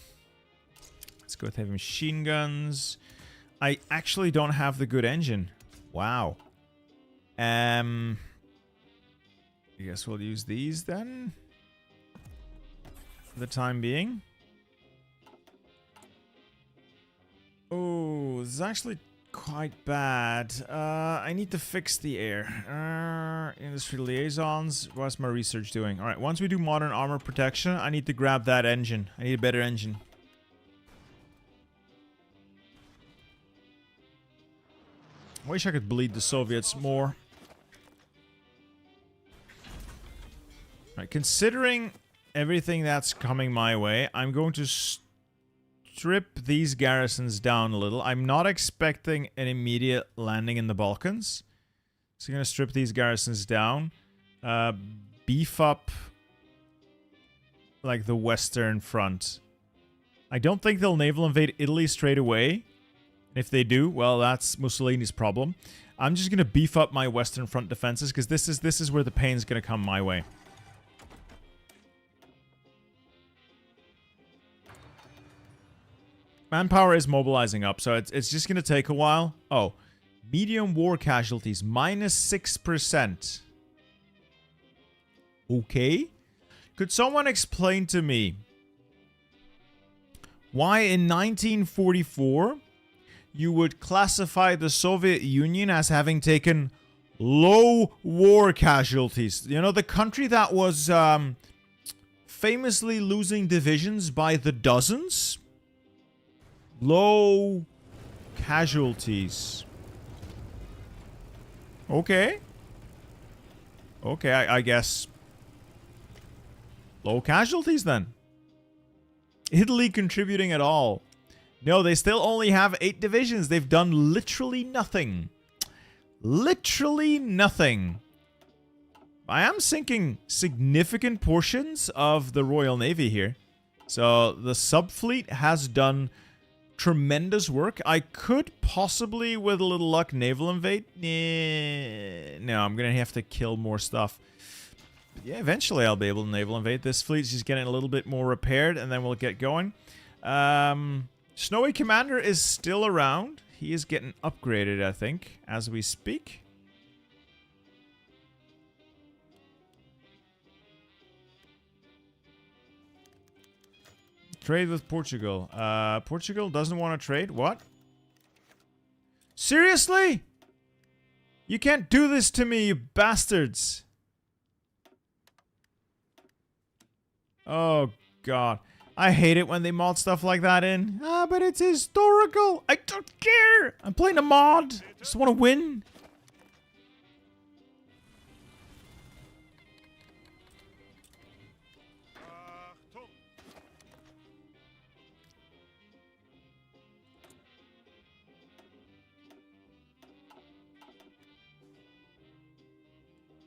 go with heavy machine guns. I actually don't have the good engine. Wow. I guess we'll use these then. For the time being. Oh, this is actually quite bad. I need to fix the air. Industry liaisons. What's my research doing? Alright, once we do modern armor protection, I need to grab that engine. I need a better engine. I wish I could bleed the Soviets more. Alright, considering everything that's coming my way, I'm going to strip these garrisons down a little. I'm not expecting an immediate landing in the Balkans. So I'm going to strip these garrisons down. Beef up like the Western Front. I don't think they'll naval invade Italy straight away. If they do, well, that's Mussolini's problem. I'm just going to beef up my Western Front defenses because this is where the pain's going to come my way. Manpower is mobilizing up, so it's just going to take a while. Oh, medium war casualties, -6%. Okay. Could someone explain to me why in 1944 you would classify the Soviet Union as having taken low war casualties? You know, the country that was famously losing divisions by the dozens? Low casualties. Okay. Okay, I guess. Low casualties then. Italy contributing at all. No, they still only have 8 divisions. They've done literally nothing. Literally nothing. I am sinking significant portions of the Royal Navy here. So the subfleet has done tremendous work. I could possibly, with a little luck, naval invade. No, I'm going to have to kill more stuff. But yeah, eventually I'll be able to naval invade. This fleet's just getting a little bit more repaired, and then we'll get going. Snowy Commander is still around. He is getting upgraded, I think, as we speak. Trade with Portugal. Portugal doesn't want to trade? What? Seriously? You can't do this to me, you bastards. Oh, God. I hate it when they mod stuff like that in. Ah, but it's historical. I don't care. I'm playing a mod. Just want to win.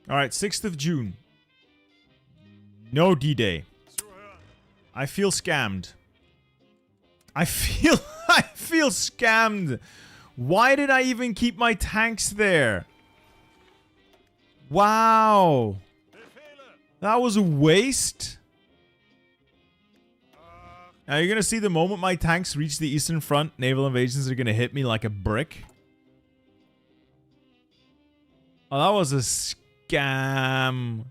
Alright, 6th of June. No D-Day. I feel scammed. I feel scammed. Why did I even keep my tanks there? Wow. That was a waste. Now you're gonna see the moment my tanks reach the Eastern Front, naval invasions are gonna hit me like a brick. Oh, that was a scam.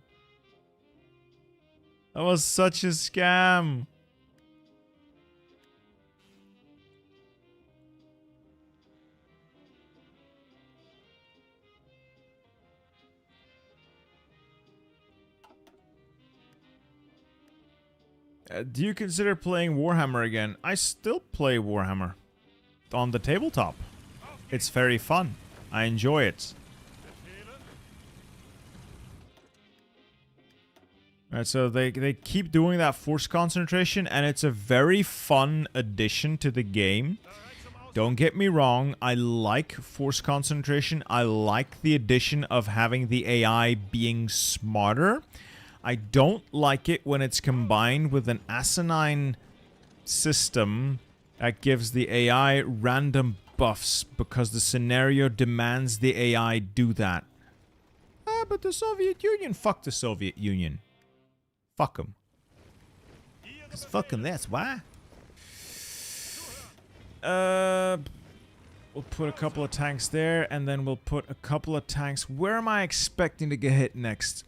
That was such a scam. Do you consider playing Warhammer again? I still play Warhammer on the tabletop. It's very fun. I enjoy it. Alright, so they keep doing that force concentration, and it's a very fun addition to the game. Don't get me wrong, I like force concentration. I like the addition of having the AI being smarter. I don't like it when it's combined with an asinine system that gives the AI random buffs because the scenario demands the AI do that. Ah, but the Soviet Union, fuck the Soviet Union. Fuck them. Just fuck them, that's why. We'll put a couple of tanks there, and then we'll put a couple of tanks. Where am I expecting to get hit next?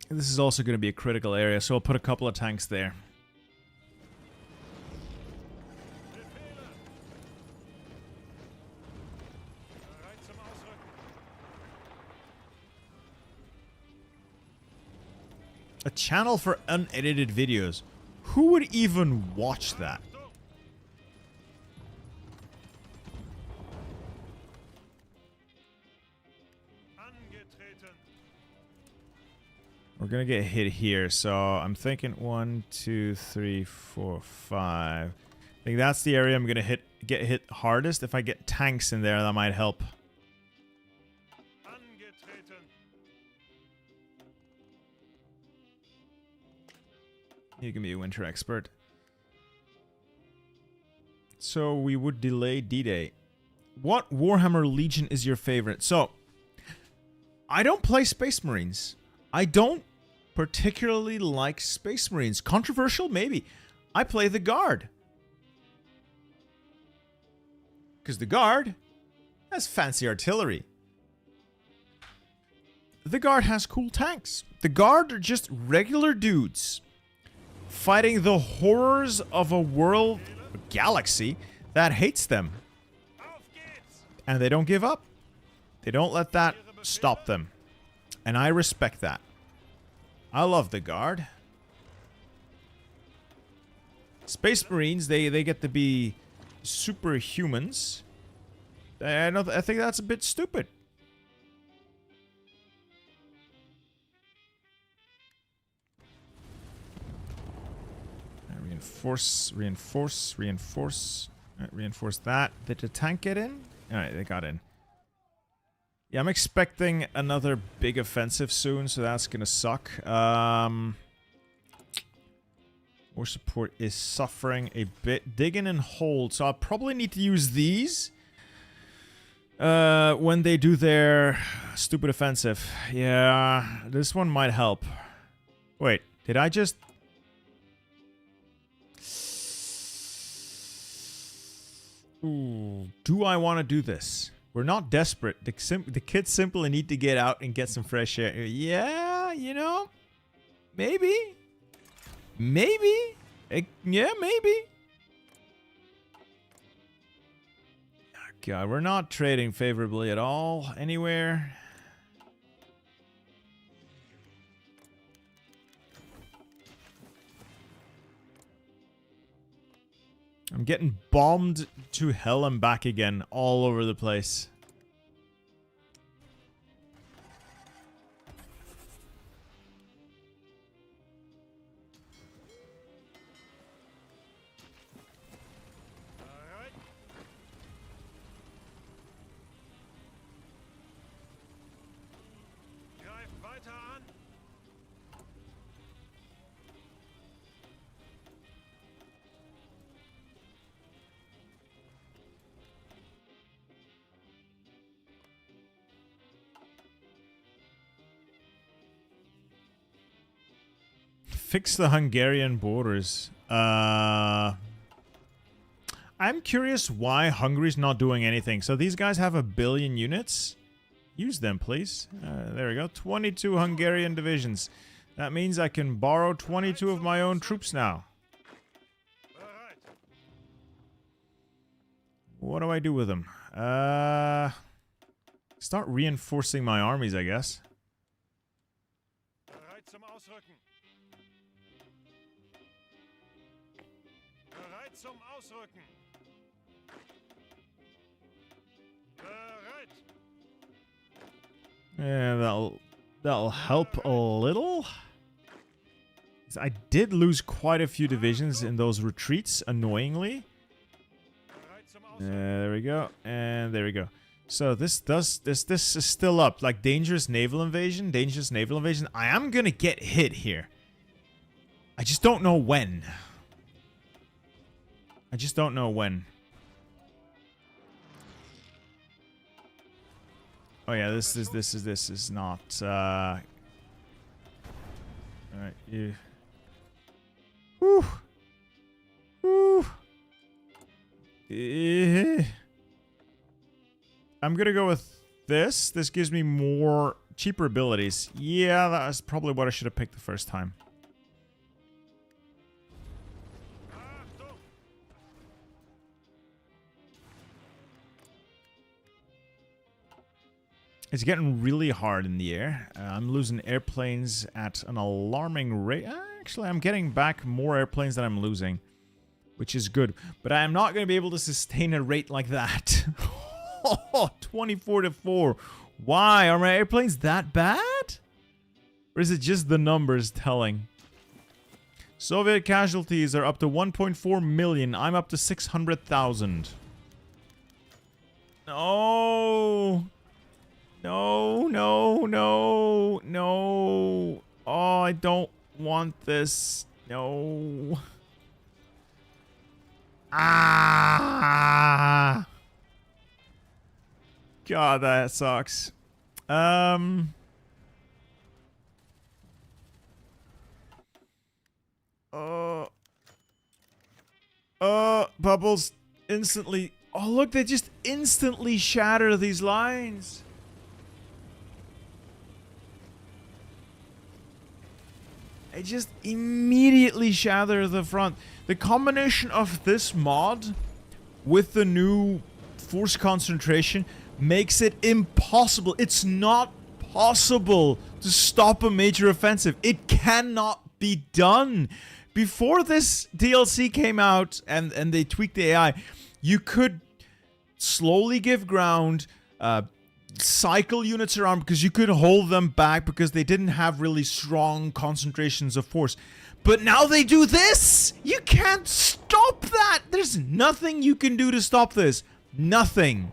This is also going to be a critical area, so I'll put a couple of tanks there. A channel for unedited videos. Who would even watch that? We're gonna get hit here, so I'm thinking 1, 2, 3, 4, 5. I think that's the area I'm gonna get hit hardest. If I get tanks in there, that might help. You can be a winter expert. So we would delay D-Day. What Warhammer Legion is your favorite? So, I don't play Space Marines. I don't particularly like Space Marines. Controversial? Maybe. I play the Guard. Because the Guard has fancy artillery. The Guard has cool tanks. The Guard are just regular dudes fighting the horrors of a world, a galaxy, that hates them. And they don't give up. They don't let that stop them. And I respect that. I love the Guard. Space Marines, they get to be superhumans. I think that's a bit stupid. Reinforce, reinforce, reinforce. Alright, reinforce that. Did the tank get in? Alright, they got in. Yeah, I'm expecting another big offensive soon, so that's gonna suck. War support is suffering a bit. Dig in and hold. So I'll probably need to use these when they do their stupid offensive. Yeah, this one might help. Wait, did I just... Ooh, do I want to do this? We're not desperate. The kids simply need to get out and get some fresh air. Yeah, you know? Maybe. Maybe. Yeah, maybe. God, we're not trading favorably at all anywhere. I'm getting bombed to hell and back again all over the place. Fix the Hungarian borders. I'm curious why Hungary's not doing anything. So these guys have 1 billion units. Use them, please. There we go. 22 Hungarian divisions. That means I can borrow 22 of my own troops now. What do I do with them? Start reinforcing my armies, I guess. Bereit zum Ausrücken. Bereit. Yeah, that'll help a little. I did lose quite a few divisions in those retreats, annoyingly. There we go, and there we go. So this is still up, like dangerous naval invasion. I am gonna get hit here. I just don't know when. Oh yeah, this is not. All right, you. Whew. Whew. I'm gonna go with this. This gives me more cheaper abilities. Yeah, that's probably what I should have picked the first time. It's getting really hard in the air. I'm losing airplanes at an alarming rate. Actually, I'm getting back more airplanes than I'm losing, which is good. But I am not going to be able to sustain a rate like that. 24-4. Why? Are my airplanes that bad? Or is it just the numbers telling? Soviet casualties are up to 1.4 million. I'm up to 600,000. No. No, no, no, no. Oh, I don't want this. No. Ah. God, that sucks. Bubbles instantly. Oh, look, they just instantly shatter these lines. I just immediately shatter the front. The combination of this mod with the new force concentration makes it impossible. It's not possible to stop a major offensive. It cannot be done. Before this DLC came out and they tweaked the AI, you could slowly give ground, cycle units around because you could hold them back because they didn't have really strong concentrations of force. But now they do this! You can't stop that! There's nothing you can do to stop this. Nothing.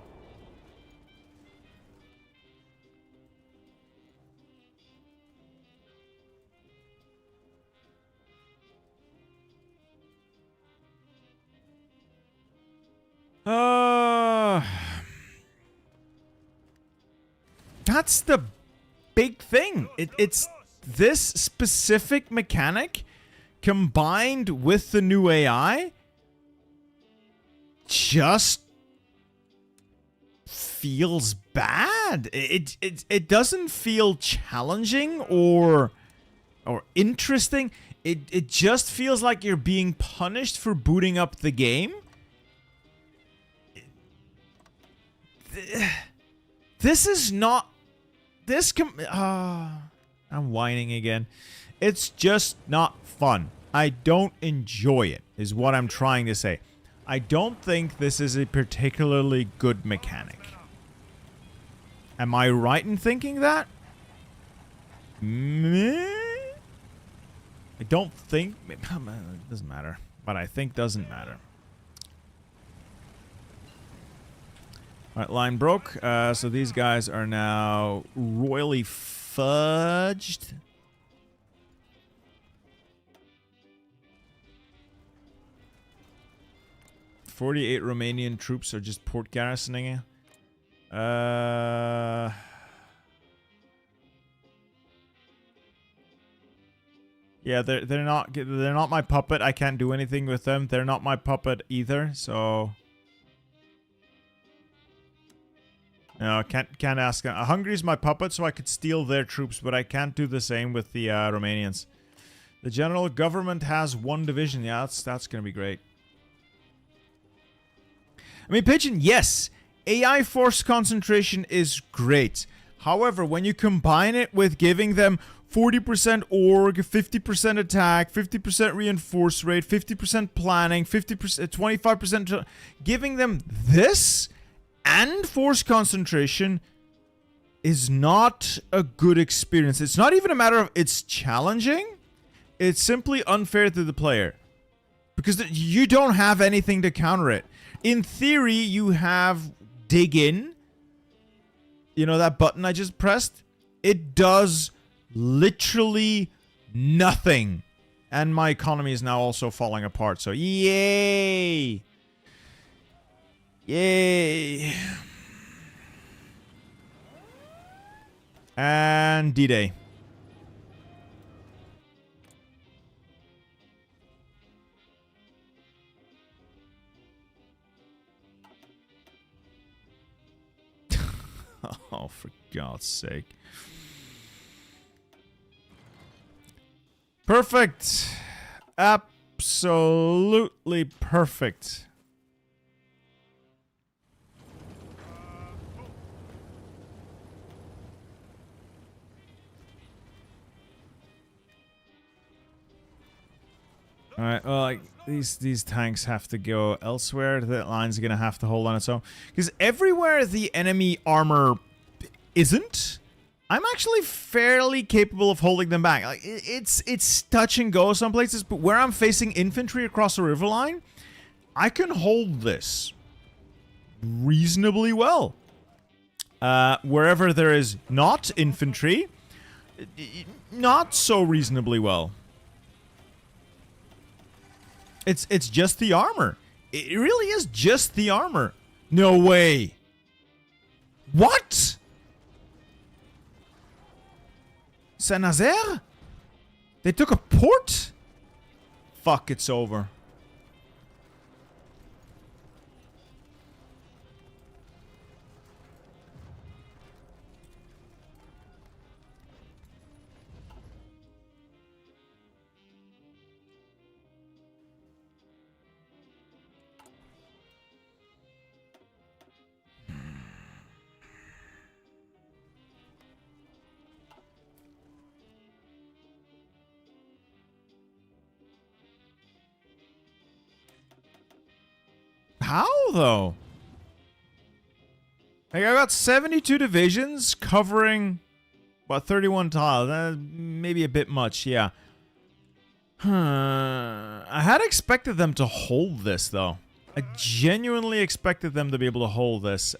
That's the big thing. It's this specific mechanic combined with the new AI just feels bad. It doesn't feel challenging or interesting. It just feels like you're being punished for booting up the game. This is not... I'm whining again. It's just not fun. I don't enjoy it, is what I'm trying to say. I don't think this is a particularly good mechanic. Am I right in thinking that? I don't think... It doesn't matter. But I think doesn't matter. Alright, line broke. So these guys are now royally fudged. "48 Romanian troops are just port garrisoning. Yeah, they're not my puppet. I can't do anything with them. They're not my puppet either. So no, can't ask them. Hungary's my puppet, so I could steal their troops, but I can't do the same with the Romanians. The general government has 1 division. Yeah, that's gonna be great. I mean, Pigeon, yes, AI force concentration is great. However, when you combine it with giving them 40% org, 50% attack, 50% reinforce rate, 50% planning, 50%, 25%. Giving them this and force concentration is not a good experience. It's not even a matter of it's challenging. It's simply unfair to the player. Because you don't have anything to counter it. In theory, you have dig in. You know that button I just pressed? It does literally nothing. And my economy is now also falling apart. So, yay! Yay! And D-Day. Oh, for God's sake. Perfect. Absolutely perfect. Alright, well, these tanks have to go elsewhere. The line's gonna have to hold on its own. Because everywhere the enemy armor isn't, I'm actually fairly capable of holding them back. Like, it's touch and go some places, but where I'm facing infantry across the river line, I can hold this reasonably well. Wherever there is not infantry, not so reasonably well. It's just the armor. It really is just the armor. No way. What? Saint-Nazaire? They took a port? Fuck, it's over. How, though? Like, I got 72 divisions covering, what, 31 tiles. Maybe a bit much, yeah. I had expected them to hold this, though. I genuinely expected them to be able to hold this.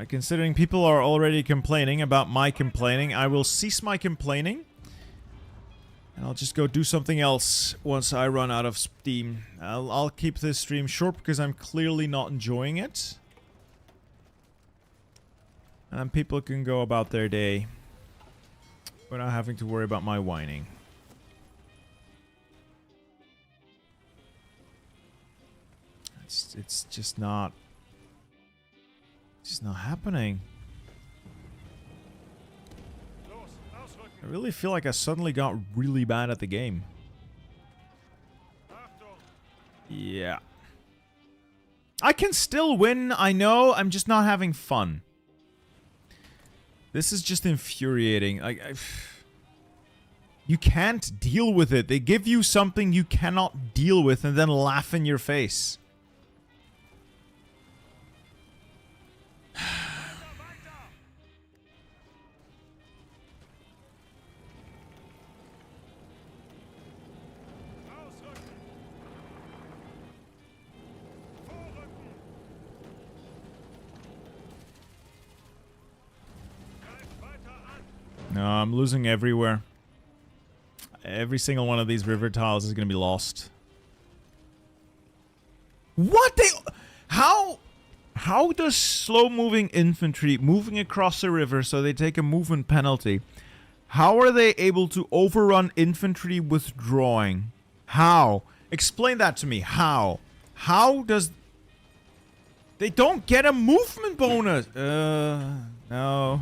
Considering people are already complaining about my complaining, I will cease my complaining. And I'll just go do something else once I run out of steam. I'll keep this stream short because I'm clearly not enjoying it. And people can go about their day without having to worry about my whining. It's just not... It's not happening. I really feel like I suddenly got really bad at the game. Yeah. I can still win, I know, I'm just not having fun. This is just infuriating. You can't deal with it. They give you something you cannot deal with and then laugh in your face. No, I'm losing everywhere. Every single one of these river tiles is going to be lost. What? How does slow-moving infantry moving across the river so they take a movement penalty? How are they able to overrun infantry withdrawing? How? Explain that to me. How? How does... They don't get a movement bonus! No.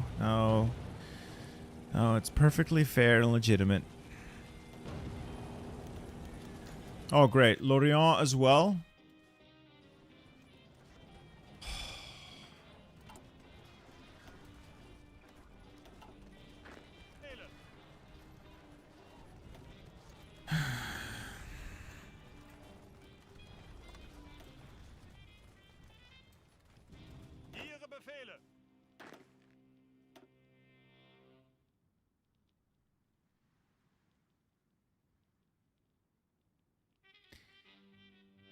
No, it's perfectly fair and legitimate. Oh, great. Lorient as well?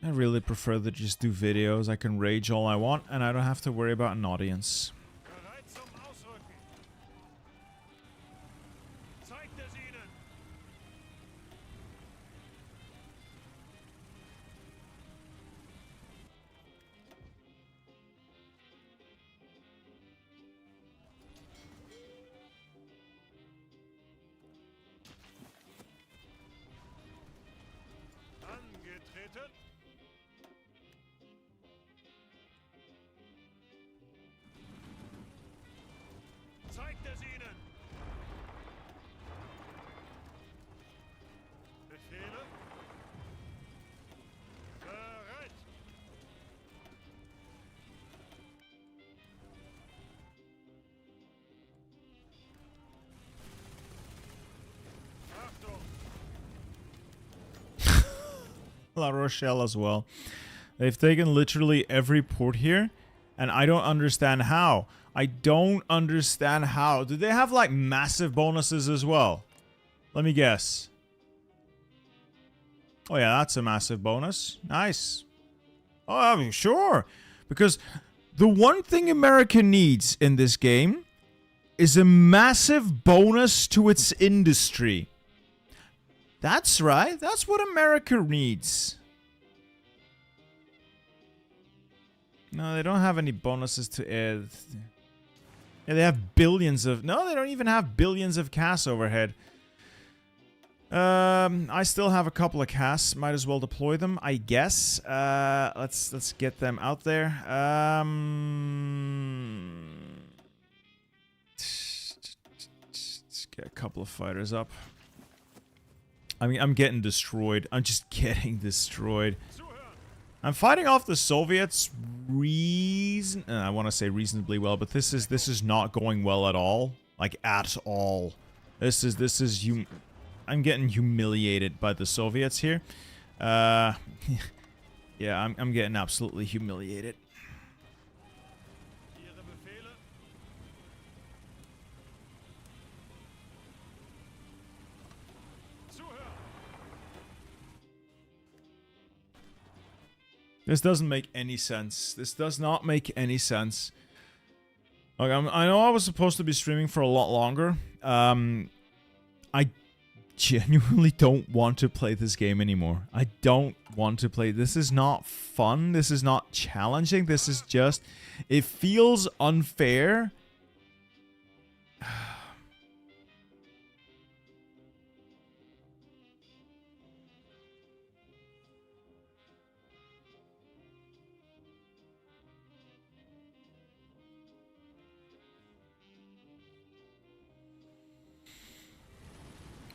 I really prefer to just do videos. I can rage all I want, and I don't have to worry about an audience. Bereit zum Ausrücken. Zeigt es ihnen. Angetreten. Zeigt es ihnen. Befehle. Bereit. Achtung. La Rochelle as well. They've taken literally every port here, and I don't understand how. I don't understand how. Do they have like massive bonuses as well? Let me guess. Oh yeah, that's a massive bonus. Nice. Oh, I mean, sure. Because the one thing America needs in this game is a massive bonus to its industry. That's right. That's what America needs. No, they don't have any bonuses to add. Yeah, they have billions of... No, they don't even have billions of casts overhead. I still have a couple of casts. Might as well deploy them, I guess. Let's get them out there. Let's get a couple of fighters up. I mean, I'm getting destroyed. I'm just getting destroyed. I'm fighting off the Soviets I want to say reasonably well, but this is not going well at all. Like at all. I'm getting humiliated by the Soviets here. Yeah, I'm getting absolutely humiliated. Ihre Befehle. Zuhören. This doesn't make any sense. This does not make any sense. Like, I know I was supposed to be streaming for a lot longer. I genuinely don't want to play this game anymore. I don't want to play. This is not fun. This is not challenging. This is just... It feels unfair.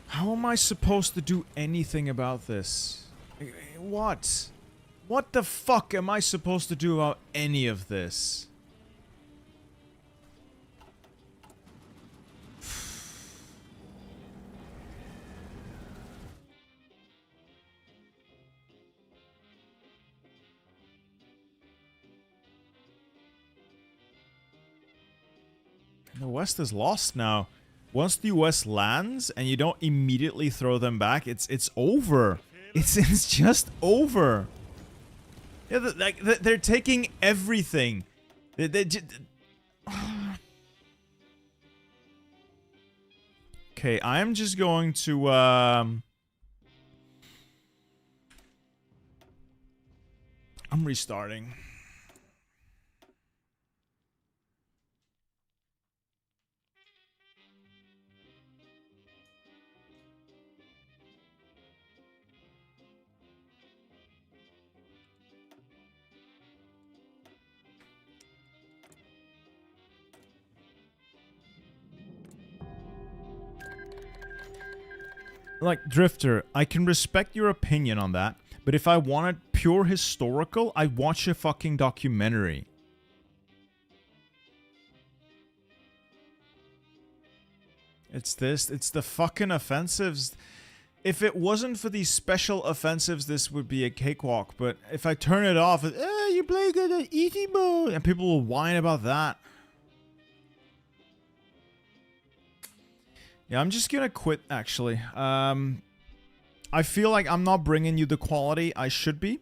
How am I supposed to do anything about this? What? What the fuck am I supposed to do about any of this? The West is lost now. Once the US lands and you don't immediately throw them back, it's over. It's just over. Yeah, they're taking everything. Okay, I'm just going to I'm restarting. Like, Drifter, I can respect your opinion on that, but if I wanted pure historical, I'd watch a fucking documentary. It's the fucking offensives. If it wasn't for these special offensives, this would be a cakewalk, but if I turn it off, you play good at easy mode, and people will whine about that. Yeah, I'm just gonna quit, actually. I feel like I'm not bringing you the quality I should be.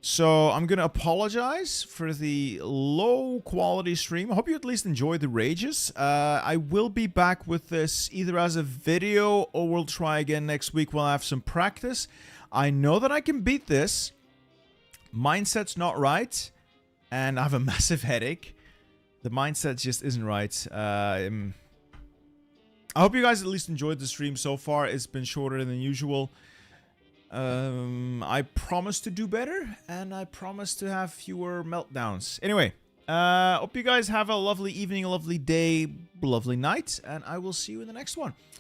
So I'm going to apologize for the low quality stream. I hope you at least enjoyed the rages. I will be back with this either as a video or we'll try again next week. We'll have some practice. I know that I can beat this. Mindset's not right. And I have a massive headache. The mindset just isn't right. I hope you guys at least enjoyed the stream so far. It's been shorter than usual. I promise to do better, and I promise to have fewer meltdowns. Anyway, hope you guys have a lovely evening, a lovely day, lovely night, and I will see you in the next one.